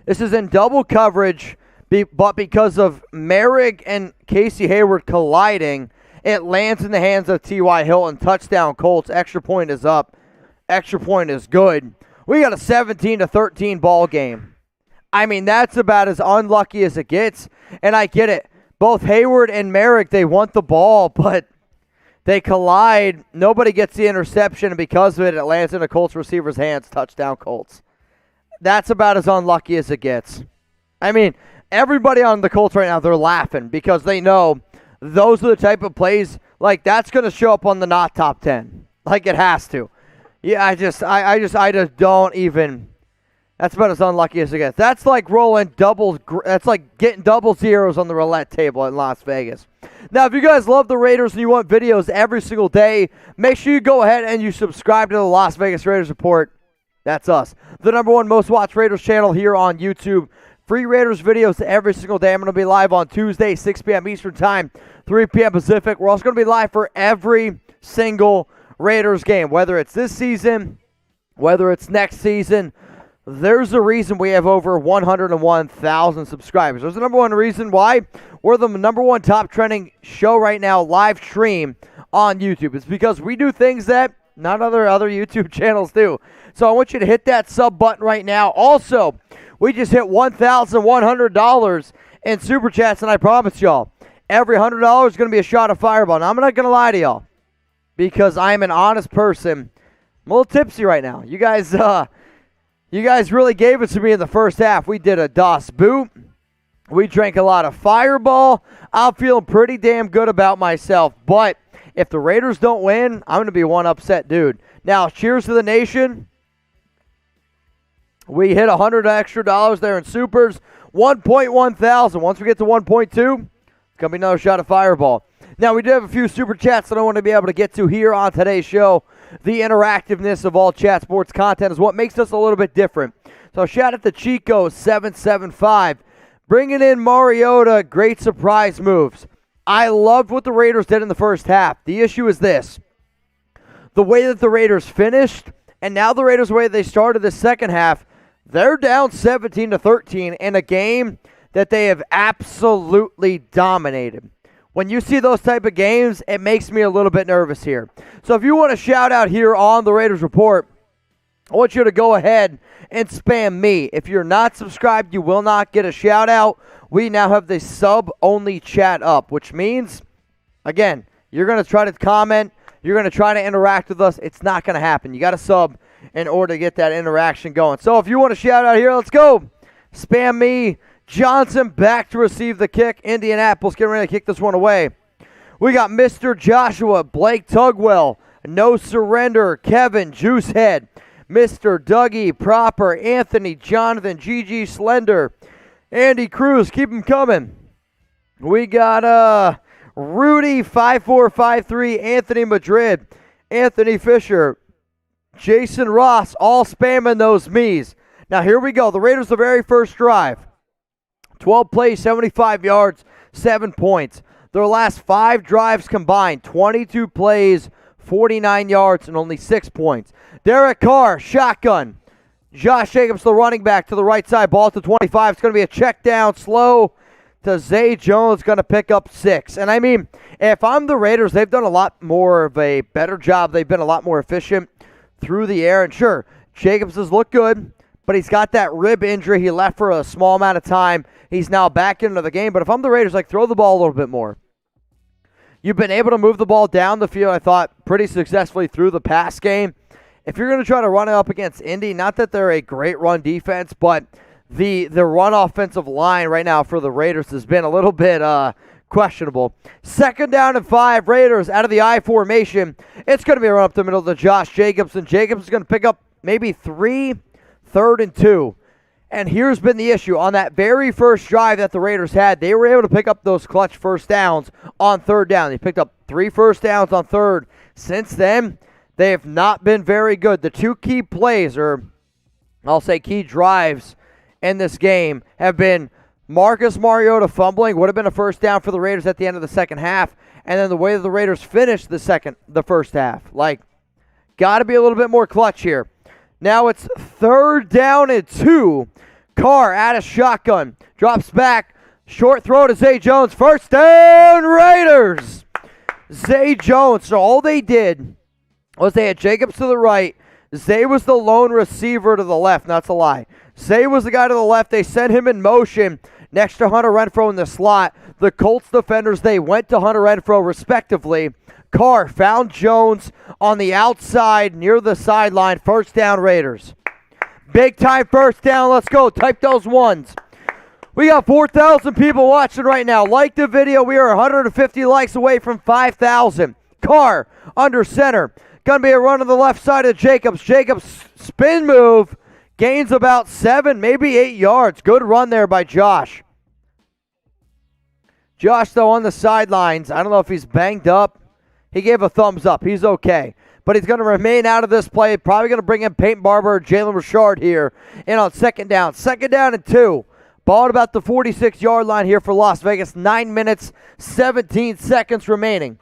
This is in double coverage, but because of Merrick and Casey Hayward colliding, it lands in the hands of T.Y. Hilton. Touchdown, Colts. Extra point is up. Extra point is good. We got a 17-13 ball game. I mean, that's about as unlucky as it gets, and I get it. Both Hayward and Merrick, they want the ball, but they collide. Nobody gets the interception, and because of it, it lands in a Colts receiver's hands. Touchdown, Colts. That's about as unlucky as it gets. I mean, everybody on the Colts right now, they're laughing because they know those are the type of plays, like, that's going to show up on the not top 10. Like, it has to. Yeah, I just don't even. That's about as unlucky as it gets. That's like rolling doubles. That's like getting double zeros on the roulette table in Las Vegas. Now, if you guys love the Raiders and you want videos every single day, make sure you go ahead and you subscribe to the Las Vegas Raiders Report. That's us. The #1 most watched Raiders channel here on YouTube. Free Raiders videos every single day. I'm going to be live on Tuesday, 6 p.m. Eastern Time, 3 p.m. Pacific. We're also going to be live for every single Raiders game, whether it's this season, whether it's next season. There's a reason we have over 101,000 subscribers. There's the #1 reason why we're the #1 top trending show right now, live stream on YouTube. It's because we do things that not other YouTube channels do. So I want you to hit that sub button right now. Also, we just hit $1,100 in Super Chats, and I promise y'all, every $100 is going to be a shot of Fireball. Now, I'm not going to lie to y'all because I'm an honest person. I'm a little tipsy right now. You guys really gave it to me in the first half. We did a DOS boot. We drank a lot of Fireball. I'm feeling pretty damn good about myself. But if the Raiders don't win, I'm going to be one upset dude. Now, cheers to the nation. We hit $100 extra there in supers. 1.1 thousand. Once we get to 1.2, it's going to be another shot of Fireball. Now, we do have a few super chats that I want to be able to get to here on today's show. The interactiveness of all chat sports content is what makes us a little bit different. So shout out to Chico775. Bringing in Mariota, great surprise moves. I loved what the Raiders did in the first half. The issue is this. The way that the Raiders finished, and now the Raiders, the way they started the second half, they're down 17-13 in a game that they have absolutely dominated. When you see those type of games, it makes me a little bit nervous here. So if you want to shout out here on the Raiders Report, I want you to go ahead and spam me. If you're not subscribed, you will not get a shout out. We now have the sub-only chat up, which means, again, you're going to try to comment. You're going to try to interact with us. It's not going to happen. You got to sub in order to get that interaction going. So if you want to shout out here, let's go. Spam me. Johnson back to receive the kick. Indianapolis getting ready to kick this one away. We got Mr. Joshua, Blake Tugwell, No Surrender, Kevin, Juicehead, Mr. Dougie, Proper, Anthony, Jonathan, GG Slender, Andy Cruz, keep them coming. We got Rudy, 5453, Anthony Madrid, Anthony Fisher, Jason Ross, all spamming those me's. Now here we go. The Raiders, the very first drive. 12 plays, 75 yards, 7 points. Their last 5 drives combined, 22 plays, 49 yards, and only 6 points. Derek Carr, shotgun. Josh Jacobs, the running back, to the right side. Ball to 25. It's going to be a check down, slow to Zay Jones, going to pick up 6. And I mean, if I'm the Raiders, they've done a lot more of a better job. They've been a lot more efficient through the air. And sure, Jacobs has looked good, but he's got that rib injury. He left for a small amount of time. He's now back into the game. But if I'm the Raiders, like, throw the ball a little bit more. You've been able to move the ball down the field, I thought, pretty successfully through the pass game. if you're going to try to run it up against Indy, not that they're a great run defense, but the run offensive line right now for the Raiders has been a little bit questionable. 2nd down and 5, Raiders out of the I formation. It's going to be a run up the middle to Josh Jacobs, and Jacobs is going to pick up maybe 3, 3rd and 2. And here's been the issue. On that very first drive that the Raiders had, they were able to pick up those clutch first downs on 3rd down. They picked up 3 first downs on 3rd. Since then, they have not been very good. The 2 key plays, or I'll say key drives in this game, have been Marcus Mariota fumbling, would have been a first down for the Raiders at the end of the second half, and then the way that the Raiders finished the first half. Like, got to be a little bit more clutch here. Now it's 3rd down and 2. Carr out of shotgun. Drops back. Short throw to Zay Jones. First down, Raiders. Zay Jones. So all they did was they had Jacobs to the right. Zay was the lone receiver to the left. That's a lie. Zay was the guy to the left. They sent him in motion next to Hunter Renfrow in the slot. The Colts defenders, they went to Hunter Renfrow respectively. Carr found Jones on the outside near the sideline. First down, Raiders. Big time first down. Let's go. Type those ones. We got 4,000 people watching right now. Like the video. We are 150 likes away from 5,000. Carr under center. Going to be a run on the left side of Jacobs. Jacobs spin move. Gains about 7, maybe 8 yards. Good run there by Josh. Josh, though, on the sidelines. I don't know if he's banged up. He gave a thumbs up. He's okay. But he's going to remain out of this play. Probably going to bring in Peyton Barber or Jalen Richard here in on 2nd down. 2nd down and 2. Ball at about the 46-yard line here for Las Vegas. 9 minutes, 17 seconds remaining.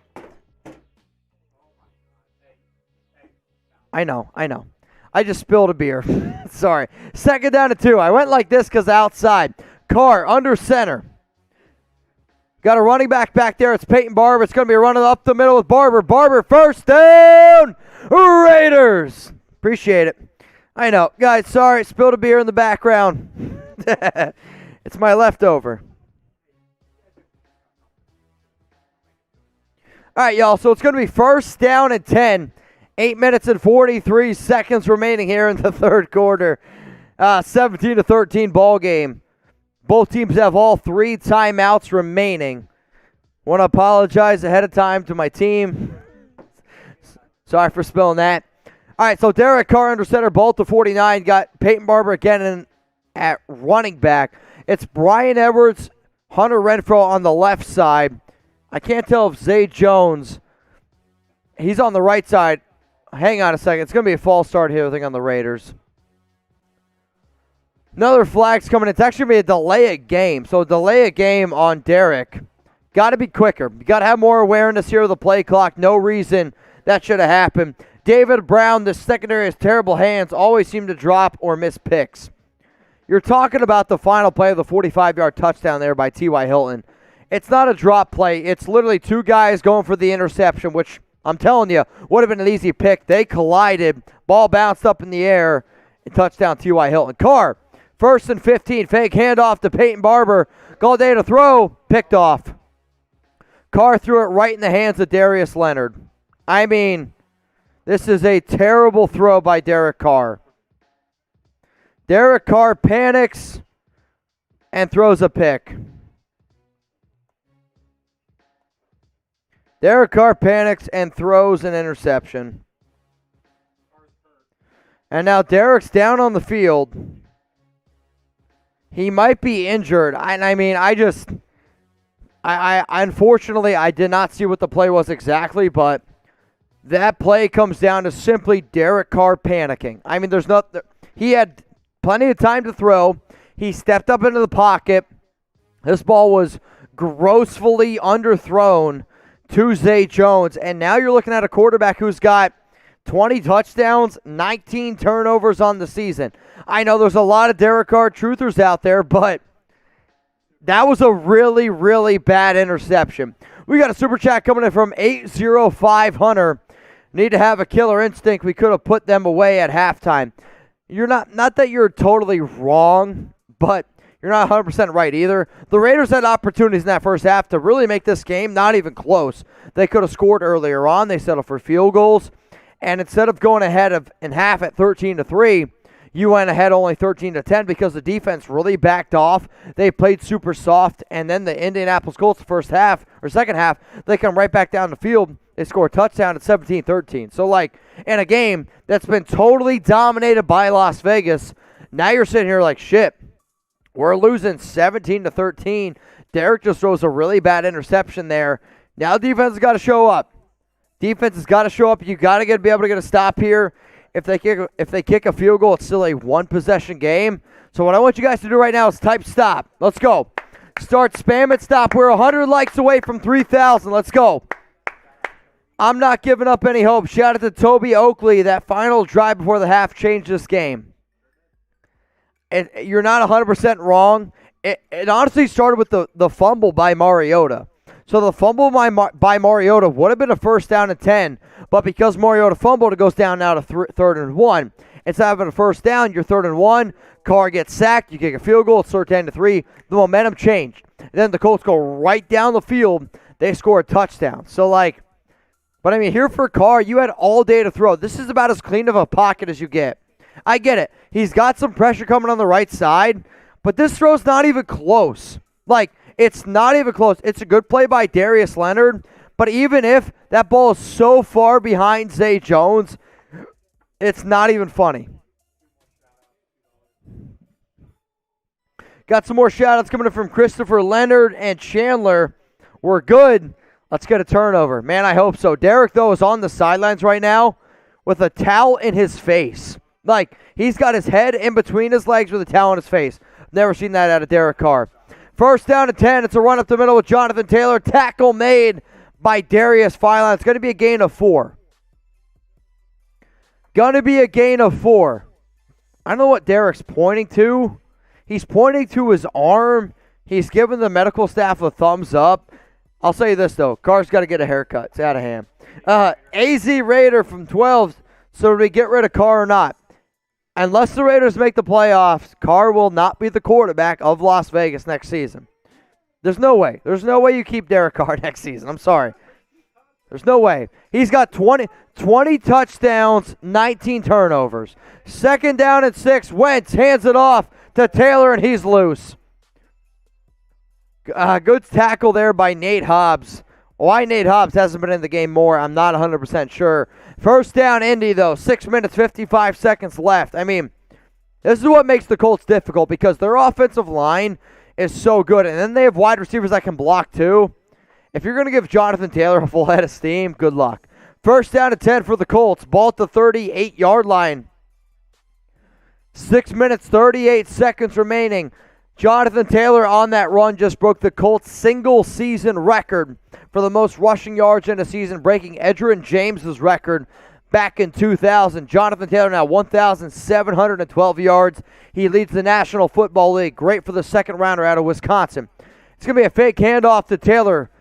I know. I just spilled a beer. Sorry. 2nd down and 2. I went like this because outside. Carr under center. Got a running back there. It's Peyton Barber. It's going to be running up the middle with Barber. Barber, first down, Raiders. Appreciate it. I know. Guys, sorry. Spilled a beer in the background. It's my leftover. All right, y'all. So it's going to be 1st down and 10. 8 minutes and 43 seconds remaining here in the 3rd quarter. 17-13 ball game. Both teams have all 3 timeouts remaining. Want to apologize ahead of time to my team. Sorry for spilling that. All right, so Derek Carr under center, ball to 49. Got Peyton Barber again at running back. It's Bryan Edwards, Hunter Renfrow on the left side. I can't tell if Zay Jones, he's on the right side. Hang on a second. It's going to be a false start here, I think, on the Raiders. Another flag's coming. It's actually going to be a delay of game. So delay of game on Derek. Got to be quicker. You got to have more awareness here of the play clock. No reason that should have happened. David Brown, the secondary has terrible hands. Always seem to drop or miss picks. You're talking about the final play of the 45-yard touchdown there by T.Y. Hilton. It's not a drop play. It's literally 2 guys going for the interception, which I'm telling you would have been an easy pick. They collided. Ball bounced up in the air. And touchdown T.Y. Hilton. Carr. 1st and 15. Fake handoff to Peyton Barber. Gallaudet to throw. Picked off. Carr threw it right in the hands of Darius Leonard. I mean, this is a terrible throw by Derek Carr. Derek Carr panics and throws a pick. Derek Carr panics and throws an interception. And now Derek's down on the field. He might be injured. Unfortunately, I did not see what the play was exactly, but that play comes down to simply Derek Carr panicking. I mean, he had plenty of time to throw. He stepped up into the pocket. This ball was grossly underthrown to Zay Jones, and now you're looking at a quarterback who's got 20 touchdowns, 19 turnovers on the season. I know there's a lot of Derek Carr truthers out there, but that was a really, really bad interception. We got a super chat coming in from 805 Hunter. Need to have a killer instinct. We could have put them away at halftime. You're not that you're totally wrong, but you're not 100% right either. The Raiders had opportunities in that first half to really make this game not even close. They could have scored earlier on. They settled for field goals. And instead of going ahead in half at 13-3, you went ahead only 13-10 because the defense really backed off. They played super soft, and then the Indianapolis Colts second half, they come right back down the field. They score a touchdown at 17-13. So, in a game that's been totally dominated by Las Vegas, now you're sitting here like, shit, we're losing 17-13. Derek just throws a really bad interception there. Now defense has got to show up. Defense has got to show up. You got to be able to get a stop here. If they kick a field goal, it's still a one-possession game. So what I want you guys to do right now is type stop. Let's go. Start spamming stop. We're 100 likes away from 3,000. Let's go. I'm not giving up any hope. Shout out to Toby Oakley. That final drive before the half changed this game. You're not 100% wrong. It honestly started with the fumble by Mariota. So the fumble by Mariota would have been a first down and 10, but because Mariota fumbled, it goes down now to 3rd and 1. Instead of having a first down, you're 3rd and 1. Carr gets sacked. You kick a field goal. It's 13-3. The momentum changed. And then the Colts go right down the field. They score a touchdown. So, but I mean, here for Carr, you had all day to throw. This is about as clean of a pocket as you get. I get it. He's got some pressure coming on the right side, but this throw's not even close. It's not even close. It's a good play by Darius Leonard, but even if that ball is so far behind Zay Jones, it's not even funny. Got some more shout-outs coming in from Christopher Leonard and Chandler. We're good. Let's get a turnover. Man, I hope so. Derek, though, is on the sidelines right now with a towel in his face. He's got his head in between his legs with a towel in his face. Never seen that out of Derek Carr. First down and 10. It's a run up the middle with Jonathan Taylor. Tackle made by Darius Philon. It's going to be a gain of 4. Going to be a gain of 4. I don't know what Derek's pointing to. He's pointing to his arm. He's giving the medical staff a thumbs up. I'll say this, though. Carr's got to get a haircut. It's out of hand. AZ Raider from 12. So do we get rid of Carr or not? Unless the Raiders make the playoffs, Carr will not be the quarterback of Las Vegas next season. There's no way. There's no way you keep Derek Carr next season. I'm sorry. There's no way. He's got 20 touchdowns, 19 turnovers. Second down and 6. Wentz hands it off to Taylor, and he's loose. Good tackle there by Nate Hobbs. Why Nate Hobbs hasn't been in the game more, I'm not 100% sure. First down, Indy, though. 6 minutes, 55 seconds left. I mean, this is what makes the Colts difficult because their offensive line is so good. And then they have wide receivers that can block, too. If you're going to give Jonathan Taylor a full head of steam, good luck. First down and 10 for the Colts. Ball at the 38-yard line. 6 minutes, 38 seconds remaining. Jonathan Taylor on that run just broke the Colts' single-season record for the most rushing yards in a season, breaking Edgerrin James' record back in 2000. Jonathan Taylor now 1,712 yards. He leads the National Football League. Great for the second rounder out of Wisconsin. It's going to be a fake handoff to Taylor.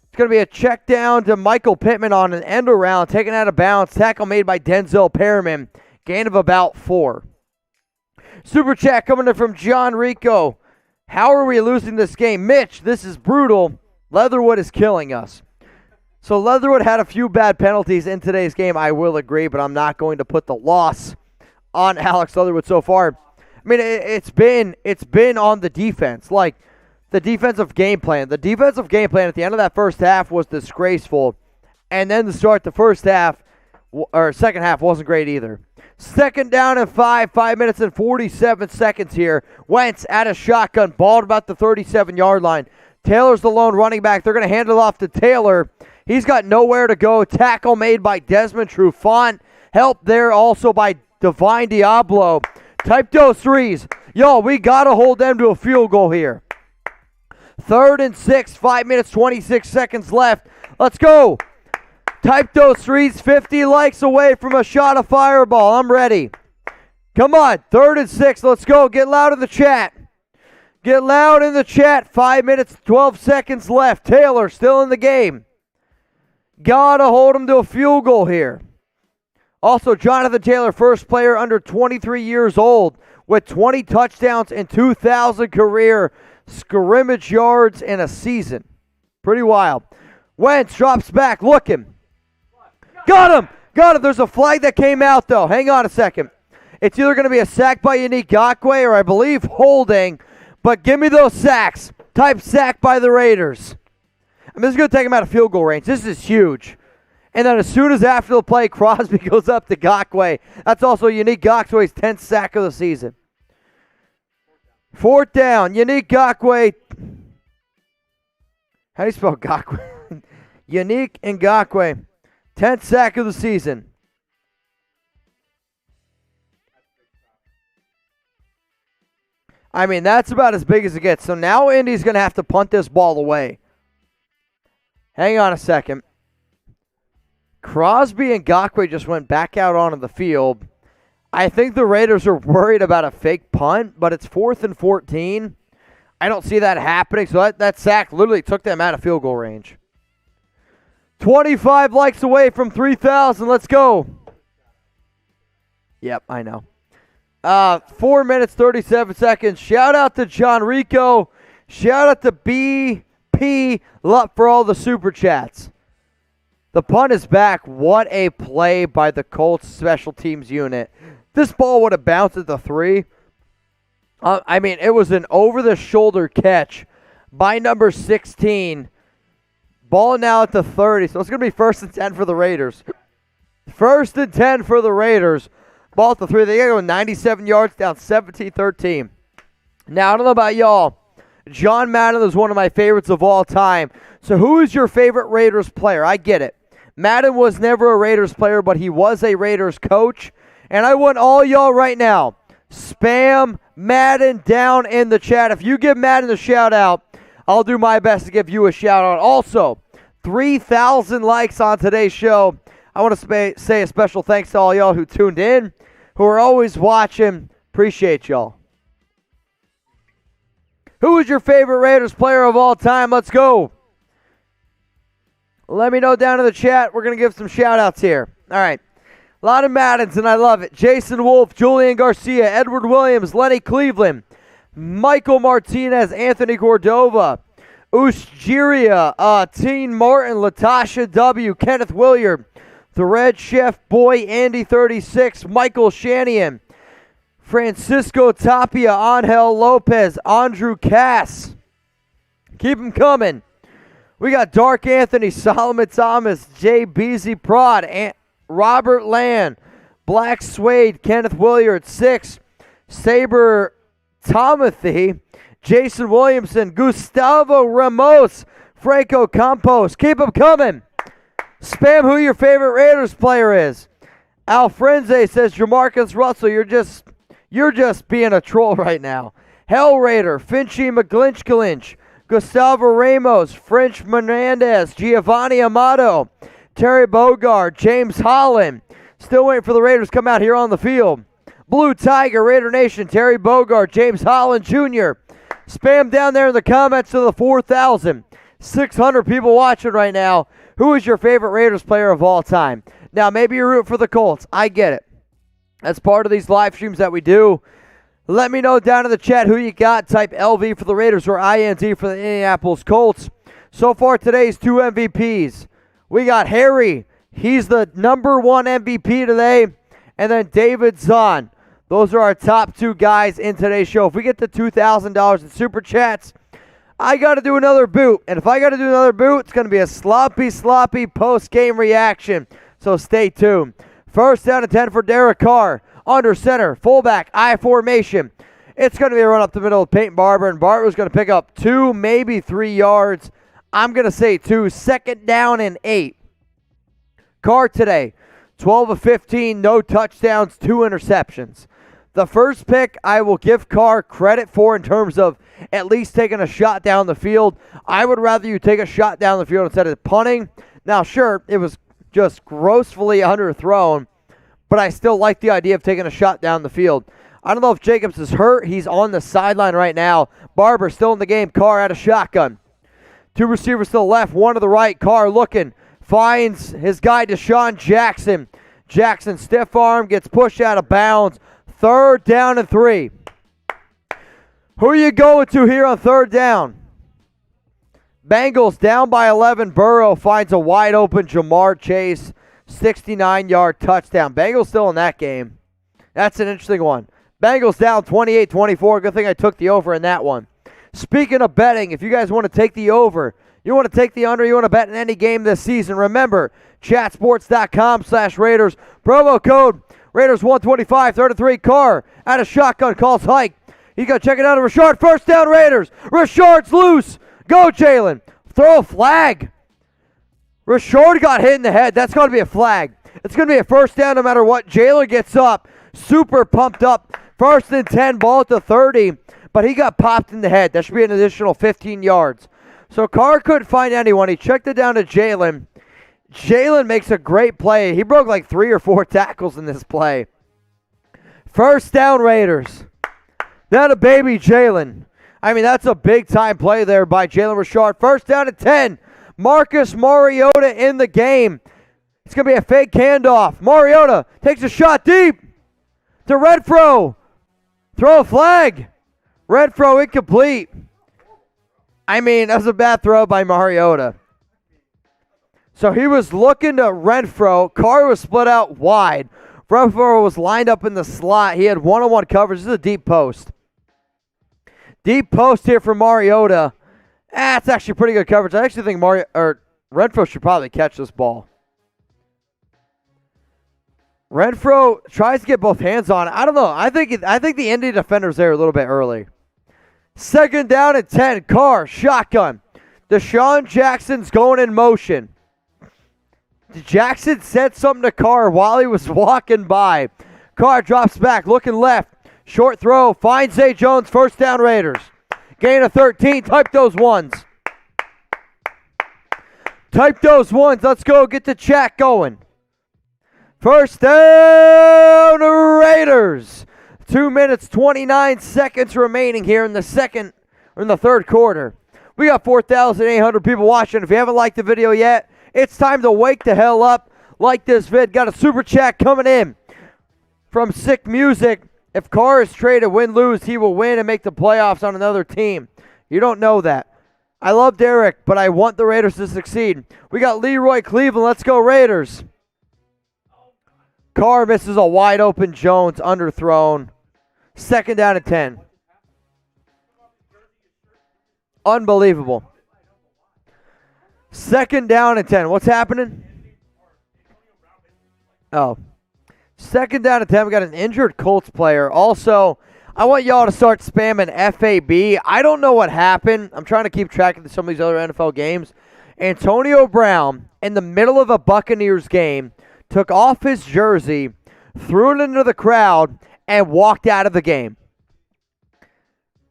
It's going to be a check down to Michael Pittman on an end around, taken out of bounds. Tackle made by Denzel Perryman. Gain of about 4. Super chat coming in from John Rico. How are we losing this game? Mitch, this is brutal. Leatherwood is killing us. So Leatherwood had a few bad penalties in today's game, I will agree, but I'm not going to put the loss on Alex Leatherwood so far. I mean, it's been on the defense, the defensive game plan. The defensive game plan at the end of that first half was disgraceful, and then to start the second half wasn't great either. Second down and 5 minutes and 47 seconds here. Wentz at a shotgun, balled about the 37-yard line. Taylor's the lone running back. They're going to hand it off to Taylor. He's got nowhere to go. Tackle made by Desmond Trufant. Help there also by Divine Diablo. Type those threes. Yo, we got to hold them to a field goal here. 3rd and 6, 5 minutes, 26 seconds left. Let's go. Type those threes, 50 likes away from a shot of fireball. I'm ready. Come on, 3rd and 6. Let's go. Get loud in the chat. Get loud in the chat. 5 minutes, 12 seconds left. Taylor still in the game. Gotta hold him to a field goal here. Also, Jonathan Taylor, first player under 23 years old with 20 touchdowns and 2,000 career scrimmage yards in a season. Pretty wild. Wentz drops back, looking. Got him! Got it. There's a flag that came out, though. Hang on a second. It's either going to be a sack by Unique Ngakoue or I believe holding, but give me those sacks. Type sack by the Raiders. I mean, this is going to take him out of field goal range. This is huge. And then as soon as after the play, Crosby goes up to Ngakoue. That's also Unique Ngakoue's 10th sack of the season. 4th down. Unique Ngakoue. How do you spell Ngakoue? Unique Ngakoue. 10th sack of the season. I mean, that's about as big as it gets. So now Indy's going to have to punt this ball away. Hang on a second. Crosby and Ngakoue just went back out onto the field. I think the Raiders are worried about a fake punt, but it's 4th and 14. I don't see that happening, so that sack literally took them out of field goal range. 25 likes away from 3,000. Let's go. Yep, I know. 4 minutes, 37 seconds. Shout out to John Rico. Shout out to BP Luck for all the super chats. The punt is back. What a play by the Colts special teams unit. This ball would have bounced at the 3. I mean, it was an over-the-shoulder catch by number 16. Ball now at the 30, so it's going to be 1st and 10 for the Raiders. 1st and 10 for the Raiders. Ball at the 3. They got to go 97 yards down 17-13. Now, I don't know about y'all. John Madden is one of my favorites of all time. So who is your favorite Raiders player? I get it. Madden was never a Raiders player, but he was a Raiders coach. And I want all y'all right now, spam Madden down in the chat. If you give Madden a shout out, I'll do my best to give you a shout out. Also, 3,000 likes on today's show. I want to say a special thanks to all y'all who tuned in, who are always watching. Appreciate y'all. Who is your favorite Raiders player of all time? Let's go. Let me know down in the chat. We're going to give some shout-outs here. All right. A lot of Maddens, and I love it. Jason Wolf, Julian Garcia, Edward Williams, Lenny Cleveland, Michael Martinez, Anthony Cordova, Ustjiria, Teen Martin, Latasha W., Kenneth Williard, The Red Chef Boy, Andy 36, Michael Shanian, Francisco Tapia, Angel Lopez, Andrew Cass. Keep them coming. We got Dark Anthony, Solomon Thomas, Jay Beasy Prod, Robert Land, Black Suede, Kenneth Williard, 6, Saber Tomothy, Jason Williamson, Gustavo Ramos, Franco Campos. Keep them coming. Spam who your favorite Raiders player is. Al Frenze says, Jamarcus Russell, you're just being a troll right now. Hell Raider, Finchy McGlinch, Gustavo Ramos, French Menendez, Giovanni Amato, Terry Bogard, James Holland. Still waiting for the Raiders to come out here on the field. Blue Tiger, Raider Nation, Terry Bogard, James Holland Jr. Spam down there in the comments to the 4,600 people watching right now. Who is your favorite Raiders player of all time? Now, maybe you're rooting for the Colts. I get it. That's part of these live streams that we do. Let me know down in the chat who you got. Type LV for the Raiders or INT for the Indianapolis Colts. So far, today's 2 MVPs. We got Harry. He's the #1 MVP today. And then David Zahn. Those are our top 2 guys in today's show. If we get to $2,000 in Super Chats, I got to do another boot. And if I got to do another boot, it's going to be a sloppy post-game reaction. So stay tuned. 1st down and 10 for Derek Carr. Under center, fullback, I formation. It's going to be a run up the middle of Peyton Barber, and Barber's going to pick up 2, maybe 3 yards. I'm going to say 2. 2nd down and 8. Carr today, 12 of 15, no touchdowns, 2 interceptions. The first pick I will give Carr credit for in terms of at least taking a shot down the field. I would rather you take a shot down the field instead of punting. Now, sure, it was just grossly underthrown, but I still like the idea of taking a shot down the field. I don't know if Jacobs is hurt. He's on the sideline right now. Barber still in the game. Carr out of shotgun. 2 receivers to the left, 1 to the right. Carr looking. Finds his guy DeSean Jackson. Jackson stiff arm, gets pushed out of bounds. 3rd down and 3. Who are you going to here on 3rd down? Bengals down by 11. Burrow finds a wide open Jamar Chase. 69-yard touchdown. Bengals still in that game. That's an interesting one. Bengals down 28-24. Good thing I took the over in that one. Speaking of betting, if you guys want to take the over, you want to take the under, you want to bet in any game this season, remember, chatsports.com/Raiders. Promo code Raiders125, 33. Carr out of shotgun, calls hike. You got to check it out of Rashard. First down, Raiders. Rashard's loose. Go, Jalen. Throw a flag. Rashard got hit in the head. That's going to be a flag. It's going to be a first down no matter what. Jalen gets up, super pumped up. First and 10, ball at the 30, but he got popped in the head. That should be an additional 15 yards. So Carr couldn't find anyone. He checked it down to Jalen. Jalen makes a great play. He broke like 3 or 4 tackles in this play. First down, Raiders. That a baby Jalen. I mean, that's a big-time play there by Jalen Rashard. First down at 10. Marcus Mariota in the game. It's going to be a fake handoff. Mariota takes a shot deep to Renfro. Throw a flag. Renfro incomplete. I mean, that was a bad throw by Mariota. So he was looking to Renfro. Carr was split out wide. Renfro was lined up in the slot. He had one-on-one coverage. This is a deep post. Deep post here for Mariota. That's actually pretty good coverage. I actually think Renfro should probably catch this ball. Renfro tries to get both hands on it. I don't know. I think the Indy defender's there a little bit early. Second down at 10. Carr, shotgun. DeSean Jackson's going in motion. Jackson said something to Carr while he was walking by. Carr drops back, looking left. Short throw, finds Zay Jones. First down, Raiders. Gain of 13. Type those ones. Type those ones. Let's go get the chat going. First down, Raiders. 2 minutes, 29 seconds remaining here in the third quarter. We got 4,800 people watching. If you haven't liked the video yet, it's time to wake the hell up. Like this vid. Got a super chat coming in from Sick Music. If Carr is traded, win-lose, he will win and make the playoffs on another team. You don't know that. I love Derek, but I want the Raiders to succeed. We got Leroy Cleveland. Let's go, Raiders. Carr misses a wide-open Jones, underthrown. Second down at 10. Unbelievable. Second down at 10. What's happening? Oh. Second down at 10. We got an injured Colts player. Also, I want y'all to start spamming FAB. I don't know what happened. I'm trying to keep track of some of these other NFL games. Antonio Brown, in the middle of a Buccaneers game, took off his jersey, threw it into the crowd, and walked out of the game.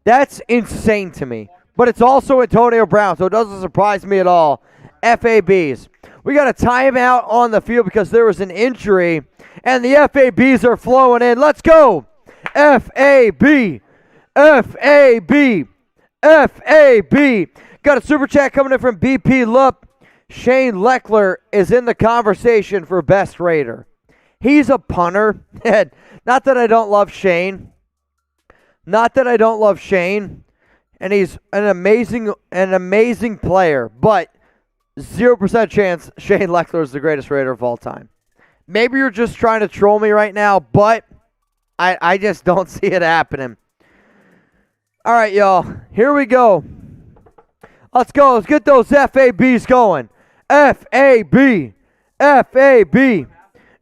That's insane to me. But it's also Antonio Brown, so it doesn't surprise me at all. FABs. We got a timeout on the field because there was an injury, and the FABs are flowing in. Let's go. FAB. FAB. FAB. Got a super chat coming in from BP Lup. Shane Leckler is in the conversation for best Raider. He's a punter. Not that I don't love Shane. Not that I don't love Shane. And he's an amazing player. But 0% chance Shane Leckler is the greatest Raider of all time. Maybe you're just trying to troll me right now, but I just don't see it happening. All right, y'all. Here we go. Let's go. Let's get those FABs going. FAB. FAB.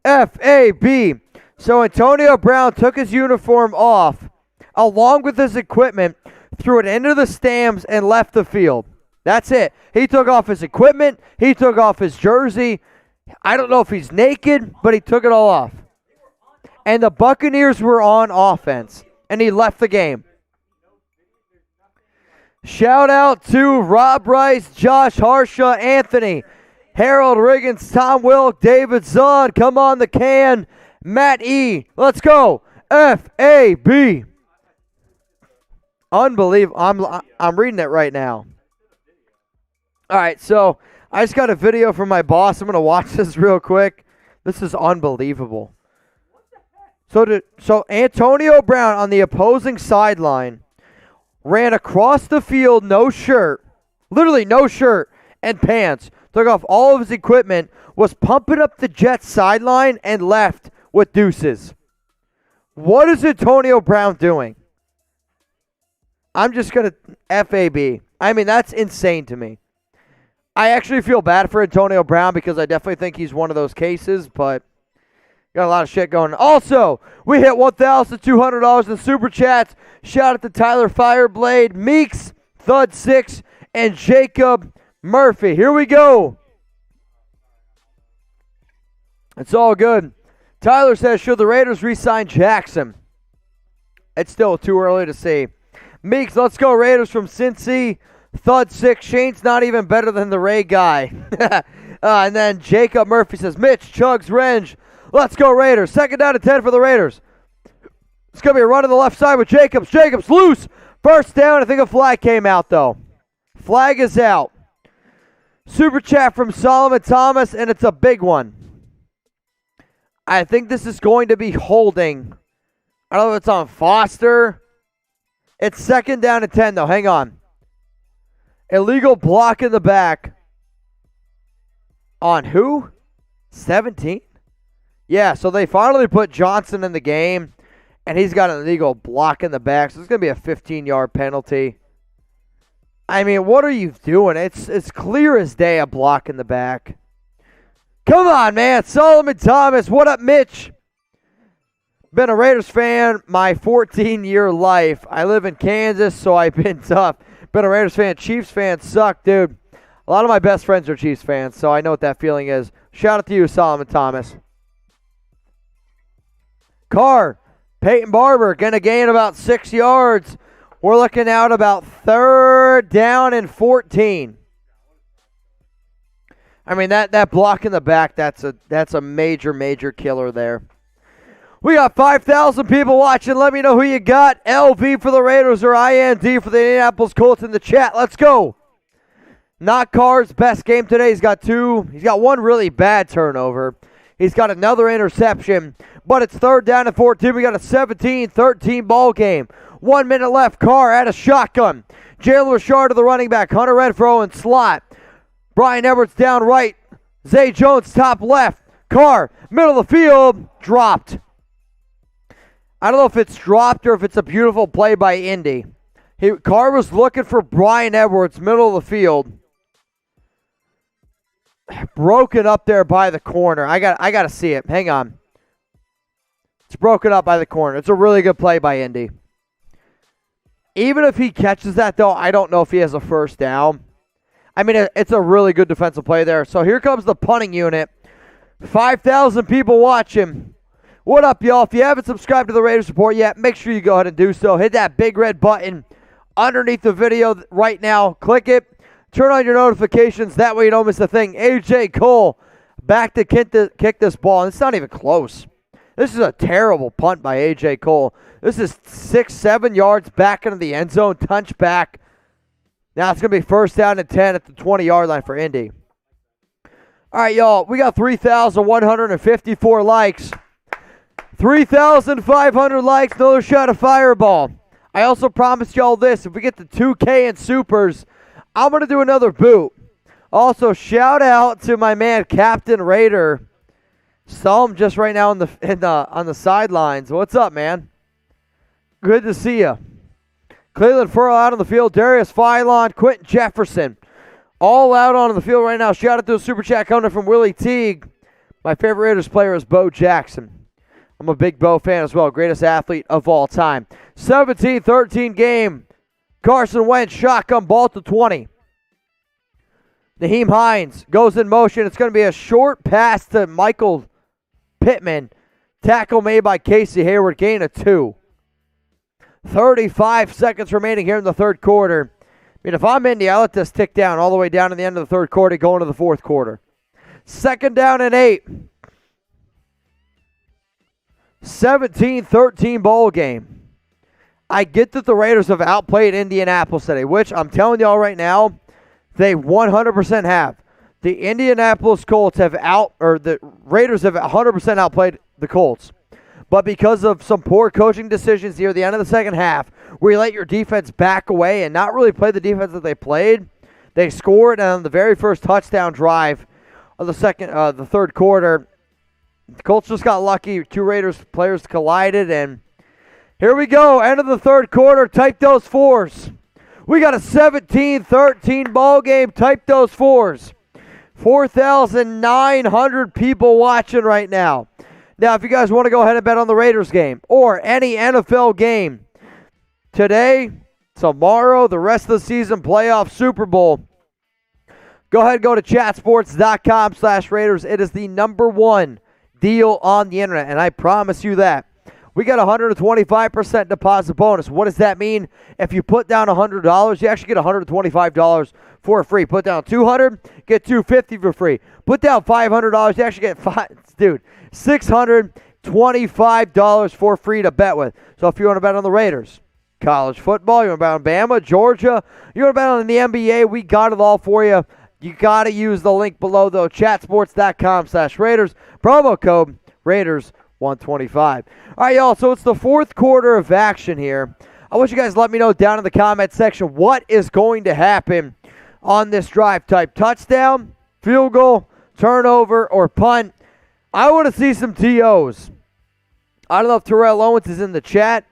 FAB. So Antonio Brown took his uniform off along with his equipment, threw it into the stands, and left the field. That's it. He took off his equipment. He took off his jersey. I don't know if he's naked, but he took it all off. And the Buccaneers were on offense, and he left the game. Shout out to Rob Rice, Josh Harsha, Anthony, Harold Riggins, Tom Wilk, David Zahn, come on the can, Matt E. Let's go. FAB. Unbelievable. I'm reading it right now. All right, so I just got a video from my boss. I'm going to watch this real quick. This is unbelievable. So Antonio Brown on the opposing sideline ran across the field, no shirt, literally no shirt, and pants, took off all of his equipment, was pumping up the Jets sideline, and left with deuces. What is Antonio Brown doing? I'm just going to FAB. I mean, that's insane to me. I actually feel bad for Antonio Brown because I definitely think he's one of those cases, but got a lot of shit going on. Also, we hit $1,200 in Super Chats. Shout out to Tyler Fireblade, Meeks, Thud6, and Jacob Murphy. Here we go. It's all good. Tyler says, should the Raiders re-sign Jackson? It's still too early to see. Meeks, let's go Raiders from Cincy. Thud6, Shane's not even better than the Ray guy. And then Jacob Murphy says, Mitch, Chugs, Renz, let's go Raiders. 2nd down and 10 for the Raiders. It's going to be a run to the left side with Jacobs. Jacobs loose. 1st down. I think a flag came out, though. Flag is out. Super chat from Solomon Thomas, and it's a big one. I think this is going to be holding. I don't know if it's on Foster. It's 2nd down and 10, though. Hang on. Illegal block in the back. On who? 17? Yeah, so they finally put Johnson in the game, and he's got an illegal block in the back, so it's going to be a 15-yard penalty. I mean, what are you doing? It's clear as day a block in the back. Come on, man. Solomon Thomas. What up, Mitch? Been a Raiders fan my 14-year life. I live in Kansas, so I've been tough. Been a Raiders fan. Chiefs fans suck, dude. A lot of my best friends are Chiefs fans, so I know what that feeling is. Shout out to you, Solomon Thomas. Carr, Peyton Barber, going to gain about 6 yards. We're looking out about 3rd down and 14. I mean, that block in the back, that's a major, major killer there. We got 5,000 people watching. Let me know who you got. LV for the Raiders or IND for the Indianapolis Colts in the chat. Let's go. Not Carr's best game today. He's got one really bad turnover. He's got another interception, but it's 3rd down and 14. We got a 17-13 ball game. 1 minute left. Carr at a shotgun. Jalen Richard to the running back. Hunter Renfrow in slot. Brian Edwards down right. Zay Jones top left. Carr, middle of the field, dropped. I don't know if it's dropped or if it's a beautiful play by Indy. Carr was looking for Brian Edwards, middle of the field. Broken up there by the corner. I got to see it. Hang on. It's broken up by the corner. It's a really good play by Indy. Even if he catches that, though, I don't know if he has a 1st down. I mean, it's a really good defensive play there. So here comes the punting unit. 5,000 people watching. What up, y'all? If you haven't subscribed to the Raiders Report yet, make sure you go ahead and do so. Hit that big red button underneath the video right now. Click it. Turn on your notifications. That way you don't miss a thing. A.J. Cole back to kick this ball. And it's not even close. This is a terrible punt by A.J. Cole. This is 6-7 yards back into the end zone. Touchback. Now it's going to be 1st down and 10 at the 20-yard line for Indy. All right, y'all. We got 3,154 likes. 3,500 likes. Another shot of fireball. I also promised y'all this. If we get to 2K and supers, I'm going to do another boot. Also, shout out to my man, Captain Raider. Saw him just right now on the sidelines. What's up, man? Good to see you. Cleveland Furl out on the field. Darius Philon, Quentin Jefferson. All out on the field right now. Shout out to a super chat coming from Willie Teague. My favorite Raiders player is Bo Jackson. I'm a big Bo fan as well. Greatest athlete of all time. 17-13 game. Carson Wentz, shotgun ball to 20. Naheem Hines goes in motion. It's going to be a short pass to Michael Pittman. Tackle made by Casey Hayward. Gain of 2. 35 seconds remaining here in the 3rd quarter. I mean, if I'm Indy, I let this tick down all the way down to the end of the 3rd quarter, going to the 4th quarter. 2nd down and 8. 17-13 bowl game. I get that the Raiders have outplayed Indianapolis today, which I'm telling y'all right now, they 100% have. The Indianapolis Colts the Raiders have 100% outplayed the Colts. But because of some poor coaching decisions near the end of the second half, where you let your defense back away and not really play the defense that they played, They scored on the very first touchdown drive of the third quarter. The Colts just got lucky. Two Raiders players collided, and here we go. End of the third quarter. Type those fours. We got a 17-13 ball game. Type those fours. 4,900 people watching right now. Now, if you guys want to go ahead and bet on the Raiders game or any NFL game today, tomorrow, the rest of the season, playoff, Super Bowl, go ahead and go to chatsports.com/Raiders. It is the #1 deal on the internet, and I promise you that. We got a 125% deposit bonus. What does that mean? If you put down $100, you actually get $125 for free. Put down $200, get $250 for free. Put down $500, you actually get $625 for free to bet with. So if you want to bet on the Raiders, college football, you want to bet on Bama, Georgia, you want to bet on the NBA, we got it all for you. You got to use the link below, though, chatsports.com/Raiders. Promo code Raiders125. All right, y'all, so it's the fourth quarter of action here. I want you guys to let me know down in the comment section what is going to happen on this drive. Type touchdown, field goal, turnover, or punt. I want to see some TOs. I don't know if Terrell Owens is in the chat,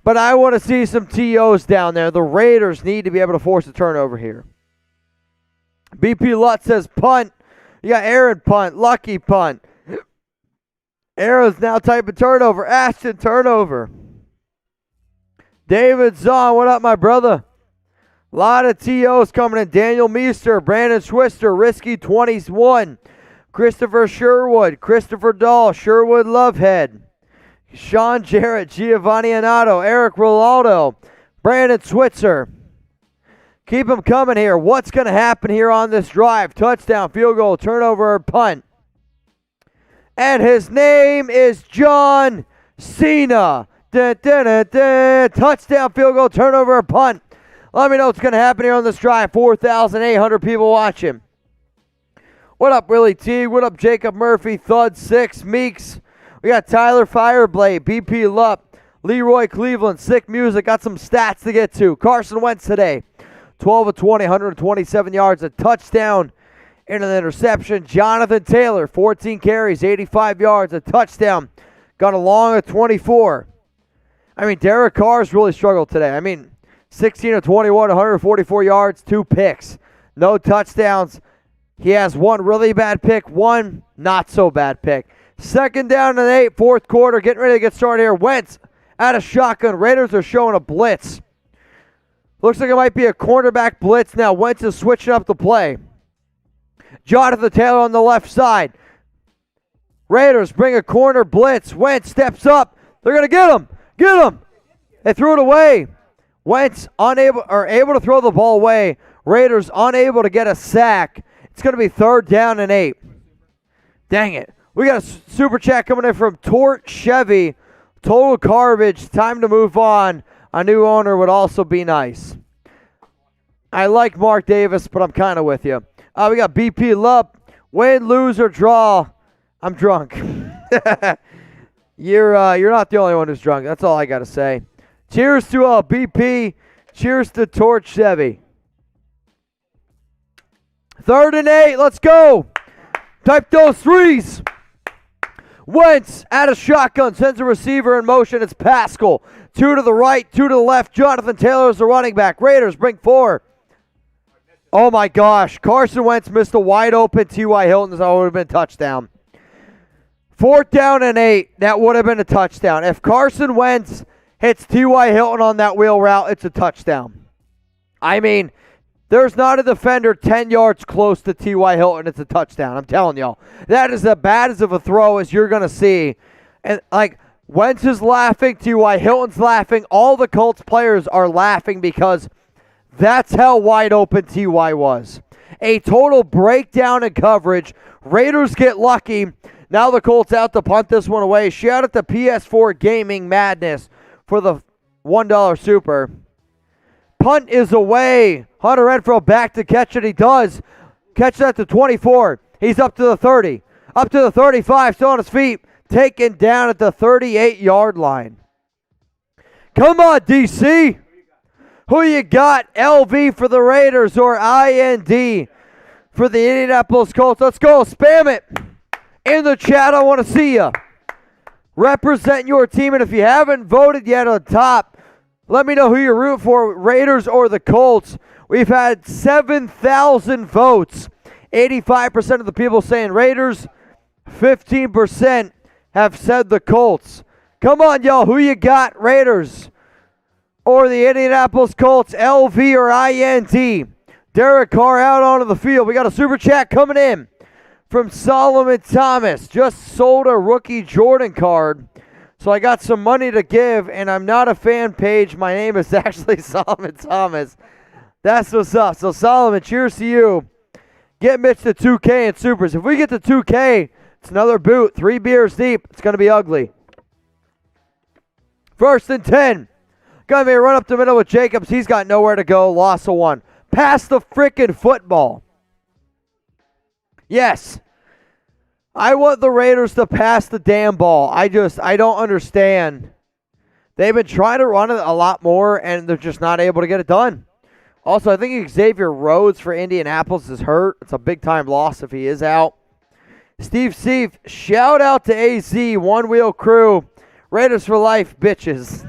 but I want to see some TOs down there. The Raiders need to be able to force a turnover here. BP Lutz says punt. You got Aaron punt, Lucky punt. Arrow's now typing turnover. Ashton turnover. David Zahn, what up, my brother? A lot of TOs coming in. Daniel Meester, Brandon Schwister, Risky 21, Christopher Sherwood, Christopher Dahl, Sherwood Lovehead, Sean Jarrett, Giovanni Anato, Eric Rolando, Brandon Switzer. Keep them coming here. What's going to happen here on this drive? Touchdown, field goal, turnover, or punt. And his name is John Cena. Touchdown, field goal, turnover, or punt. Let me know what's going to happen here on this drive. 4,800 people watching. What up, Willie T? What up, Jacob Murphy? Thud 6, Meeks. We got Tyler Fireblade, BP Lupp, Leroy Cleveland, Sick Music. Got some stats to get to. Carson Wentz today. 12 of 20, 127 yards, a touchdown and an interception. Jonathan Taylor, 14 carries, 85 yards, a touchdown. Got a long of 24. I mean, Derek Carr's really struggled today. I mean, 16 of 21, 144 yards, 2 picks. No touchdowns. He has one really bad pick, one not so bad pick. Second down and 8, fourth quarter, getting ready to get started here. Wentz out of shotgun. Raiders are showing a blitz. Looks like it might be a cornerback blitz now. Wentz is switching up the play. Jonathan Taylor on the left side. Raiders bring a corner blitz. Wentz steps up. They're going to get him. Get him. They threw it away. Wentz able to throw the ball away. Raiders unable to get a sack. It's going to be third down and 8. Dang it. We got a super chat coming in from Tort Chevy. Total garbage. Time to move on. A new owner would also be nice. I like Mark Davis, but I'm kind of with you. We got BP Lupp. Win, lose, or draw. I'm drunk. You're not the only one who's drunk. That's all I got to say. Cheers to BP. Cheers to Torch Chevy. Third and 8. Let's go. Type those threes. Wentz out of shotgun, sends a receiver in motion. It's Pascal. 2 to the right, 2 to the left. Jonathan Taylor is the running back. Raiders bring 4. Oh my gosh. Carson Wentz missed a wide open T.Y. Hilton. That would have been a touchdown. Fourth down and 8. That would have been a touchdown. If Carson Wentz hits T.Y. Hilton on that wheel route, it's a touchdown. I mean, there's not a defender 10 yards close to T.Y. Hilton. It's a touchdown. I'm telling y'all. That is as bad as of a throw as you're going to see. And, like, Wentz is laughing. T.Y. Hilton's laughing. All the Colts players are laughing because that's how wide open T.Y. was. A total breakdown in coverage. Raiders get lucky. Now the Colts out to punt this one away. Shout out to PS4 Gaming Madness for the $1 super. Punt is away. Hunter Renfrow back to catch it. He does. Catch that to 24. He's up to the 30. Up to the 35. Still on his feet. Taken down at the 38-yard line. Come on, DC. Who you got? LV for the Raiders or IND for the Indianapolis Colts? Let's go. Spam it in the chat. I want to see you. Represent your team. And if you haven't voted yet on top, let me know who you're rooting for, Raiders or the Colts. We've had 7,000 votes. 85% of the people saying Raiders. 15% have said the Colts. Come on, y'all. Who you got? Raiders or the Indianapolis Colts? LV or INT? Derek Carr out onto the field. We got a super chat coming in from Solomon Thomas. Just sold a rookie Jordan card. So I got some money to give, and I'm not a fan page. My name is actually Solomon Thomas. That's what's up. So, Solomon, cheers to you. Get Mitch to 2K and Supers. If we get to 2K, it's another boot. 3 beers deep. It's going to be ugly. 1st and 10. Going to be a run up the middle with Jacobs. He's got nowhere to go. Loss of 1. Pass the frickin' football. Yes. I want the Raiders to pass the damn ball. I don't understand. They've been trying to run it a lot more, and they're just not able to get it done. Also, I think Xavier Rhodes for Indianapolis is hurt. It's a big-time loss if he is out. Steve, shout out to AZ, One Wheel Crew. Raiders for life, bitches.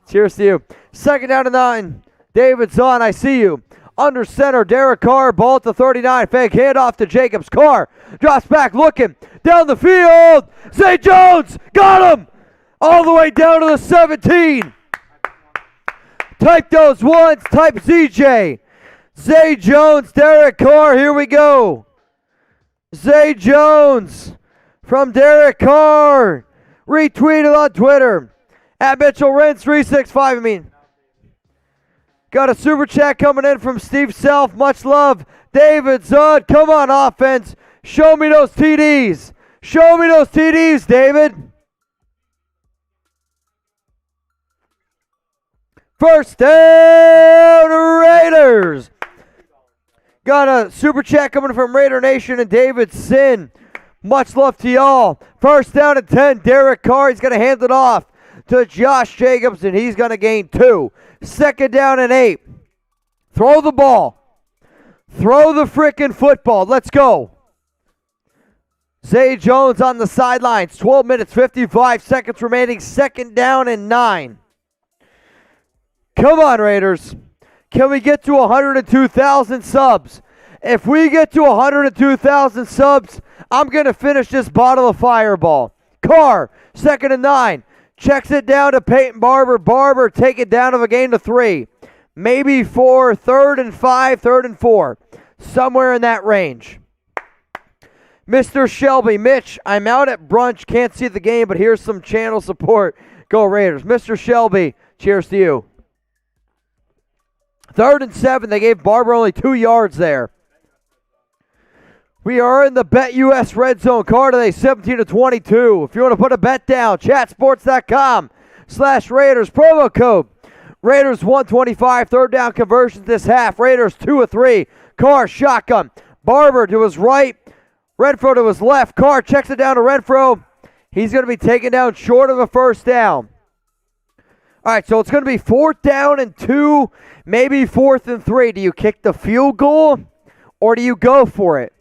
Cheers to you. 2nd down and 9. David's on. I see you. Under center, Derek Carr, ball at the 39. Fake handoff to Jacobs. Carr drops back, looking down the field. Zay Jones got him all the way down to the 17. Type those ones. Type ZJ. Zay Jones, Derek Carr. Here we go. Zay Jones from Derek Carr. Retweeted on Twitter. At Mitchell Renz 365. Got a super chat coming in from Steve Self. Much love. David Zud. Come on, offense. Show me those TDs. Show me those TDs, David. 1st down, Raiders. Got a super chat coming from Raider Nation and David Sin. Much love to y'all. 1st down and 10. Derek Carr. He's going to hand it off to Josh Jacobs, and he's going to gain 2. 2nd down and 8. Throw the ball. Throw the frickin' football. Let's go. Zay Jones on the sidelines. 12 minutes, 55 seconds remaining. 2nd down and 9. Come on, Raiders. Can we get to 102,000 subs? If we get to 102,000 subs, I'm going to finish this bottle of Fireball. Carr, 2nd and 9. Checks it down to Peyton Barber. Barber take it down of a gain to 3. Maybe 4, 3rd and 5, 3rd and 4. Somewhere in that range. Mr. Shelby, Mitch, I'm out at brunch. Can't see the game, but here's some channel support. Go Raiders. Mr. Shelby, cheers to you. 3rd and 7. They gave Barber only 2 yards there. We are in the BetUS Red Zone card today, 17-22. If you want to put a bet down, chatsports.com/Raiders. Promo code Raiders125. 3rd down conversions this half. Raiders 2 of 3. Carr shotgun. Barber to his right. Renfro to his left. Carr checks it down to Renfro. He's going to be taken down short of a 1st down. All right, so it's going to be 4th down and 2, maybe 4th and 3. Do you kick the field goal or do you go for it?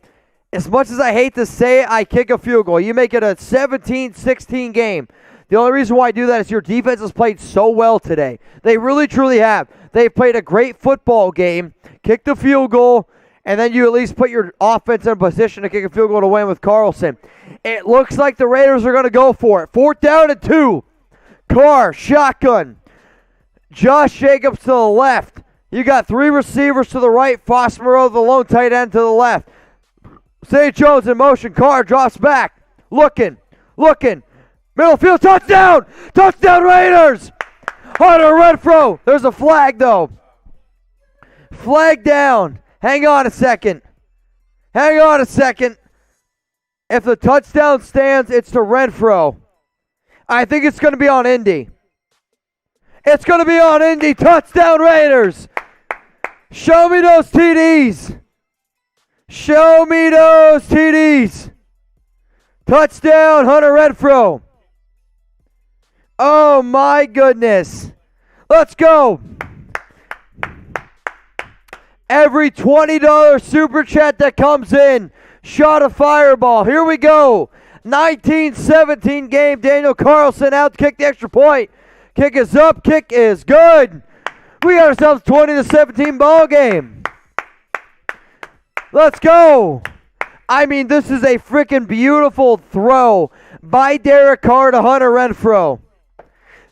As much as I hate to say it, I kick a field goal. You make it a 17-16 game. The only reason why I do that is your defense has played so well today. They really, truly have. They've played a great football game. Kick the field goal, and then you at least put your offense in a position to kick a field goal to win with Carlson. It looks like the Raiders are going to go for it. 4th down and 2. Carr, shotgun. Josh Jacobs to the left. You got 3 receivers to the right. Moreau, the lone tight end, to the left. Zay Jones in motion. Carr drops back. Looking. Middle field. Touchdown! Touchdown Raiders! Hunter Renfro. There's a flag, though. Flag down. Hang on a second. If the touchdown stands, it's to Renfro. I think it's going to be on Indy. It's going to be on Indy. Touchdown Raiders. Show me those TDs. Touchdown, Hunter Renfro. Oh, my goodness. Let's go. Every $20 super chat that comes in, shot a fireball. Here we go. 19-17 game. Daniel Carlson out to kick the extra point. Kick is up. Kick is good. We got ourselves 20-17 ball game. Let's go. I mean, this is a freaking beautiful throw by Derek Carr to Hunter Renfrow.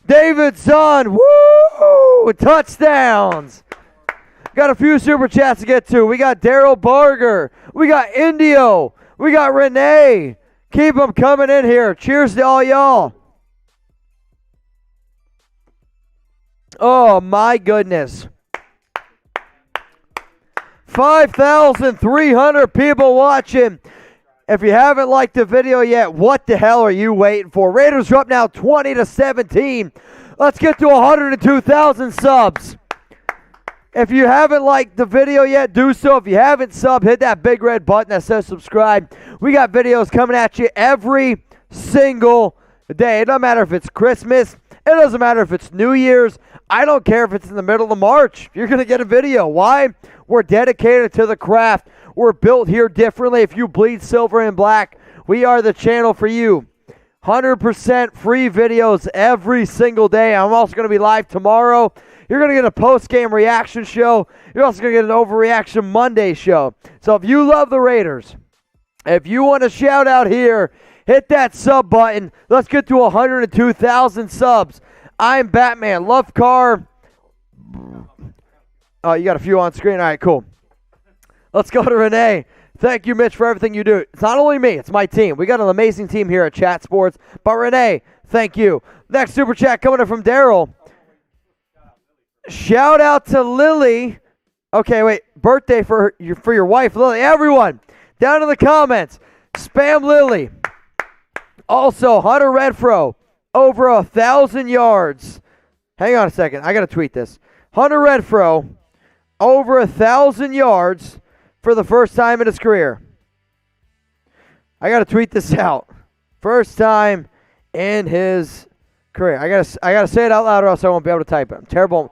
Davidson, woo! Touchdowns. Got a few super chats to get to. We got Daryl Barger. We got Indio. We got Renee. Keep them coming in here. Cheers to all y'all. Oh, my goodness. 5,300 people watching. If you haven't liked the video yet, what the hell are you waiting for? Raiders are up now 20-17. Let's get to 102,000 subs. If you haven't liked the video yet, do so. If you haven't subbed, hit that big red button that says subscribe. We got videos coming at you every single day. It doesn't matter if it's Christmas. It doesn't matter if it's New Year's. I don't care if it's in the middle of March. You're going to get a video. Why? We're dedicated to the craft. We're built here differently. If you bleed silver and black, we are the channel for you. 100% free videos every single day. I'm also going to be live tomorrow. You're going to get a post-game reaction show. You're also going to get an Overreaction Monday show. So if you love the Raiders, if you want a shout out here, hit that sub button. Let's get to 102,000 subs. I'm Batman. Love Carr. Oh, you got a few on screen. All right, cool. Let's go to Renee. Thank you, Mitch, for everything you do. It's not only me, it's my team. We got an amazing team here at Chat Sports. But Renee, thank you. Next super chat coming in from Daryl. Shout out to Lily. Okay, wait. Birthday for your wife, Lily. Everyone, down in the comments, spam Lily. Also, Hunter Renfrow, over 1,000 yards. Hang on a second. I got to tweet this. Hunter Renfrow, over 1,000 yards for the first time in his career. I got to tweet this out. First time in his career. I gotta say it out loud or else I won't be able to type it. I'm terrible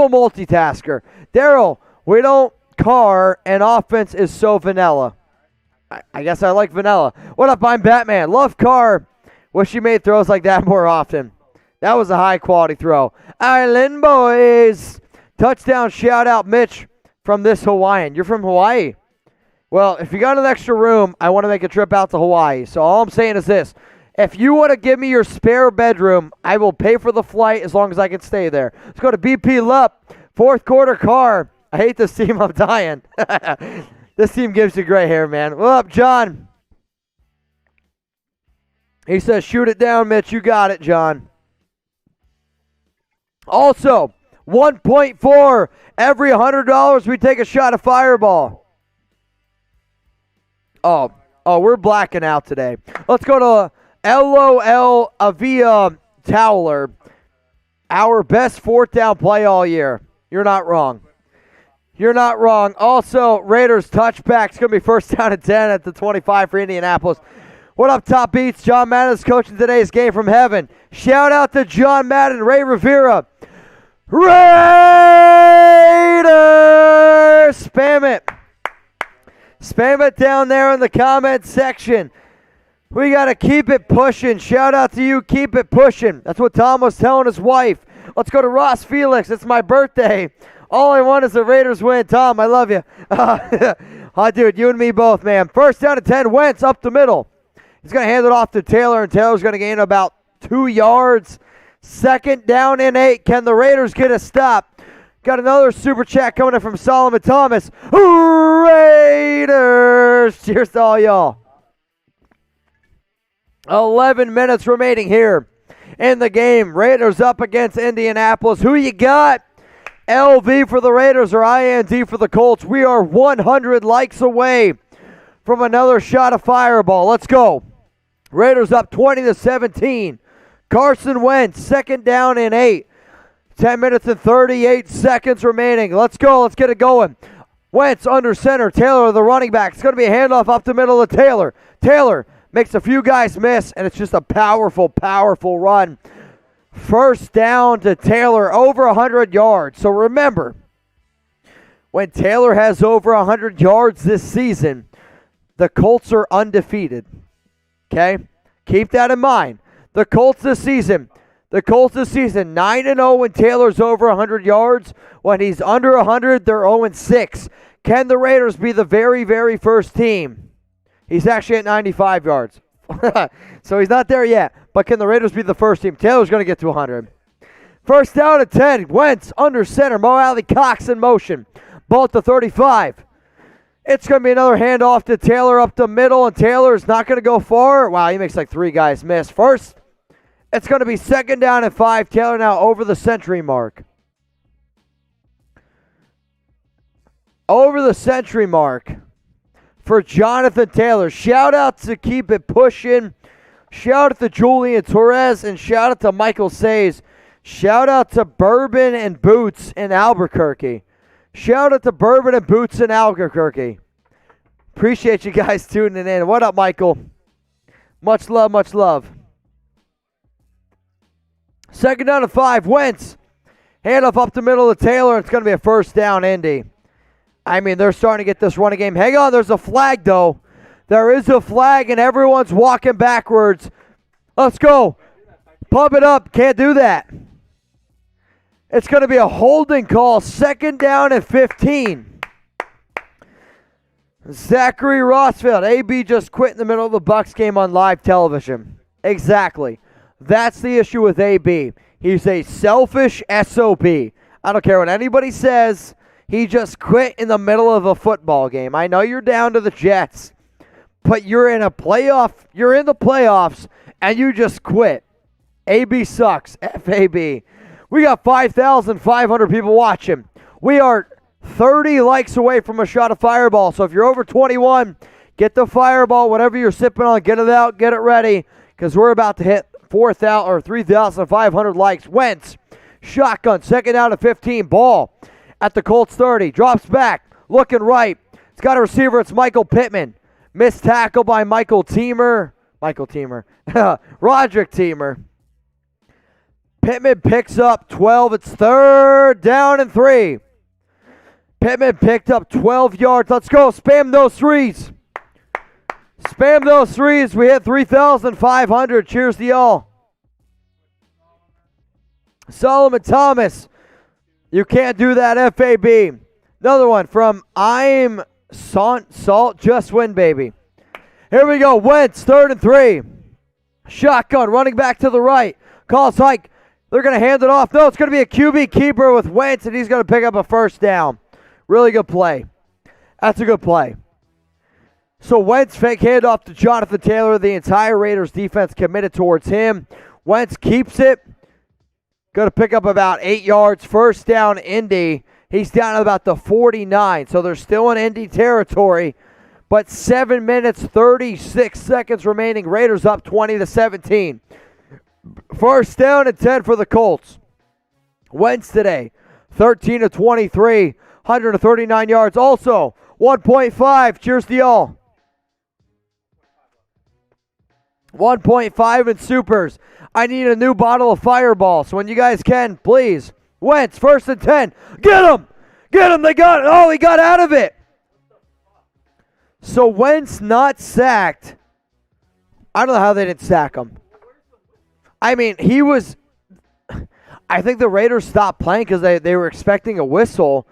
multitasker. Daryl, we don't Carr and offense is so vanilla. I guess I like vanilla. What up, I'm Batman. Love Carr. Wish he made throws like that more often. That was a high-quality throw. Island boys. Touchdown shout-out, Mitch, from this Hawaiian. You're from Hawaii? Well, if you got an extra room, I want to make a trip out to Hawaii. So all I'm saying is this. If you want to give me your spare bedroom, I will pay for the flight as long as I can stay there. Let's go to BP Lup. Fourth quarter Carr. I hate this team. I'm dying. This team gives you gray hair, man. What up, John? He says, shoot it down, Mitch. You got it, John. Also, 1.4 every $100 we take a shot of Fireball. Oh, we're blacking out today. Let's go to LOL Avia Towler. Our best fourth down play all year. You're not wrong. You're not wrong. Also, Raiders touchback. It's going to be first down and 10 at the 25 for Indianapolis. What up, Top Beats? John Madden is coaching today's game from heaven. Shout out to John Madden, Ray Rivera. Raiders! Spam it. Spam it down there in the comment section. We got to keep it pushing. Shout out to you. Keep it pushing. That's what Tom was telling his wife. Let's go to Ross Felix. It's my birthday. All I want is the Raiders win. Tom, I love you. Oh, dude, you and me both, man. First down and 10. Wentz up the middle. He's going to hand it off to Taylor, and Taylor's going to gain about 2 yards. Second down and 8. Can the Raiders get a stop? Got another super chat coming in from Solomon Thomas. Raiders! Cheers to all y'all. 11 minutes remaining here in the game. Raiders up against Indianapolis. Who you got? LV for the Raiders or IND for the Colts. We are 100 likes away from another shot of Fireball. Let's go. Raiders up 20-17. Carson Wentz, second down and 8. 10 minutes and 38 seconds remaining. Let's go. Let's get it going. Wentz under center. Taylor, the running back. It's going to be a handoff up the middle of Taylor. Taylor makes a few guys miss, and it's just a powerful, powerful run. First down to Taylor, over 100 yards. So remember, When Taylor has over 100 yards this season, the Colts are undefeated. Okay? Keep that in mind. The Colts this season, 9-0 when Taylor's over 100 yards. When he's under 100, they're 0-6. Can the Raiders be the very, very first team? He's actually at 95 yards. So he's not there yet. But can the Raiders be the first team? Taylor's going to get to 100. First down at 10. Wentz under center. Moreau, Cox in motion. Ball at the 35. It's going to be another handoff to Taylor up the middle, and Taylor is not going to go far. Wow, he makes like 3 guys miss. First, it's going to be second down and 5. Taylor now over the century mark. Over the century mark for Jonathan Taylor. Shout out to Keep It Pushing. Shout out to Julian Torres, and shout out to Michael Says. Shout out to Bourbon and Boots in Albuquerque. Shout out to Bourbon and Boots in Albuquerque. Appreciate you guys tuning in. What up, Michael? Much love, much love. Second down and 5. Wentz. Handoff up the middle of Taylor. It's going to be a first down, Indy. I mean, they're starting to get this running game. Hang on, there's a flag, though. There is a flag, and everyone's walking backwards. Let's go. Pump it up. Can't do that. It's going to be a holding call. Second down and 15. Zachary Rossfield. AB just quit in the middle of the Bucs game on live television. Exactly. That's the issue with AB. He's a selfish SOB. I don't care what anybody says. He just quit in the middle of a football game. I know you're down to the Jets, but you're in a playoff. You're in the playoffs, and you just quit. AB sucks. FAB. We got 5,500 people watching. We are 30 likes away from a shot of Fireball. So if you're over 21, get the Fireball, whatever you're sipping on, get it out, get it ready, because we're about to hit 4,000 or 3,500 likes. Wentz, shotgun, second down to 15. Ball at the Colts 30. Drops back, looking right. It's got a receiver. It's Michael Pittman. Missed tackle by Roderick Teamer. Pittman picks up 12. It's third down and 3. Pittman picked up 12 yards. Let's go. Spam those threes. Spam those threes. We hit 3,500. Cheers to y'all. Solomon Thomas. You can't do that, FAB. Another one from I'm Salt. Just win, baby. Here we go. Wentz, third and 3. Shotgun, running back to the right. Calls hike. They're going to hand it off. No, it's going to be a QB keeper with Wentz, and he's going to pick up a first down. Really good play. That's a good play. So Wentz fake handoff to Jonathan Taylor. The entire Raiders defense committed towards him. Wentz keeps it. Going to pick up about 8 yards. First down, Indy. He's down at about the 49. So they're still in Indy territory. But 7 minutes, 36 seconds remaining. Raiders up 20-17. First down and 10 for the Colts. Wentz today, 13 of 23, 139 yards. Also, 1.5. Cheers to y'all. 1.5 in supers. I need a new bottle of Fireball. So when you guys can, please. Wentz, first and 10. Get him! Get him! They got it. Oh, he got out of it. So Wentz not sacked. I don't know how they didn't sack him. I mean, I think the Raiders stopped playing because they were expecting a whistle,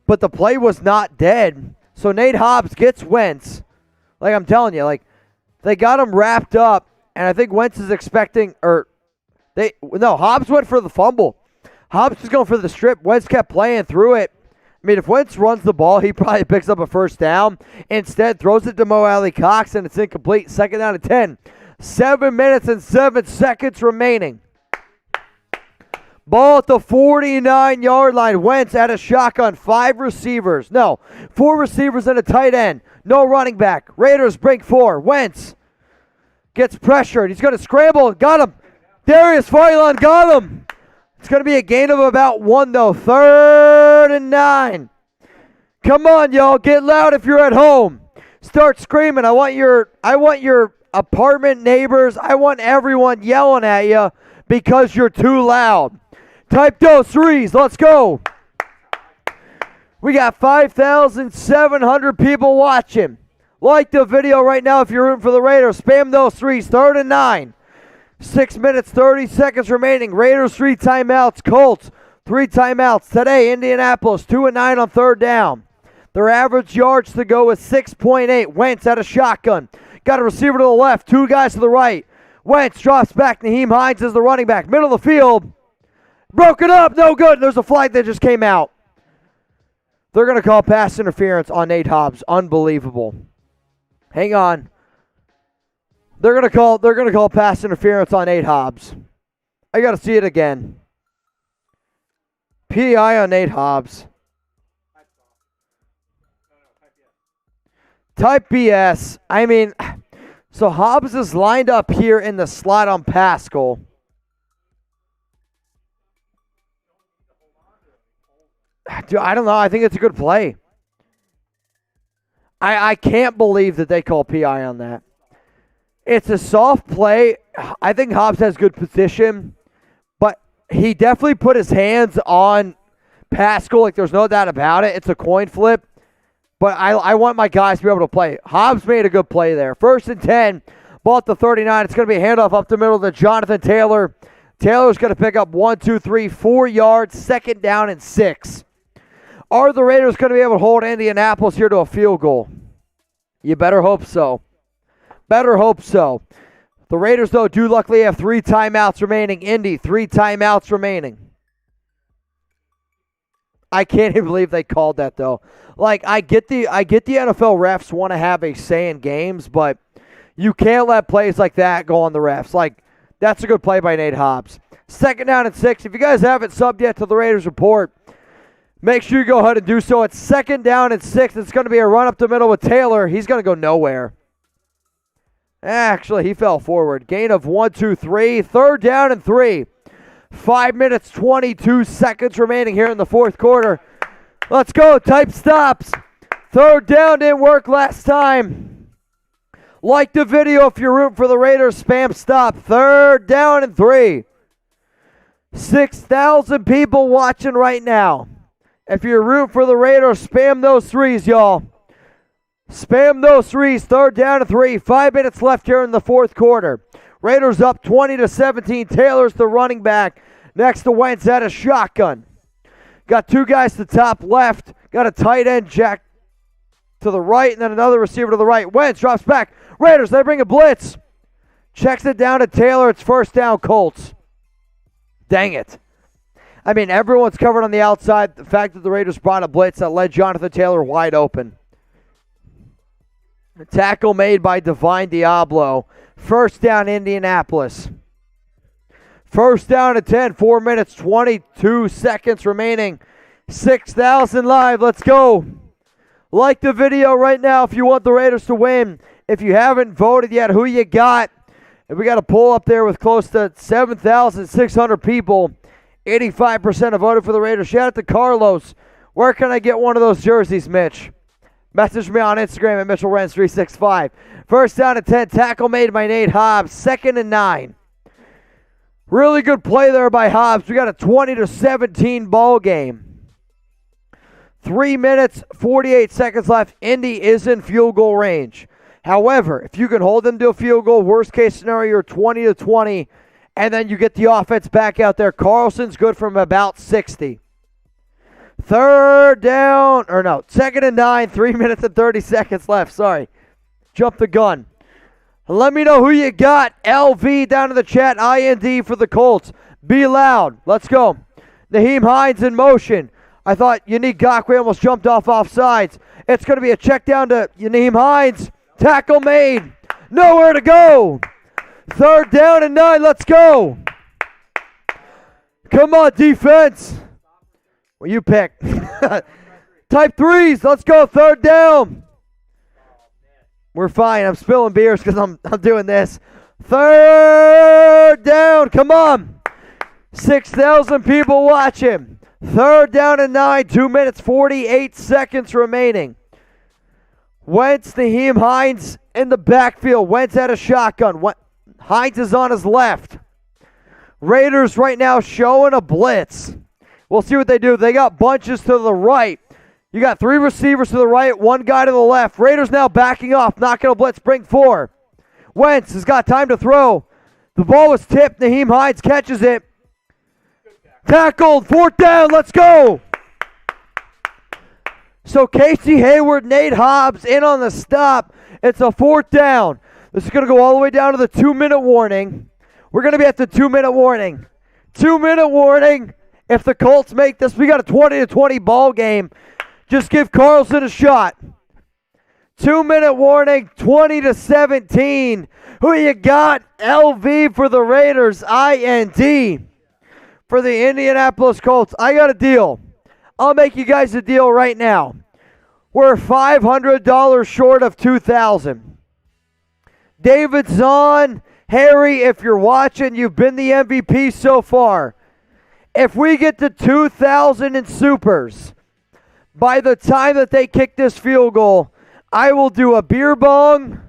but the play was not dead. So Nate Hobbs gets Wentz. Like I'm telling you, like they got him wrapped up, and I think Wentz is expecting, Hobbs went for the fumble. Hobbs was going for the strip. Wentz kept playing through it. I mean, if Wentz runs the ball, he probably picks up a first down. Instead, throws it to Moreau Cox, and it's incomplete. Second down and 10. 7 minutes and 7 seconds remaining. Ball at the 49-yard line. Wentz at a shotgun. 4 receivers and a tight end. No running back. Raiders bring 4. Wentz gets pressured. He's going to scramble. Got him. Darius Philon got him. It's going to be a gain of about 1, though. 3rd and 9. Come on, y'all. Get loud if you're at home. Start screaming. I want your apartment neighbors, I want everyone yelling at you because you're too loud. Type those threes. Let's go. We got 5,700 people watching. Like the video right now if you're rooting for the Raiders. Spam those threes. 3rd and 9. 6 minutes, 30 seconds remaining. Raiders 3 timeouts. Colts 3 timeouts. Today, Indianapolis 2 and 9 on 3rd down. Their average yards to go is 6.8. Wentz out of shotgun. Got a receiver to the left. 2 guys to the right. Wentz drops back. Nyheim Hines is the running back. Middle of the field. Broken up. No good. There's a flag that just came out. They're going to call pass interference on Nate Hobbs. Unbelievable. Hang on. They're going to call pass interference on Nate Hobbs. I got to see it again. PI on Nate Hobbs. Type BS. I mean, so Hobbs is lined up here in the slot on Pascal. Dude, I don't know. I think it's a good play. I can't believe that they call PI on that. It's a soft play. I think Hobbs has good position, but he definitely put his hands on Pascal. Like, there's no doubt about it. It's a coin flip, but I want my guys to be able to play. Hobbs made a good play there. 1st and 10, ball at the 39. It's going to be a handoff up the middle to Jonathan Taylor. Taylor's going to pick up 1, 2, 3, 4 yards, 2nd down and 6. Are the Raiders going to be able to hold Indianapolis here to a field goal? You better hope so. Better hope so. The Raiders, though, do luckily have 3 timeouts remaining. Indy, 3 timeouts remaining. I can't even believe they called that, though. Like, I get the NFL refs want to have a say in games, but you can't let plays like that go on the refs. Like, that's a good play by Nate Hobbs. 2nd down and 6. If you guys haven't subbed yet to the Raiders Report, make sure you go ahead and do so. It's 2nd down and 6. It's going to be a run up the middle with Taylor. He's going to go nowhere. Actually, he fell forward. Gain of 1, 2, 3. 3rd down and 3. 5 minutes, 22 seconds remaining here in the 4th quarter. Let's go. Type stops. 3rd down didn't work last time. Like the video if you're rooting for the Raiders. Spam stop. 3rd down and 3. 6,000 people watching right now. If you're rooting for the Raiders, spam those threes, y'all. Spam those threes. 3rd down and 3. 5 minutes left here in the 4th quarter. Raiders up 20-17. Taylor's the running back. Next to Wentz out of shotgun. Got 2 guys to top left. Got a tight end jack to the right, and then another receiver to the right. Wentz drops back. Raiders, they bring a blitz. Checks it down to Taylor. It's 1st down, Colts. Dang it. I mean, everyone's covered on the outside. The fact that the Raiders brought a blitz that led Jonathan Taylor wide open. A tackle made by Divine Diablo. 1st down, Indianapolis. 1st down and 10. 4 minutes, 22 seconds remaining. 6,000 live. Let's go. Like the video right now if you want the Raiders to win. If you haven't voted yet, who you got? And we got a poll up there with close to 7,600 people. 85% have voted for the Raiders. Shout out to Carlos. Where can I get one of those jerseys, Mitch? Message me on Instagram at Mitchell Renz 365. 1st down and 10. Tackle made by Nate Hobbs. 2nd and 9. Really good play there by Hobbs. We got a 20-17 ball game. 3 minutes, 48 seconds left. Indy is in field goal range. However, if you can hold them to a field goal, worst case scenario, you're 20-20. And then you get the offense back out there. Carlson's good from about 60. 2nd and 9, 3 minutes and 30 seconds left. Sorry. Jump the gun. Let me know who you got. LV down in the chat. IND for the Colts. Be loud. Let's go. Nyheim Hines in motion. I thought Yannick Ngakoue almost jumped off offsides. It's going to be a check down to Nyheim Hines. Tackle made. Nowhere to go. 3rd down and 9. Let's go. Come on, defense. Well, you pick. Type threes. Let's go. 3rd down. We're fine. I'm spilling beers because I'm doing this. 3rd down. Come on. 6,000 people watching. 3rd down and 9. 2 minutes, 48 seconds remaining. Wentz, Nyheim Hines in the backfield. Wentz had a shotgun. Hines is on his left. Raiders right now showing a blitz. We'll see what they do. They got bunches to the right. You got 3 receivers to the right, 1 guy to the left. Raiders now backing off, not going to blitz, bring 4. Wentz has got time to throw. The ball was tipped. Nyheim Hines catches it. Tackled. 4th down. Let's go. So Casey Hayward, Nate Hobbs in on the stop. It's a 4th down. This is going to go all the way down to the 2-minute warning. We're going to be at the 2-minute warning. 2-minute warning. If the Colts make this, we got a 20-20 ball game. Just give Carlson a shot. 2-minute warning, 20-17. Who you got? LV for the Raiders, IND for the Indianapolis Colts. I got a deal. I'll make you guys a deal right now. We're $500 short of $2,000. David Zahn, Harry, if you're watching, you've been the MVP so far. If we get to 2,000 in supers, by the time that they kick this field goal, I will do a beer bong,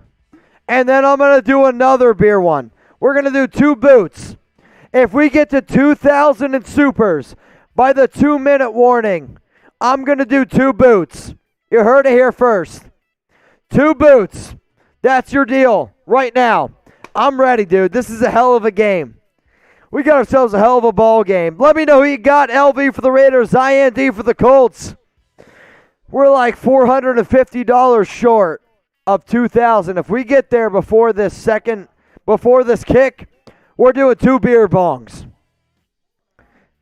and then I'm going to do another beer one. We're going to do 2 boots. If we get to 2,000 in supers, by the 2-minute warning, I'm going to do 2 boots. You heard it here first. 2 boots. That's your deal right now. I'm ready, dude. This is a hell of a game. We got ourselves a hell of a ball game. Let me know who you got. LV for the Raiders, IND for the Colts. We're like $450 short of 2,000. If we get there before this kick, we're doing 2 beer bongs.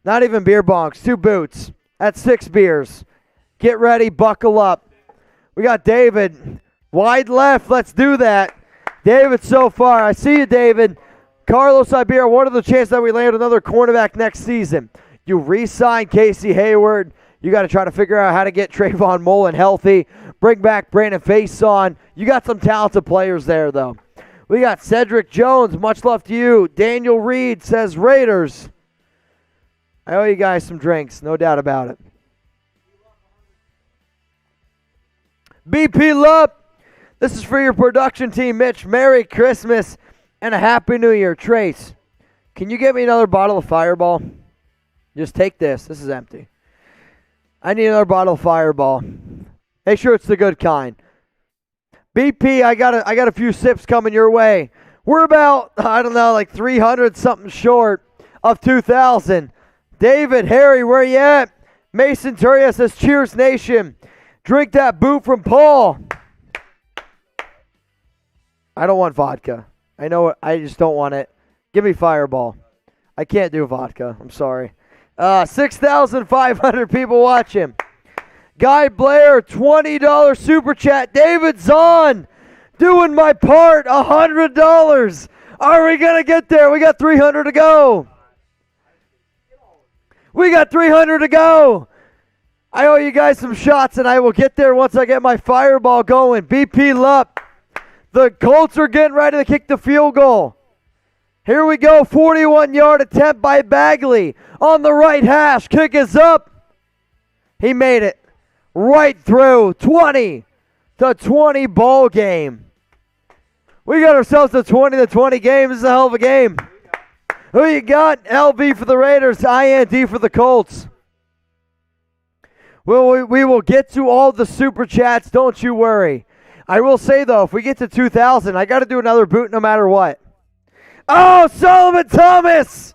Not even beer bongs, 2 boots. That's 6 beers. Get ready, buckle up. We got David. Wide left, let's do that. David so far. I see you, David. Carlos Iberia, what are the chances that we land another cornerback next season? You re-sign Casey Hayward. You got to try to figure out how to get Trayvon Mullen healthy. Bring back Brandon Faison. You got some talented players there, though. We got Cedric Jones. Much love to you. Daniel Reed says Raiders. I owe you guys some drinks, no doubt about it. BP Love. This is for your production team, Mitch. Merry Christmas and a Happy New Year. Trace, can you get me another bottle of Fireball? Just take this. This is empty. I need another bottle of Fireball. Make sure it's the good kind. BP, I got a few sips coming your way. We're about, I don't know, like 300 something short of 2,000. David, Harry, where you at? Mason Turia says, cheers, nation. Drink that boot from Paul. I don't want vodka. I know it. I just don't want it. Give me Fireball. I can't do vodka. I'm sorry. 6,500 people watching. Guy Blair, $20 super chat. David Zahn, doing my part, $100. Are we going to get there? We got 300 to go. We got 300 to go. I owe you guys some shots, and I will get there once I get my Fireball going. BP Lupp. The Colts are getting ready to kick the field goal. Here we go, 41-yard attempt by Bagley on the right hash. Kick is up. He made it right through. 20-20 ball game. We got ourselves a 20-20 game. This is a hell of a game. Who you got? LB for the Raiders, IND for the Colts. We will get to all the super chats. Don't you worry. I will say, though, if we get to 2,000, I got to do another boot no matter what. Oh, Solomon Thomas!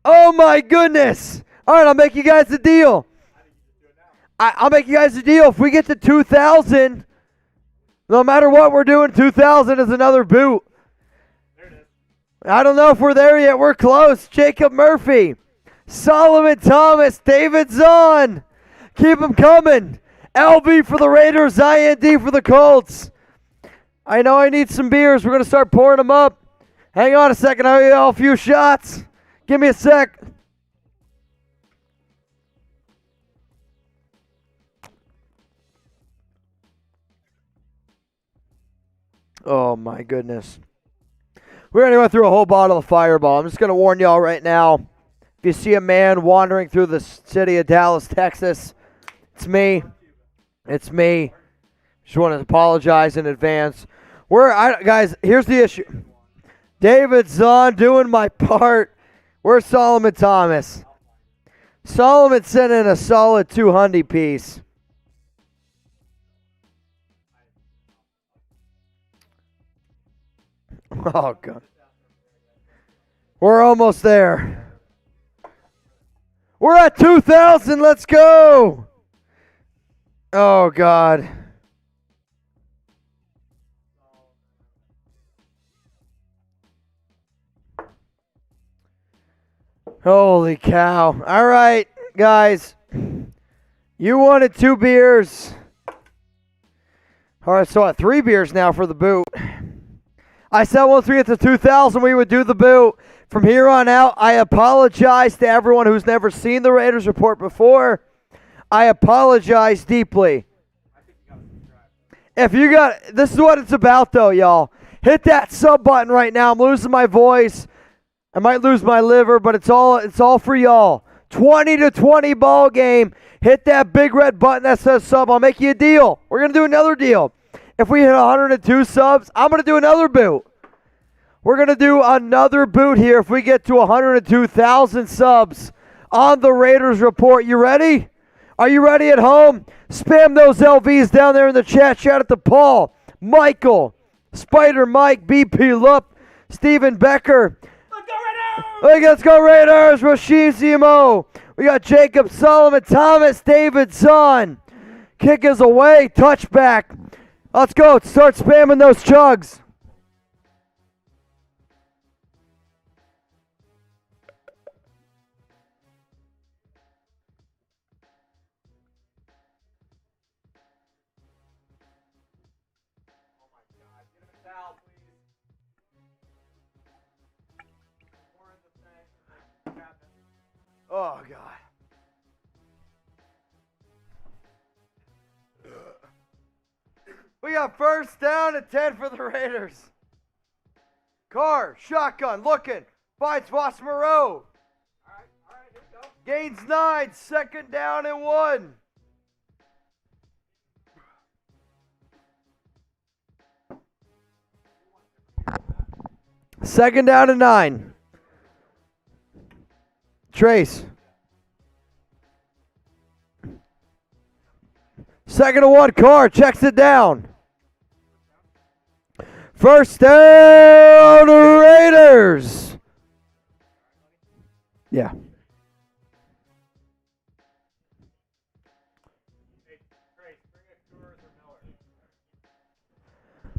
Oh, my goodness. All right, I'll make you guys a deal. I'll make you guys a deal. If we get to 2,000, no matter what we're doing, 2,000 is another boot. There it is. I don't know if we're there yet. We're close. Jacob Murphy, Solomon Thomas, David Zahn. Keep them coming. LB for the Raiders, IND for the Colts. I know I need some beers. We're going to start pouring them up. Hang on a second. I'll give you all a few shots. Give me a sec. Oh, my goodness. We're going to go through a whole bottle of Fireball. I'm just going to warn y'all right now. If you see a man wandering through the city of Dallas, Texas, it's me. It's me. Just want to apologize in advance. Guys, here's the issue. David Zahn doing my part. Where's Solomon Thomas? Solomon sent in a solid 200 piece. Oh, God. We're almost there. We're at 2,000. Let's go. Oh, God. Holy cow. All right, guys. You wanted 2 beers. All right, so 3 beers now for the boot. I said once we get to 2,000, we would do the boot. From here on out, I apologize to everyone who's never seen the Raiders Report before. I apologize deeply. If you got, this is what it's about, though, y'all. Hit that sub button right now. I'm losing my voice. I might lose my liver, but it's all for y'all. 20-20 ball game. Hit that big red button that says sub. I'll make you a deal. We're going to do another deal. If we hit 102 subs, I'm going to do another boot. We're going to do another boot here if we get to 102,000 subs on the Raiders Report. You ready? Are you ready at home? Spam those LVs down there in the chat. Shout out to Paul, Michael, Spider Mike, BP Lup, Steven Becker. Let's go Raiders! Rashid Zemo. We got Jacob Solomon, Thomas Davidson. Kick is away. Touchback. Let's go. Start spamming those chugs. Oh, God. We got first down and 10 for the Raiders. Carr, shotgun, looking. Finds Moreau. All right, here we go. Gains 9, second down and 1. Second down and 9. Trace. Second and 1, Carr checks it down. First down, Raiders. Yeah.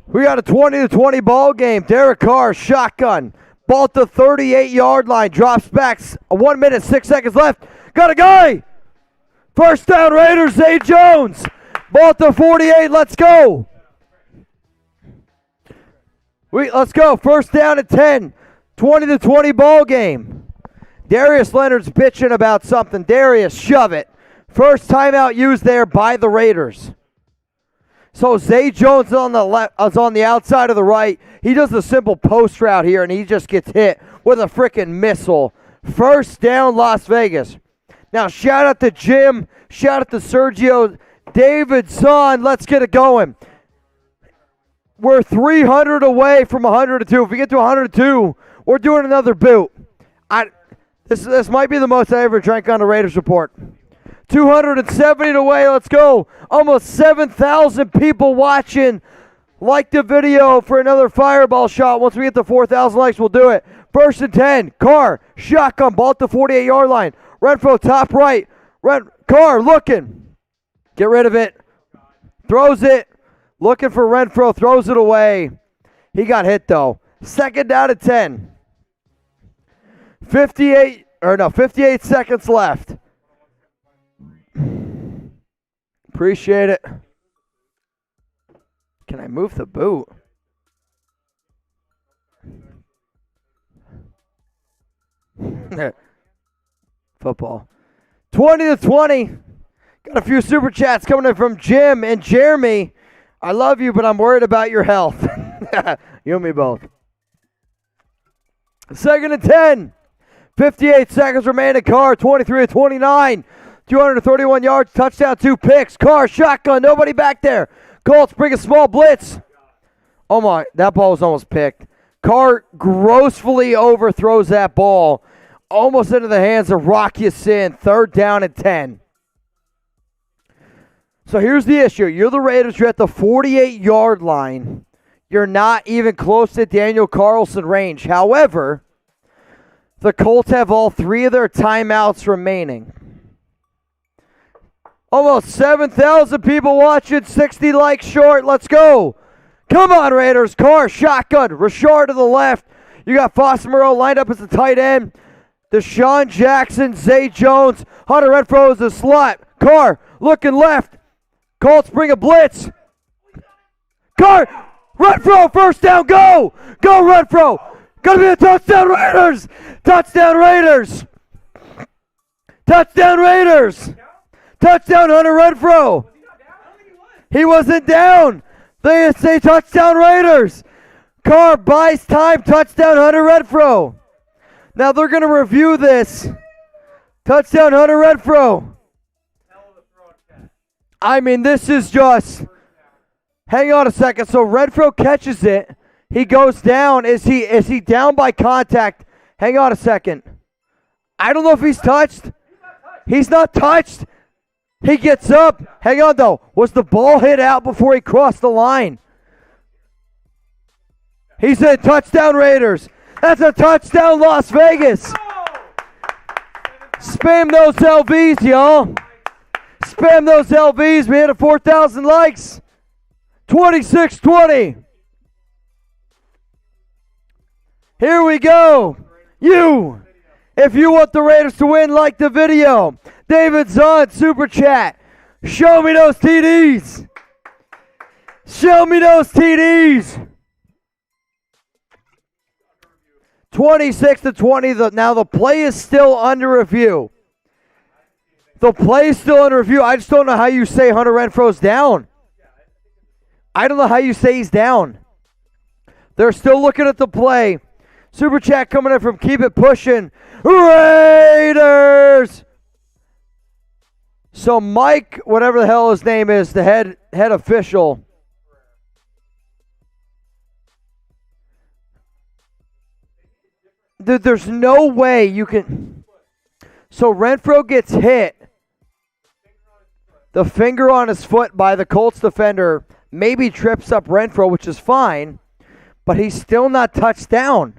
We got a 20-20 ball game. Derek Carr, shotgun. Ball at the 38-yard line. Drops back. 1 minute, 6 seconds left. Got a guy. First down, Raiders. Zay Jones. Ball at the 48. Let's go. Let's go. First down at 10. 20-20 ball game. Darius Leonard's bitching about something. Darius, shove it. First timeout used there by the Raiders. So Zay Jones is on the left, is on the outside of the right. He does the simple post route here, and he just gets hit with a freaking missile. First down, Las Vegas. Now, shout out to Jim. Shout out to Sergio Davidson. Let's get it going. We're 300 away from 102. If we get to 102, we're doing another boot. This might be the most I ever drank on the Raiders Report. 270 away. Let's go. Almost 7,000 people watching. Like the video for another fireball shot. Once we get to 4,000 likes, we'll do it. First and 10. Carr, shotgun, ball at the 48-yard line. Renfro, top right. Carr looking. Get rid of it. Throws it. Looking for Renfro. Throws it away. He got hit, though. Second down at 10. 58 seconds left. Appreciate it. Can I move the boot? Football. 20-20. Got a few super chats coming in from Jim and Jeremy. I love you, but I'm worried about your health. You and me both. Second and 10. 58 seconds remaining. Carr, 23-29. 231 yards, touchdown, 2 picks. Carr, shotgun, nobody back there. Colts bring a small blitz. Oh my, that ball was almost picked. Carr grossly overthrows that ball. Almost into the hands of Rock Ya-Sin. 3rd down and 10. So here's the issue. You're the Raiders. You're at the 48-yard line. You're not even close to Daniel Carlson range. However, the Colts have all 3 of their timeouts remaining. Almost 7,000 people watching. 60 likes short. Let's go. Come on, Raiders. Carr, shotgun. Rashard to the left. You got Foster Moreau lined up as the tight end. DeSean Jackson, Zay Jones. Hunter Renfrow is the slot. Carr looking left. Colts bring a blitz. Carr, Renfrow, first down, go! Go, Renfrow! Gonna be a touchdown, Raiders! Touchdown, Raiders! Touchdown, Raiders! Touchdown, Hunter Renfrow! He wasn't down! They say touchdown, Raiders! Carr buys time, touchdown, Hunter Renfrow! Now they're gonna review this. Touchdown, Hunter Renfrow! I mean, this is just... Hang on a second. So Renfrow catches it. He goes down. Is he down by contact? Hang on a second. I don't know if he's touched. He's not touched. He gets up. Hang on, though. Was the ball hit out before he crossed the line? He said touchdown, Raiders. That's a touchdown, Las Vegas. Spam those LVs, y'all. Spam those LVs. We hit a 4,000 likes. 26-20. Here we go. If you want the Raiders to win, like the video. David Zahn, Super Chat. Show me those TDs. Show me those TDs. 26-20. Now the play is still under review. The play is still under review. I just don't know how you say Hunter Renfrow's down. I don't know how you say he's down. They're still looking at the play. Super Chat coming in from Keep It Pushing. Raiders! So Mike, whatever the hell his name is, the head official. Dude, there's no way you can... So Renfrow gets hit. The finger on his foot by the Colts defender maybe trips up Renfrow, which is fine, but he's still not touched down.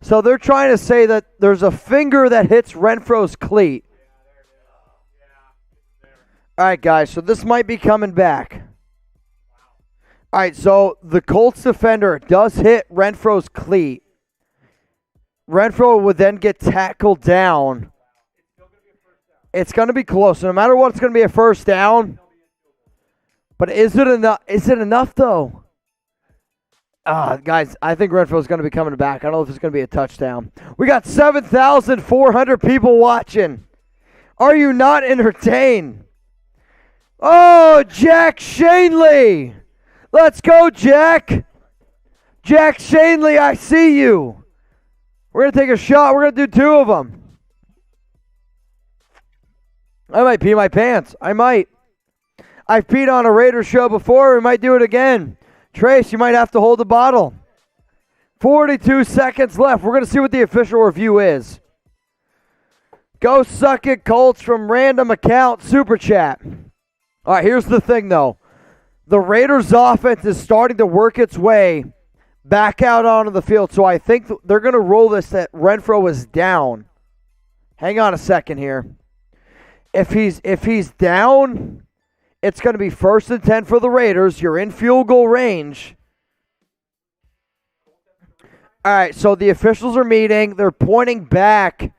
So they're trying to say that there's a finger that hits Renfrow's cleat. All right, guys, so this might be coming back. All right, so the Colts defender does hit Renfrow's cleat. Renfrow would then get tackled down. It's going to be close. No matter what, it's going to be a first down. But is it enough? Is it enough, though? Guys, I think Renfrow's going to be coming back. I don't know if it's going to be a touchdown. We got 7,400 people watching. Are you not entertained? Oh, Jack Shanley. Let's go, Jack. Jack Shanley, I see you. We're going to take a shot. We're going to do 2 of them. I might pee my pants. I might. I've peed on a Raiders show before. We might do it again. Trace, you might have to hold the bottle. 42 seconds left. We're going to see what the official review is. Go suck it, Colts, from random account, Super Chat. All right, here's the thing, though. The Raiders' offense is starting to work its way back out onto the field, so I think they're going to roll this that Renfrow is down. Hang on a second here. If he's down, it's going to be 1st and 10 for the Raiders. You're in field goal range. All right, so the officials are meeting. They're pointing back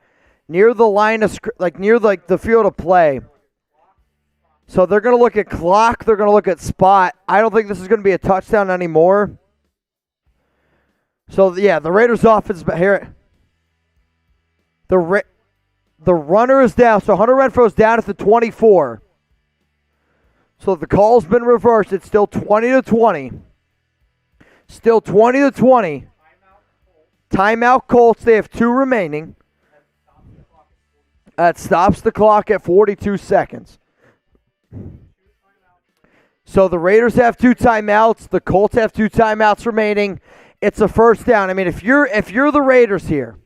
near the line of near the field of play. So they're going to look at clock. They're going to look at spot. I don't think this is going to be a touchdown anymore. So yeah, the Raiders' offense here. The runner is down. So Hunter Renfrow's down at the 24. So the call's been reversed. It's still 20-20. Still 20-20. Timeout Colts. They have 2 remaining. That stops the clock at 42 seconds. So the Raiders have 2 timeouts. The Colts have 2 timeouts remaining. It's a first down. I mean, if you're the Raiders here,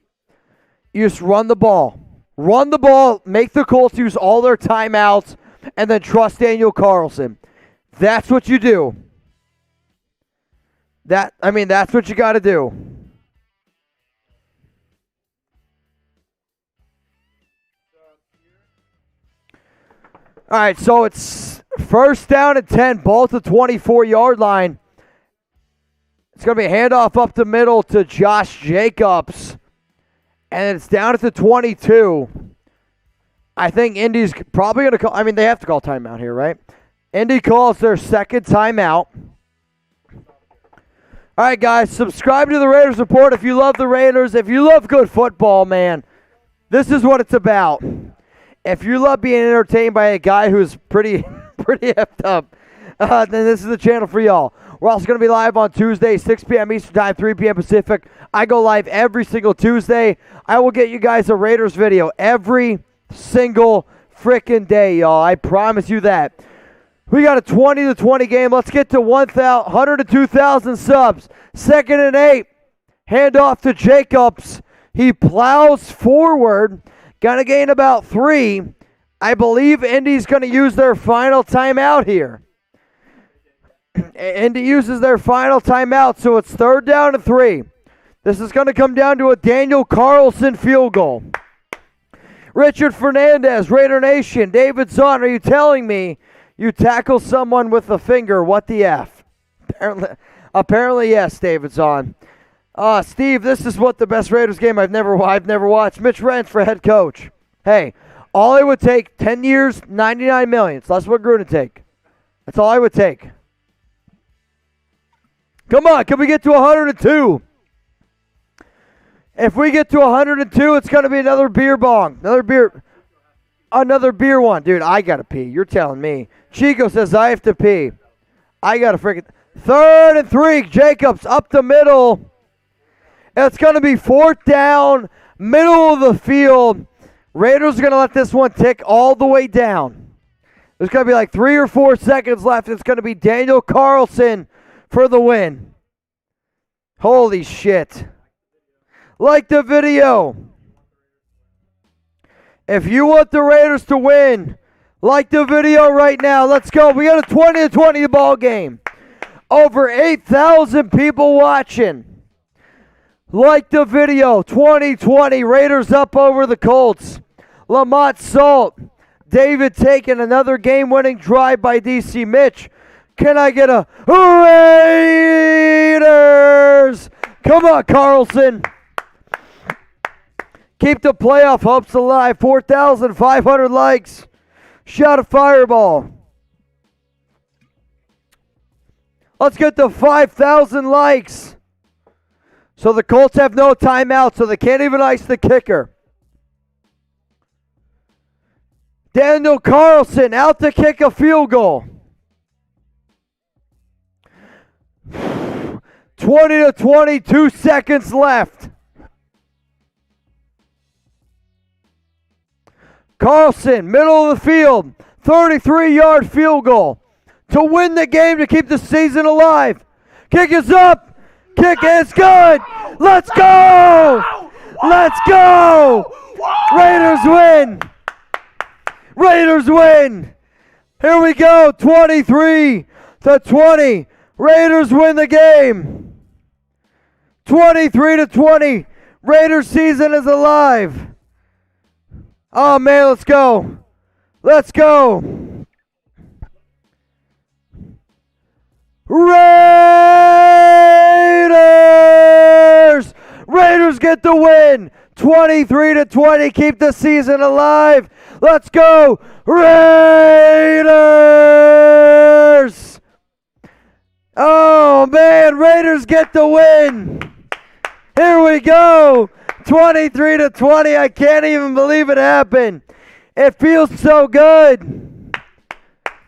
you just run the ball. Run the ball, make the Colts use all their timeouts, and then trust Daniel Carlson. That's what you do. That's what you got to do. All right, so it's first down and 10, ball at the 24-yard line. It's going to be a handoff up the middle to Josh Jacobs. And it's down at the 22. I think Indy's probably going to call. I mean, they have to call timeout here, right? Indy calls their second timeout. All right, guys, subscribe to the Raiders Report if you love the Raiders. If you love good football, man, this is what it's about. If you love being entertained by a guy who's pretty effed up, then this is the channel for y'all. We're also going to be live on Tuesday, 6 p.m. Eastern Time, 3 p.m. Pacific. I go live every single Tuesday. I will get you guys a Raiders video every single freaking day, y'all. I promise you that. We got a 20-20 game. Let's get to 102,000 subs. 2nd and 8. Handoff to Jacobs. He plows forward. Going to gain about 3. I believe Indy's going to use their final timeout here. Indy uses their final timeout, so it's 3rd down and 3. This is going to come down to a Daniel Carlson field goal. Richard Fernandez, Raider Nation. David Zahn, are you telling me you tackle someone with a finger? What the F? Apparently yes, David Zahn. Steve, this is what the best Raiders game I've never watched. Mitch Renz for head coach. Hey, all it would take, 10 years, $99 million. So that's what Gruden take. That's all I would take. Come on, can we get to 102? If we get to 102, it's going to be another beer bong. Another beer one. Dude, I got to pee. You're telling me. Chico says I have to pee. I got to freaking... 3rd and 3. Jacobs up the middle. It's going to be 4th down, middle of the field. Raiders are going to let this one tick all the way down. There's going to be like 3 or 4 seconds left. It's going to be Daniel Carlson for the win. Holy shit. Like the video. If you want the Raiders to win, like the video right now. Let's go. We got a 20-20 ball game. Over 8,000 people watching. Like the video. 20-20. Raiders up over the Colts. Lamont Salt. David taking another game-winning drive by DC Mitch. Can I get a Raiders? Come on, Carlson. Keep the playoff hopes alive. 4,500 likes. Shot a fireball. Let's get to 5,000 likes. So the Colts have no timeout, so they can't even ice the kicker. Daniel Carlson out to kick a field goal. 20-20, 2 seconds left. Carlson, middle of the field, 33-yard field goal to win the game to keep the season alive. Kick is up. Kick is good. Let's go. Let's go. Raiders win. Raiders win. Here we go. 23-20. Raiders win the game. 23-20. Raiders season is alive. Oh, man, let's go. Let's go. Raiders! Raiders get the win. 23-20. Keep the season alive. Let's go. Raiders! Oh, man, Raiders get the win. Here we go. 23-20. I can't even believe it happened. It feels so good.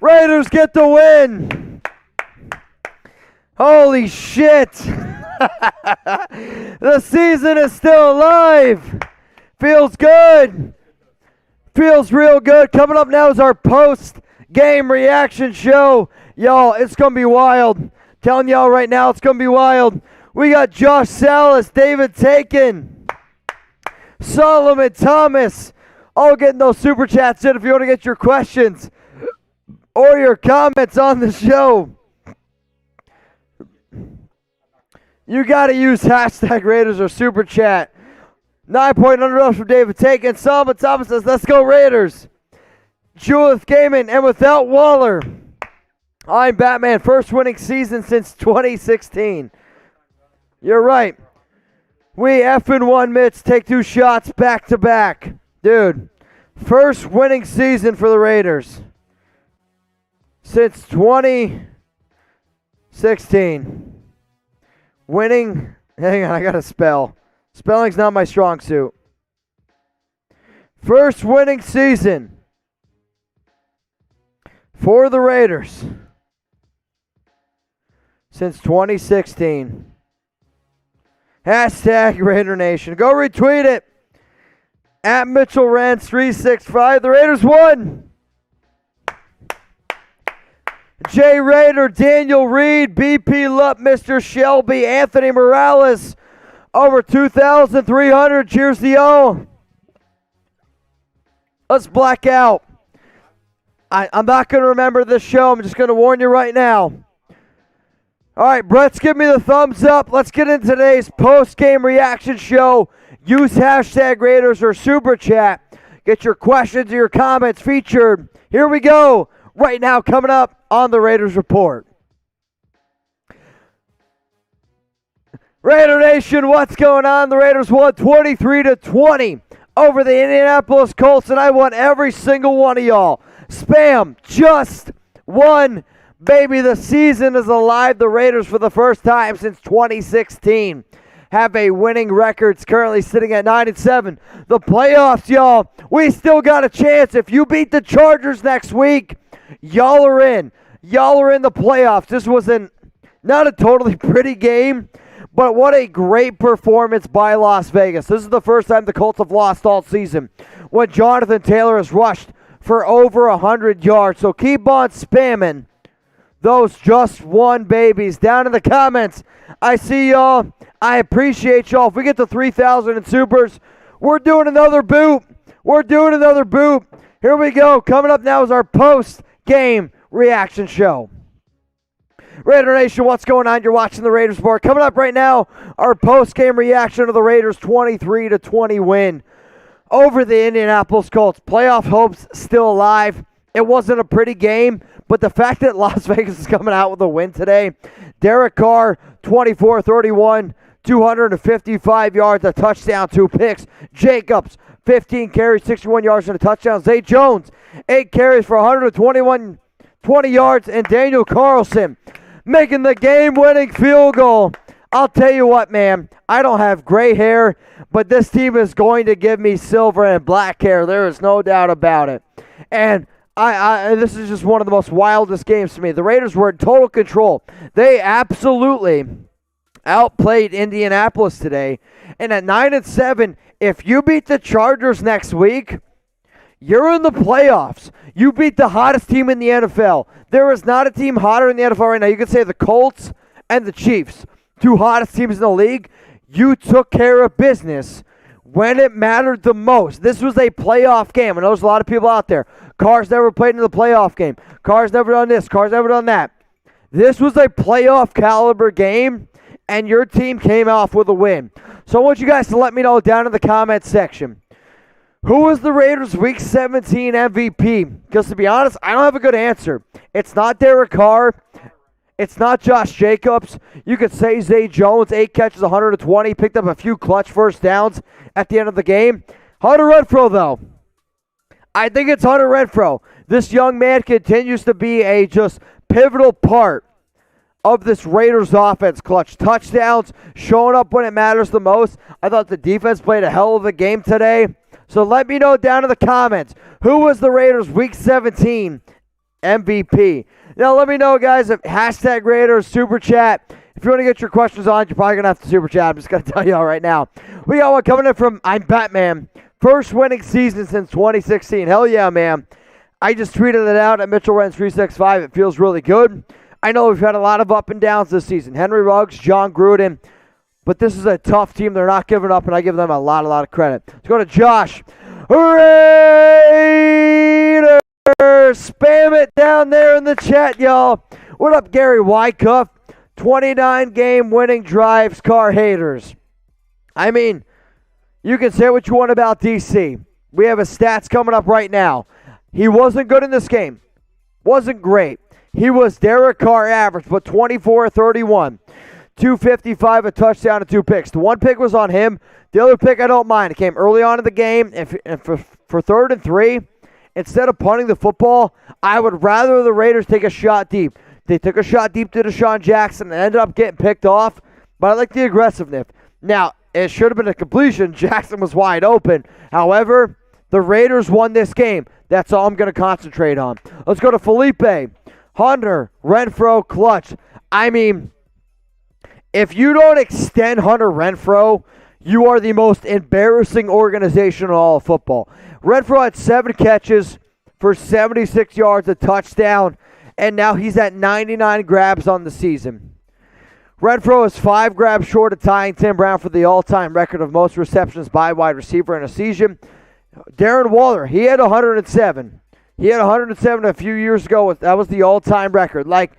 Raiders get the win. Holy shit. The season is still alive. Feels good. Feels real good. Coming up now is our post-game reaction show. Y'all, it's going to be wild. Telling y'all right now, it's going to be wild. We got Josh Salas, David Taken, Solomon Thomas, all getting those super chats in if you want to get your questions or your comments on the show. You got to use hashtag Raiders or super chat. 9-point underdog from David Taken. Solomon Thomas says, let's go Raiders. Julith Gaiman, and without Waller, I'm Batman. First winning season since 2016. You're right. We effing won, Mitch. Take 2 shots back to back. Dude, first winning season for the Raiders since 2016. Winning. Hang on, I got to spell. Spelling's not my strong suit. First winning season for the Raiders since 2016. Hashtag Raider Nation. Go retweet it. At Mitchell Renz 365. The Raiders won. Jay Raider, Daniel Reed, BP Lupp, Mr. Shelby, Anthony Morales. Over 2,300. Cheers to y'all. Let's black out. I'm not going to remember this show. I'm just going to warn you right now. All right, Brett's giving me the thumbs up. Let's get into today's post-game reaction show. Use hashtag Raiders or super chat. Get your questions or your comments featured. Here we go. Right now, coming up on the Raiders Report. Raider Nation, what's going on? The Raiders won 23-20 over the Indianapolis Colts, and I want every single one of y'all. Spam just won. Baby, the season is alive. The Raiders, for the first time since 2016, have a winning record. It's currently sitting at 9-7. The playoffs, y'all, we still got a chance. If you beat the Chargers next week, y'all are in. Y'all are in the playoffs. This was not a totally pretty game, but what a great performance by Las Vegas. This is the first time the Colts have lost all season when Jonathan Taylor has rushed for over 100 yards. So keep on spamming those just won babies down in the comments. I see y'all. I appreciate y'all. If we get to 3,000 in supers, we're doing another boot. We're doing another boot. Here we go. Coming up now is our post-game reaction show. Raider Nation, what's going on? You're watching the Raiders Report. Coming up right now, our post-game reaction to the Raiders' 23-20 win over the Indianapolis Colts. Playoff hopes still alive. It wasn't a pretty game, but the fact that Las Vegas is coming out with a win today. Derek Carr, 24-31, 255 yards, a touchdown, 2 picks. Jacobs, 15 carries, 61 yards, and a touchdown. Zay Jones, 8 carries for 20 yards, and Daniel Carlson making the game-winning field goal. I'll tell you what, man, I don't have gray hair, but this team is going to give me silver and black hair. There is no doubt about it. And this is just one of the most wildest games to me. The Raiders were in total control. They absolutely outplayed Indianapolis today. And at 9-7, if you beat the Chargers next week, you're in the playoffs. You beat the hottest team in the NFL. There is not a team hotter in the NFL right now. You could say the Colts and the Chiefs, 2 hottest teams in the league. You took care of business when it mattered the most. This was a playoff game. I know there's a lot of people out there. Carr's never played in the playoff game. Carr's never done this. Carr's never done that. This was a playoff caliber game, and your team came off with a win. So I want you guys to let me know down in the comments section. Who was the Raiders' Week 17 MVP? Because to be honest, I don't have a good answer. It's not Derek Carr. It's not Josh Jacobs. You could say Zay Jones, 8 catches, 120, picked up a few clutch first downs at the end of the game. Hunter Renfrow, though. I think it's Hunter Renfrow. This young man continues to be a just pivotal part of this Raiders offense. Clutch touchdowns, showing up when it matters the most. I thought the defense played a hell of a game today. So let me know down in the comments, who was the Raiders' Week 17 MVP? Now let me know, guys, if hashtag Raiders Super Chat. If you want to get your questions on, you're probably going to have to Super Chat. I'm just going to tell you all right now. We got one coming in from I'm Batman. First winning season since 2016. Hell yeah, man. I just tweeted it out at Mitchell Renz 365. It feels really good. I know we've had a lot of up and downs this season. Henry Ruggs, John Gruden, But this is a tough team. They're not giving up, and I give them a lot of credit. Let's go to Josh. Raiders! Spam it down there in the chat, y'all. What up, Gary Wyckoff? 29-game winning drives, Carr haters. I mean, you can say what you want about DC. We have his stats coming up right now. He wasn't good in this game. Wasn't great. He was Derek Carr average, but 24-31. 255, a touchdown, and 2 picks. The 1 pick was on him. The other pick I don't mind. It came early on in the game, and for 3rd and 3, instead of punting the football, I would rather the Raiders take a shot deep. They took a shot deep to DeSean Jackson and ended up getting picked off, but I like the aggressiveness. Now, it should have been a completion. Jackson was wide open. However, the Raiders won this game. That's all I'm going to concentrate on. Let's go to Felipe. Hunter, Renfrow, clutch. I mean, if you don't extend Hunter Renfrow, you are the most embarrassing organization in all of football. Renfrow had 7 catches for 76 yards, a touchdown, and now he's at 99 grabs on the season. Renfrow is 5 grabs short of tying Tim Brown for the all-time record of most receptions by wide receiver in a season. Darren Waller, he had 107. He had 107 a few years ago. That was the all-time record. Like,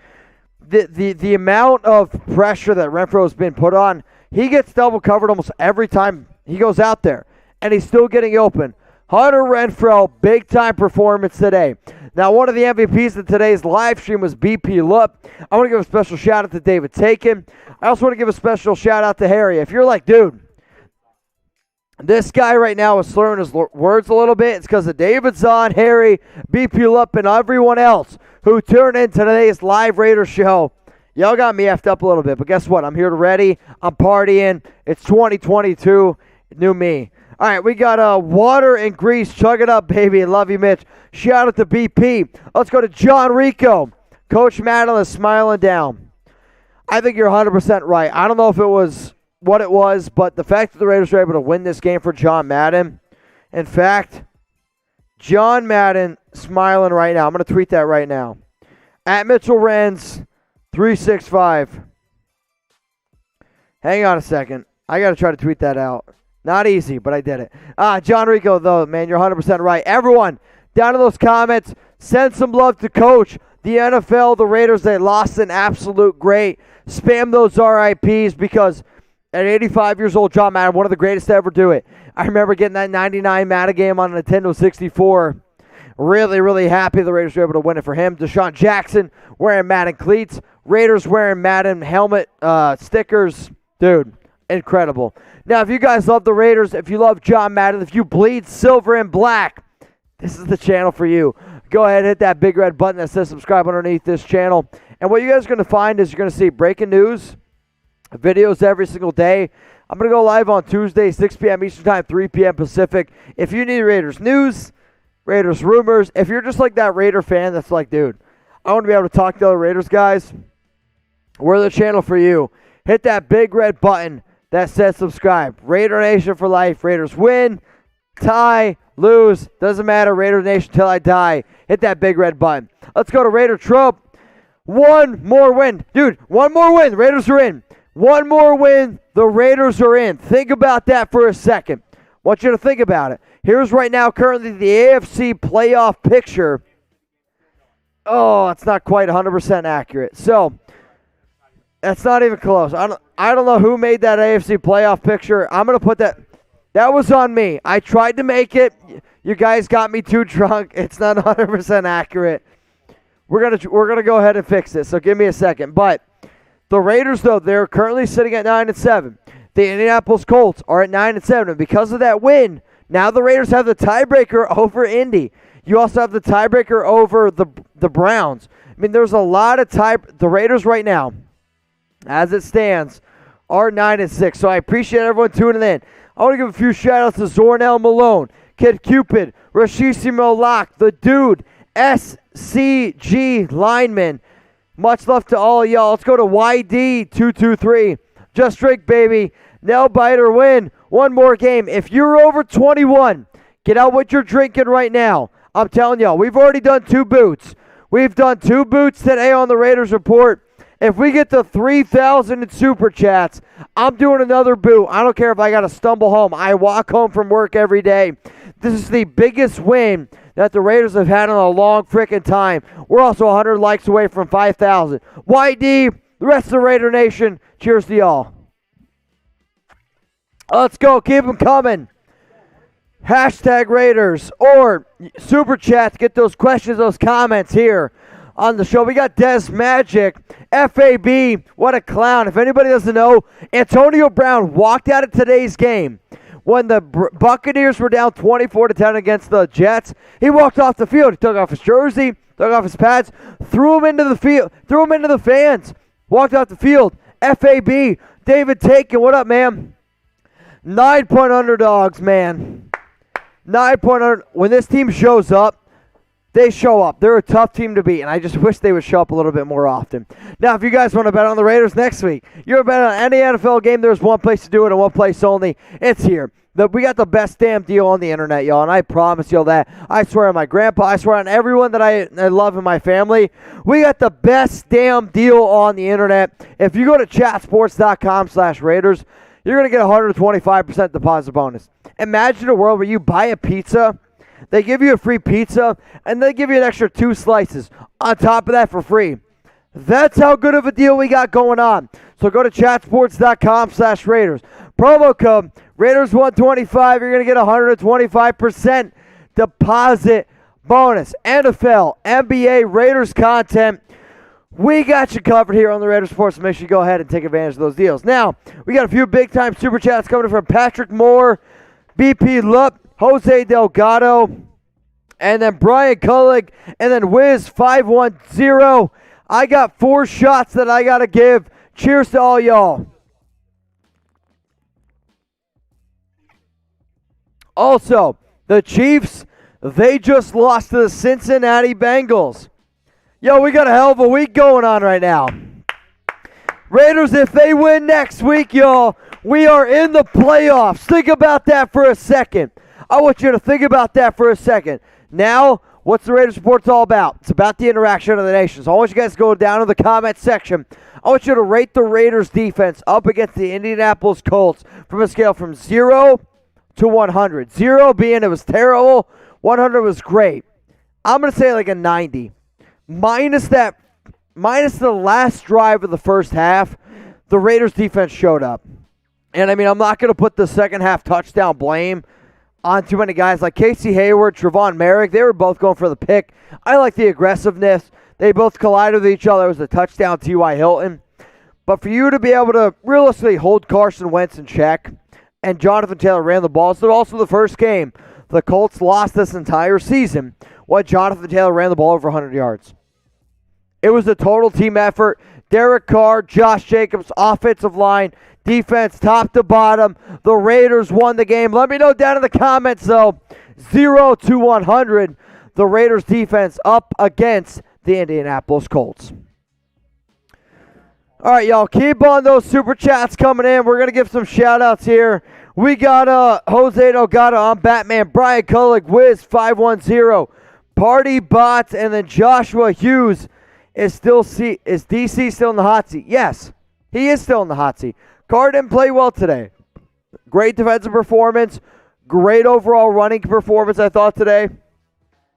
the amount of pressure that Renfrow has been put on, he gets double covered almost every time he goes out there, and he's still getting open. Hunter Renfrow, big-time performance today. Now, one of the MVPs of today's live stream was BP Lup. I want to give a special shout-out to David Taken. I also want to give a special shout-out to Harry. If you're like, dude, this guy right now is slurring his words a little bit, it's because of David Zahn, Harry, BP Lup, and everyone else who tuned in today's live Raiders show. Y'all got me effed up a little bit, but guess what? I'm here to ready. I'm partying. It's 2022. New me. All right, we got water and grease. Chug it up, baby. Love you, Mitch. Shout out to BP. Let's go to John Rico. Coach Madden is smiling down. I think you're 100% right. I don't know if it was what it was, but the fact that the Raiders were able to win this game for John Madden, in fact, John Madden smiling right now. I'm going to tweet that right now. At Mitchell Renz, 365. Hang on a second. I got to try to tweet that out. Not easy, but I did it. John Rico, though, man, you're 100% right. Everyone, down in those comments, send some love to Coach. The NFL, the Raiders, they lost an absolute great. Spam those RIPs because at 85 years old, John Madden, one of the greatest to ever do it. I remember getting that 99 Madden game on a Nintendo 64. Really, really happy the Raiders were able to win it for him. DeSean Jackson wearing Madden cleats. Raiders wearing Madden helmet stickers. Dude, incredible. Now, if you guys love the Raiders, if you love John Madden, if you bleed silver and black, this is the channel for you. Go ahead and hit that big red button that says subscribe underneath this channel. And what you guys are going to find is you're going to see breaking news, videos every single day. I'm going to go live on Tuesday, 6 p.m. Eastern Time, 3 p.m. Pacific. If you need Raiders news, Raiders rumors, if you're just like that Raider fan that's like, dude, I want to be able to talk to other Raiders guys, we're the channel for you. Hit that big red button that says subscribe. Raider Nation for life. Raiders win, tie, lose, doesn't matter. Raider Nation till I die. Hit that big red button. Let's go to Raider Trope. One more win. Dude, one more win. The Raiders are in. One more win. The Raiders are in. Think about that for a second. I want you to think about it. Here's right now currently the AFC playoff picture. Oh, it's not quite 100% accurate. So, that's not even close. I don't know who made that AFC playoff picture. I'm going to put that. That was on me. I tried to make it. You guys got me too drunk. It's not 100% accurate. We're gonna go ahead and fix this. So give me a second. But the Raiders, though, they're currently sitting at 9-7. The Indianapolis Colts are at 9-7. And because of that win, now the Raiders have the tiebreaker over Indy. You also have the tiebreaker over the Browns. I mean, there's a lot of the Raiders right now, as it stands, are 9-6. So I appreciate everyone tuning in. I want to give a few shout-outs to Zornell Malone, Kid Cupid, Rashissimo Locke, The Dude, SCG Lineman. Much love to all of y'all. Let's go to YD223. Just drink, baby. Nail biter win. One more game. If you're over 21, get out what you're drinking right now. I'm telling y'all, we've already done 2 boots. We've done 2 boots today on the Raiders Report. If we get to 3,000 in Super Chats, I'm doing another boot. I don't care if I got to stumble home. I walk home from work every day. This is the biggest win that the Raiders have had in a long freaking time. We're also 100 likes away from 5,000. YD, the rest of the Raider Nation, cheers to y'all. Let's go. Keep them coming. Hashtag Raiders or Super Chat to get those questions, those comments here on the show. We got Des Magic, FAB, what a clown. If anybody doesn't know, Antonio Brown walked out of today's game when the Buccaneers were down 24-10 against the Jets. He walked off the field. He took off his jersey, took off his pads, threw him into the field, threw him into the fans, walked off the field. FAB, David Taken, what up, man? 9-point underdogs, man. 9-point under. When this team shows up, they show up. They're a tough team to beat, and I just wish they would show up a little bit more often. Now, if you guys want to bet on the Raiders next week, you're bet on any NFL game, there's one place to do it and one place only. It's here. We got the best damn deal on the internet, y'all, and I promise y'all that. I swear on my grandpa. I swear on everyone that I love in my family. We got the best damn deal on the internet. If you go to chatsports.com/Raiders, you're going to get 125% deposit bonus. Imagine a world where you buy a pizza, they give you a free pizza, and they give you an extra 2 slices on top of that for free. That's how good of a deal we got going on. So go to chatsports.com/Raiders. Promo code Raiders125. You're going to get 125% deposit bonus. NFL, NBA, Raiders content. We got you covered here on the Raiders Sports. So make sure you go ahead and take advantage of those deals. Now, we got a few big-time Super Chats coming from Patrick Moore, BP Lup, Jose Delgado, and then Brian Cullig, and then Wiz510. I got 4 shots that I got to give. Cheers to all y'all. Also, the Chiefs, they just lost to the Cincinnati Bengals. Yo, we got a hell of a week going on right now. Raiders, if they win next week, y'all, we are in the playoffs. Think about that for a second. I want you to think about that for a second. Now, what's the Raiders Report's all about? It's about the interaction of the nation. So I want you guys to go down to the comment section. I want you to rate the Raiders defense up against the Indianapolis Colts from a scale from 0 to 100. 0 being it was terrible, 100 was great. I'm going to say like a 90. Minus the last drive of the first half, the Raiders defense showed up. And I mean, I'm not going to put the second half touchdown blame on too many guys like Casey Hayward, Trevon Merrick. They were both going for the pick. I like the aggressiveness. They both collided with each other. It was a touchdown, T.Y. Hilton. But for you to be able to realistically hold Carson Wentz in check, and Jonathan Taylor ran the ball. So also the first game the Colts lost this entire season when Jonathan Taylor ran the ball over 100 yards. It was a total team effort. Derek Carr, Josh Jacobs, offensive line, defense, top to bottom. The Raiders won the game. Let me know down in the comments, though. 0 to 100. The Raiders defense up against the Indianapolis Colts. All right, y'all, keep on those super chats coming in. We're going to give some shout-outs here. We got Jose Delgado, I'm Batman, Brian Cullig, Wiz510, Party Bots, and then Joshua Hughes. Is DC still in the hot seat? Yes, he is still in the hot seat. Carr didn't play well today. Great defensive performance. Great overall running performance, I thought, today.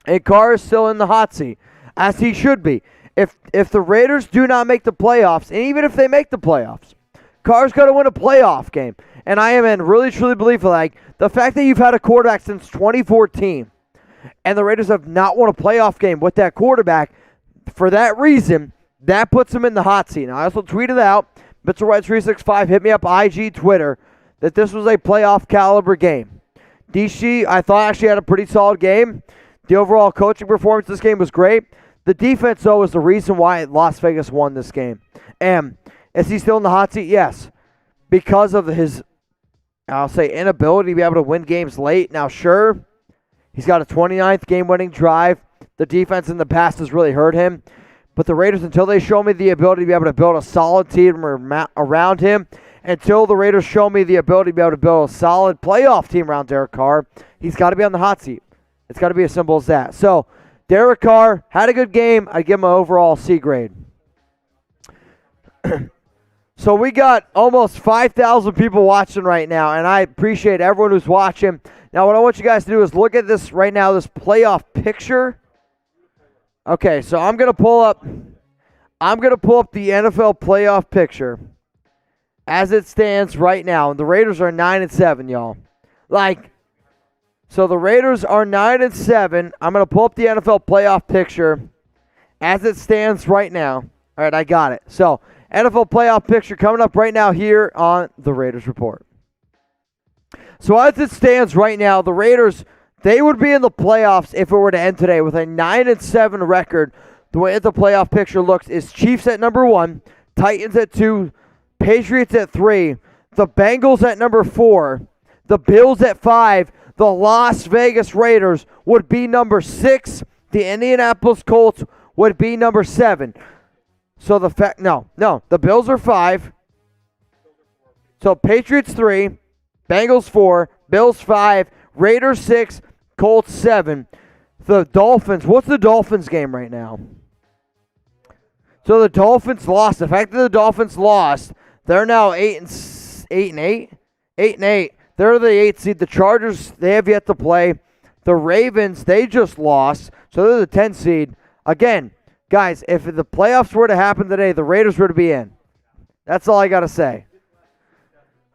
And Carr is still in the hot seat, as he should be. If the Raiders do not make the playoffs, and even if they make the playoffs, Carr's got to win a playoff game. And I am in really, truly believe, like, the fact that you've had a quarterback since 2014, and the Raiders have not won a playoff game with that quarterback, for that reason, that puts him in the hot seat. Now, I also tweeted out, MitchellRed365 hit me up IG, Twitter, that this was a playoff caliber game. DC, I thought, actually had a pretty solid game. The overall coaching performance this game was great. The defense, though, is the reason why Las Vegas won this game. And is he still in the hot seat? Yes. Because of his, I'll say, inability to be able to win games late. Now, sure, he's got a 29th game-winning drive. The defense in the past has really hurt him. But the Raiders, until they show me the ability to be able to build a solid team around him, until the Raiders show me the ability to be able to build a solid playoff team around Derek Carr, he's got to be on the hot seat. It's got to be as simple as that. So, Derek Carr had a good game. I'd give him an overall C grade. So we got almost 5,000 people watching right now, and I appreciate everyone who's watching. Now, what I want you guys to do is look at this right now, this playoff picture. Okay, so I'm gonna pull up the NFL playoff picture as it stands right now. The Raiders are 9-7, y'all. So the Raiders are 9-7. I'm gonna pull up the NFL playoff picture as it stands right now. All right, I got it. So NFL playoff picture coming up right now here on the Raiders Report. So as it stands right now, the Raiders, they would be in the playoffs if it were to end today with a 9-7 record. The way the playoff picture looks is Chiefs at number 1, Titans at 2, Patriots at 3, the Bengals at number 4, the Bills at 5, the Las Vegas Raiders would be number 6, the Indianapolis Colts would be number 7. So the Bills are 5. So Patriots 3, Bengals 4, Bills 5, Raiders 6, Colts 7. The Dolphins, what's the Dolphins game right now? So the Dolphins lost. The fact that the Dolphins lost, they're now 8-8. 8-8. They're the 8th seed. The Chargers, they have yet to play. The Ravens, they just lost. So they're the 10th seed. Again, guys, if the playoffs were to happen today, the Raiders were to be in. That's all I got to say.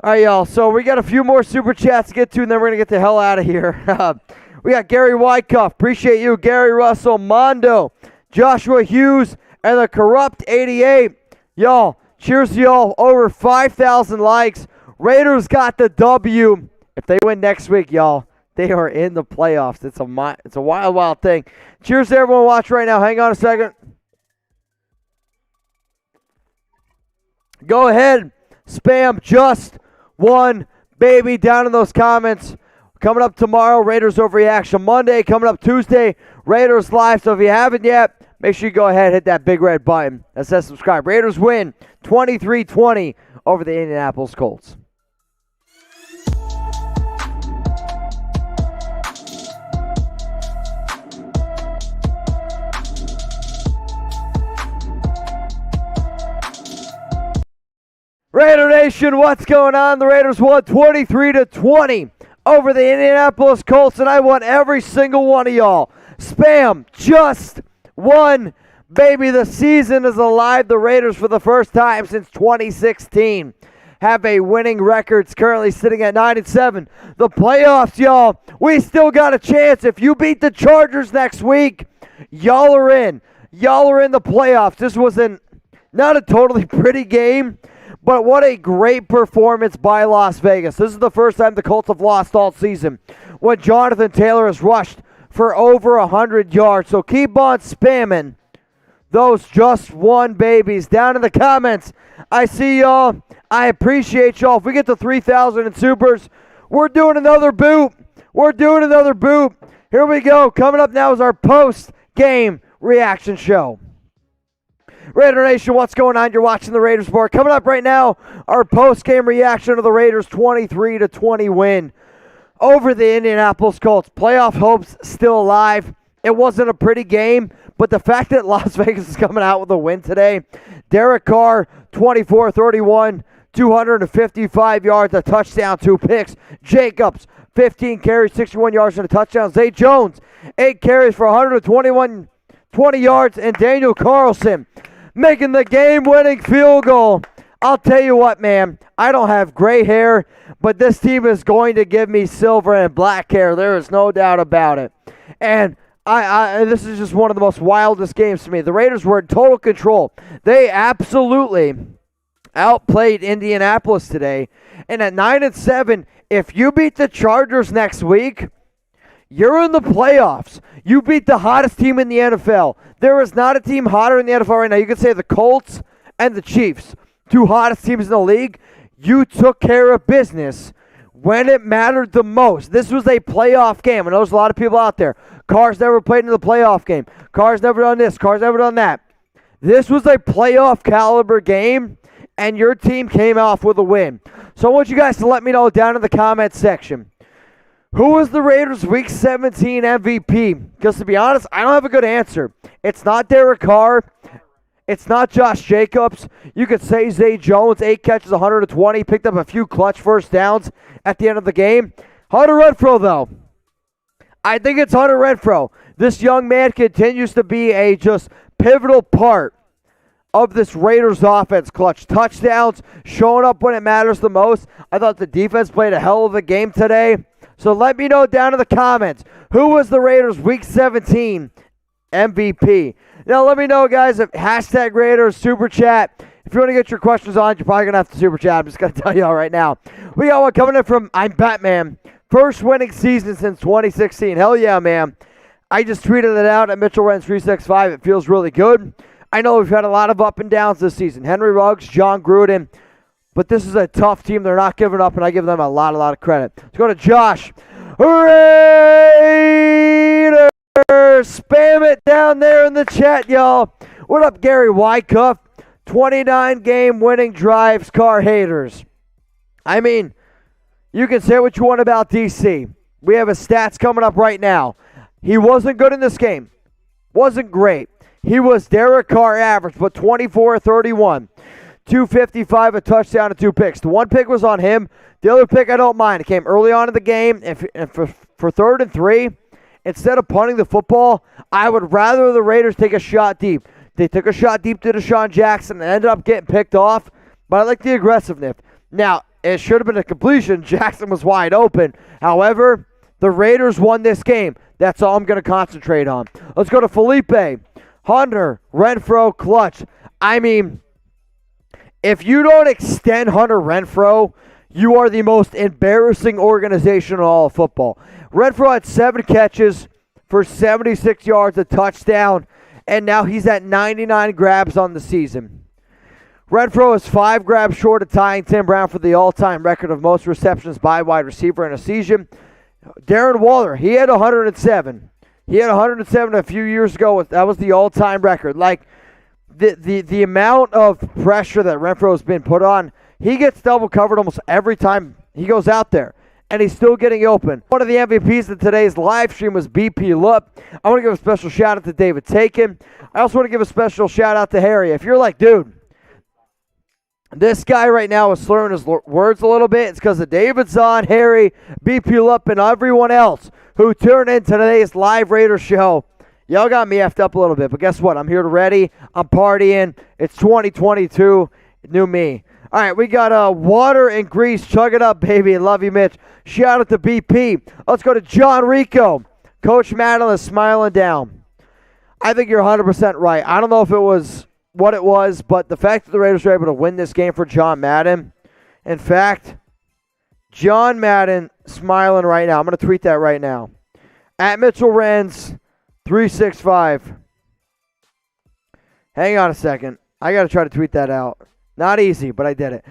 All right, y'all. So we got a few more Super Chats to get to, and then we're going to get the hell out of here. We got Gary Wyckoff. Appreciate you. Gary Russell, Mondo, Joshua Hughes, and the Corrupt 88. Y'all, cheers to y'all. Over 5,000 likes. Raiders got the W. If they win next week, y'all, they are in the playoffs. It's a wild, wild thing. Cheers to everyone watching right now. Hang on a second. Go ahead. Spam just one baby down in those comments. Coming up tomorrow, Raiders Overreaction Monday. Coming up Tuesday, Raiders Live. So if you haven't yet, make sure you go ahead and hit that big red button that says subscribe. Raiders win 23-20 over the Indianapolis Colts. Raider Nation, what's going on? The Raiders won 23-20 over the Indianapolis Colts, and I want every single one of y'all. Spam just one baby. The season is alive. The Raiders, for the first time since 2016, have a winning record. It's currently sitting at 9-7. The playoffs, y'all, we still got a chance. If you beat the Chargers next week, y'all are in. Y'all are in the playoffs. This was not a totally pretty game, but what a great performance by Las Vegas. This is the first time the Colts have lost all season when Jonathan Taylor has rushed for over 100 yards. So keep on spamming those just one babies down in the comments. I see y'all. I appreciate y'all. If we get to 3,000 in supers, we're doing another boot. We're doing another boot. Here we go. Coming up now is our post-game reaction show. Raider Nation, what's going on? You're watching the Raiders Report. Coming up right now, our post-game reaction to the Raiders' 23-20 win over the Indianapolis Colts. Playoff hopes still alive. It wasn't a pretty game, but the fact that Las Vegas is coming out with a win today. Derek Carr, 24-31, 255 yards, a touchdown, 2 picks. Jacobs, 15 carries, 61 yards, and a touchdown. Zay Jones, 8 carries for 20 yards, and Daniel Carlson making the game-winning field goal. I'll tell you what, man, I don't have gray hair, but this team is going to give me silver and black hair. There is no doubt about it. And this is just one of the most wildest games to me. The Raiders were in total control. They absolutely outplayed Indianapolis today. And at 9-7, if you beat the Chargers next week, you're in the playoffs. You beat the hottest team in the NFL. There is not a team hotter in the NFL right now. You could say the Colts and the Chiefs, 2 hottest teams in the league. You took care of business when it mattered the most. This was a playoff game. I know there's a lot of people out there. Carr's never played in the playoff game. Carr's never done this. Carr's never done that. This was a playoff caliber game, and your team came off with a win. So I want you guys to let me know down in the comments section. Who was the Raiders' Week 17 MVP? Because to be honest, I don't have a good answer. It's not Derek Carr. It's not Josh Jacobs. You could say Zay Jones, 8 catches, 120, picked up a few clutch first downs at the end of the game. Hunter Renfrow, though. I think it's Hunter Renfrow. This young man continues to be a just pivotal part of this Raiders offense. Clutch touchdowns, showing up when it matters the most. I thought the defense played a hell of a game today. So let me know down in the comments, who was the Raiders Week 17 MVP? Now let me know, guys, if hashtag Raiders Super Chat. If you want to get your questions on, you're probably going to have to Super Chat. I'm just going to tell you all right now. We got one coming in from I'm Batman. First winning season since 2016. Hell yeah, man. I just tweeted it out at Mitchell Renz 365. It feels really good. I know we've had a lot of up and downs this season. Henry Ruggs, John Gruden. But this is a tough team. They're not giving up, and I give them a lot of credit. Let's go to Josh. Raiders! Spam it down there in the chat, y'all. What up, Gary Wycuff? 29-game winning drives, Carr haters. I mean, you can say what you want about DC. We have his stats coming up right now. He wasn't good in this game. Wasn't great. He was Derek Carr average, but 24-31. 255, a touchdown, and 2 picks. The one pick was on him. The other pick I don't mind. It came early on in the game, and for 3rd and 3, instead of punting the football, I would rather the Raiders take a shot deep. They took a shot deep to DeSean Jackson and ended up getting picked off, but I like the aggressiveness. Now, it should have been a completion. Jackson was wide open. However, the Raiders won this game. That's all I'm going to concentrate on. Let's go to Felipe. Hunter, Renfrow, clutch. I mean, if you don't extend Hunter Renfrow, you are the most embarrassing organization in all of football. Renfrow had 7 catches for 76 yards, a touchdown, and now he's at 99 grabs on the season. Renfrow is 5 grabs short of tying Tim Brown for the all-time record of most receptions by wide receiver in a season. Darren Waller, he had 107. He had 107 a few years ago. That was the all-time record. Like, the amount of pressure that Renfrow has been put on, he gets double covered almost every time he goes out there, and he's still getting open. One of the MVPs of today's live stream was BP Lup. I want to give a special shout-out to David Taken. I also want to give a special shout-out to Harry. If you're like, dude, this guy right now is slurring his words a little bit, it's because of David's on, Harry, BP Lup, and everyone else who tuned in to today's live Raiders show. Y'all got me effed up a little bit, but guess what? I'm here to ready. I'm partying. It's 2022. New me. All right, we got water and grease. Chug it up, baby. Love you, Mitch. Shout out to BP. Let's go to John Rico. Coach Madeline is smiling down. I think you're 100% right. I don't know if it was what it was, but the fact that the Raiders were able to win this game for John Madden. In fact, John Madden smiling right now. I'm going to tweet that right now. At Mitchell Renz 365. Hang on a second. I got to try to tweet that out. Not easy, but I did it.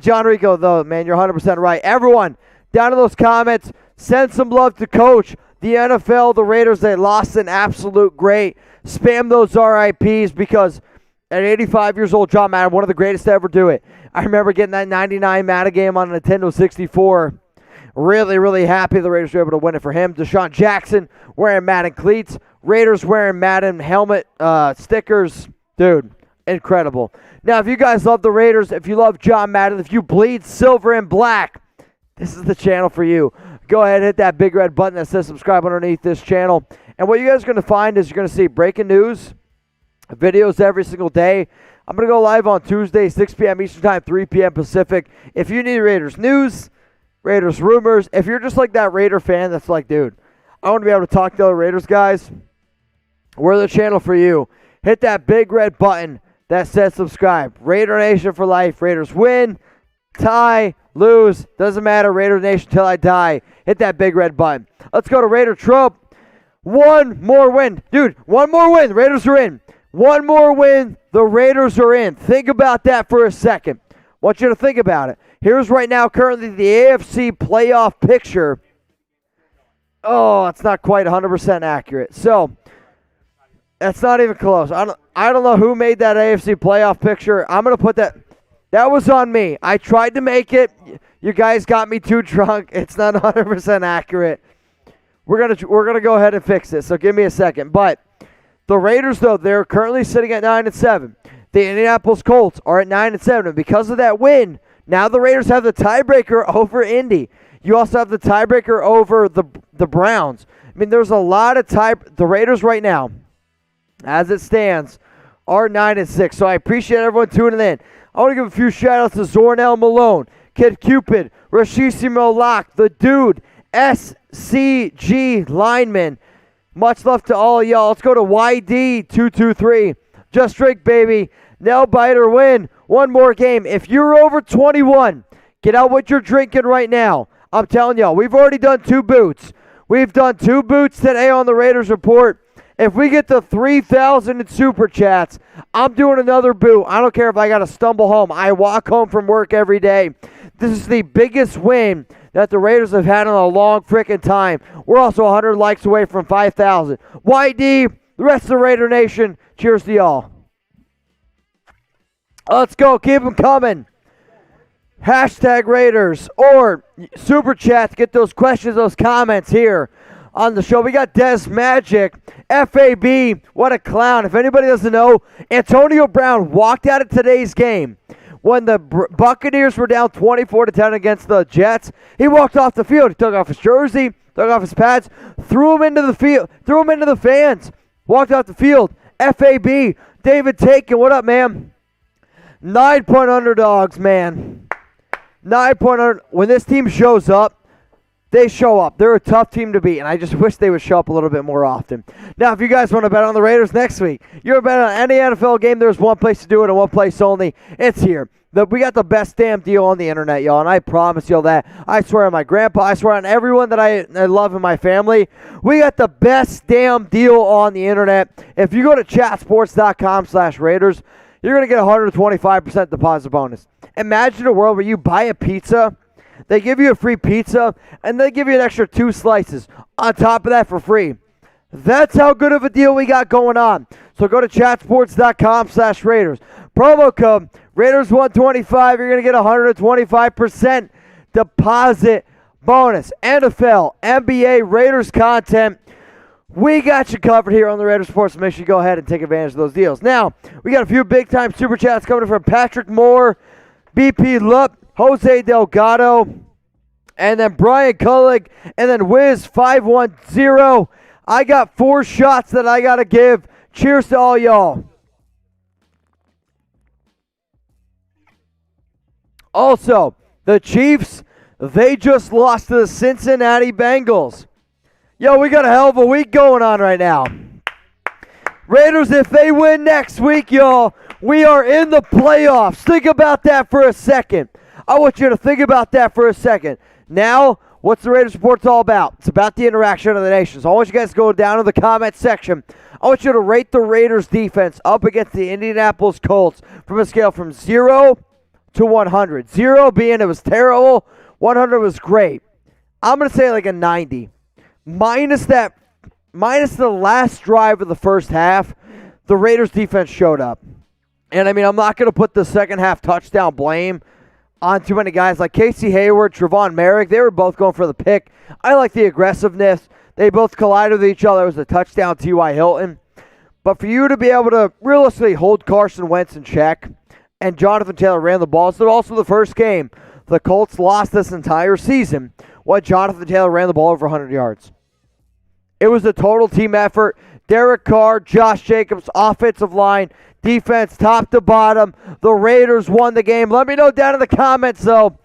John Rico, though, man, you're 100% right. Everyone, down in those comments, send some love to Coach. The NFL, the Raiders, they lost an absolute great. Spam those RIPs because at 85 years old, John Madden, one of the greatest to ever do it. I remember getting that 99 Madden game on a Nintendo 64. Really, really happy the Raiders were able to win it for him. DeSean Jackson wearing Madden cleats. Raiders wearing Madden helmet stickers. Dude, incredible. Now, if you guys love the Raiders, if you love John Madden, if you bleed silver and black, this is the channel for you. Go ahead and hit that big red button that says subscribe underneath this channel. And what you guys are going to find is you're going to see breaking news, videos every single day. I'm going to go live on Tuesday, 6 p.m. Eastern Time, 3 p.m. Pacific. If you need Raiders news, Raiders rumors, if you're just like that Raider fan that's like, dude, I want to be able to talk to other Raiders guys, we're the channel for you. Hit that big red button that says subscribe. Raider Nation for life. Raiders win, tie, lose, doesn't matter. Raider Nation till I die. Hit that big red button. Let's go to Raider Trope. One more win. Dude, one more win. The Raiders are in. One more win. The Raiders are in. Think about that for a second. I want you to think about it. Here's right now currently the AFC playoff picture. Oh, it's not quite 100% accurate. So, that's not even close. I don't know who made that AFC playoff picture. I'm going to put that. That was on me. I tried to make it. You guys got me too drunk. It's not 100% accurate. We're gonna go ahead and fix this. So give me a second. But the Raiders, though, they're currently sitting at 9-7. The Indianapolis Colts are at 9-7. And because of that win, now the Raiders have the tiebreaker over Indy. You also have the tiebreaker over the Browns. I mean, there's a lot of the Raiders right now, as it stands, are 9-6. So I appreciate everyone tuning in. I want to give a few shout-outs to Zornell Malone, Kid Cupid, Rashissimo Locke, The Dude, SCG Lineman. Much love to all of y'all. Let's go to YD223. Just drink, baby. Nail biter win. One more game. If you're over 21, get out what you're drinking right now. I'm telling y'all, we've already done 2 boots. We've done 2 boots today on the Raiders Report. If we get to 3,000 in Super Chats, I'm doing another boot. I don't care if I got to stumble home. I walk home from work every day. This is the biggest win that the Raiders have had in a long freaking time. We're also 100 likes away from 5,000. YD, the rest of the Raider Nation, cheers to y'all. Let's go. Keep them coming. Hashtag Raiders or Super Chat to get those questions, those comments here on the show. We got Des Magic, FAB, what a clown. If anybody doesn't know, Antonio Brown walked out of today's game when the Buccaneers were down 24-10 against the Jets. He walked off the field. He took off his jersey, took off his pads, threw him into the field, threw him into the fans, walked off the field. FAB, David Taken, what up, man? 9-point underdogs, man. 9-point under. When this team shows up, they show up. They're a tough team to beat, and I just wish they would show up a little bit more often. Now, if you guys want to bet on the Raiders next week, you're betting on any NFL game, there's one place to do it and one place only. It's here. We got the best damn deal on the internet, y'all, and I promise y'all that. I swear on my grandpa, I swear on everyone that I love in my family. We got the best damn deal on the internet. If you go to chatsports.com/Raiders, you're going to get a 125% deposit bonus. Imagine a world where you buy a pizza, they give you a free pizza, and they give you an extra 2 slices on top of that for free. That's how good of a deal we got going on. So go to chatsports.com/Raiders. Promo code Raiders125. You're going to get a 125% deposit bonus. NFL, NBA, Raiders content. We got you covered here on the Raiders Sports. So make sure you go ahead and take advantage of those deals. Now, we got a few big-time Super Chats coming from Patrick Moore, BP Lupp, Jose Delgado, and then Brian Cullig, and then Wiz510. I got 4 shots that I got to give. Cheers to all y'all. Also, the Chiefs, they just lost to the Cincinnati Bengals. Yo, we got a hell of a week going on right now. Raiders, if they win next week, y'all, we are in the playoffs. Think about that for a second. I want you to think about that for a second. Now, what's the Raiders Report's all about? It's about the interaction of the nation. So I want you guys to go down to the comment section. I want you to rate the Raiders defense up against the Indianapolis Colts from a scale from 0 to 100. 0 being it was terrible, 100 was great. I'm going to say like a 90. Minus the last drive of the first half, the Raiders defense showed up. And I mean, I'm not going to put the second half touchdown blame on too many guys like Casey Hayward, Trevon Merrick. They were both going for the pick. I like the aggressiveness. They both collided with each other. It was a touchdown T.Y. Hilton. But for you to be able to realistically hold Carson Wentz in check, and Jonathan Taylor ran the ball, so also the first game the Colts lost this entire season when Jonathan Taylor ran the ball over 100 yards. It was a total team effort. Derek Carr, Josh Jacobs, offensive line, defense, top to bottom. The Raiders won the game. Let me know down in the comments, though.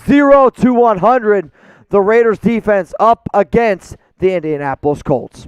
0 to 100, the Raiders defense up against the Indianapolis Colts.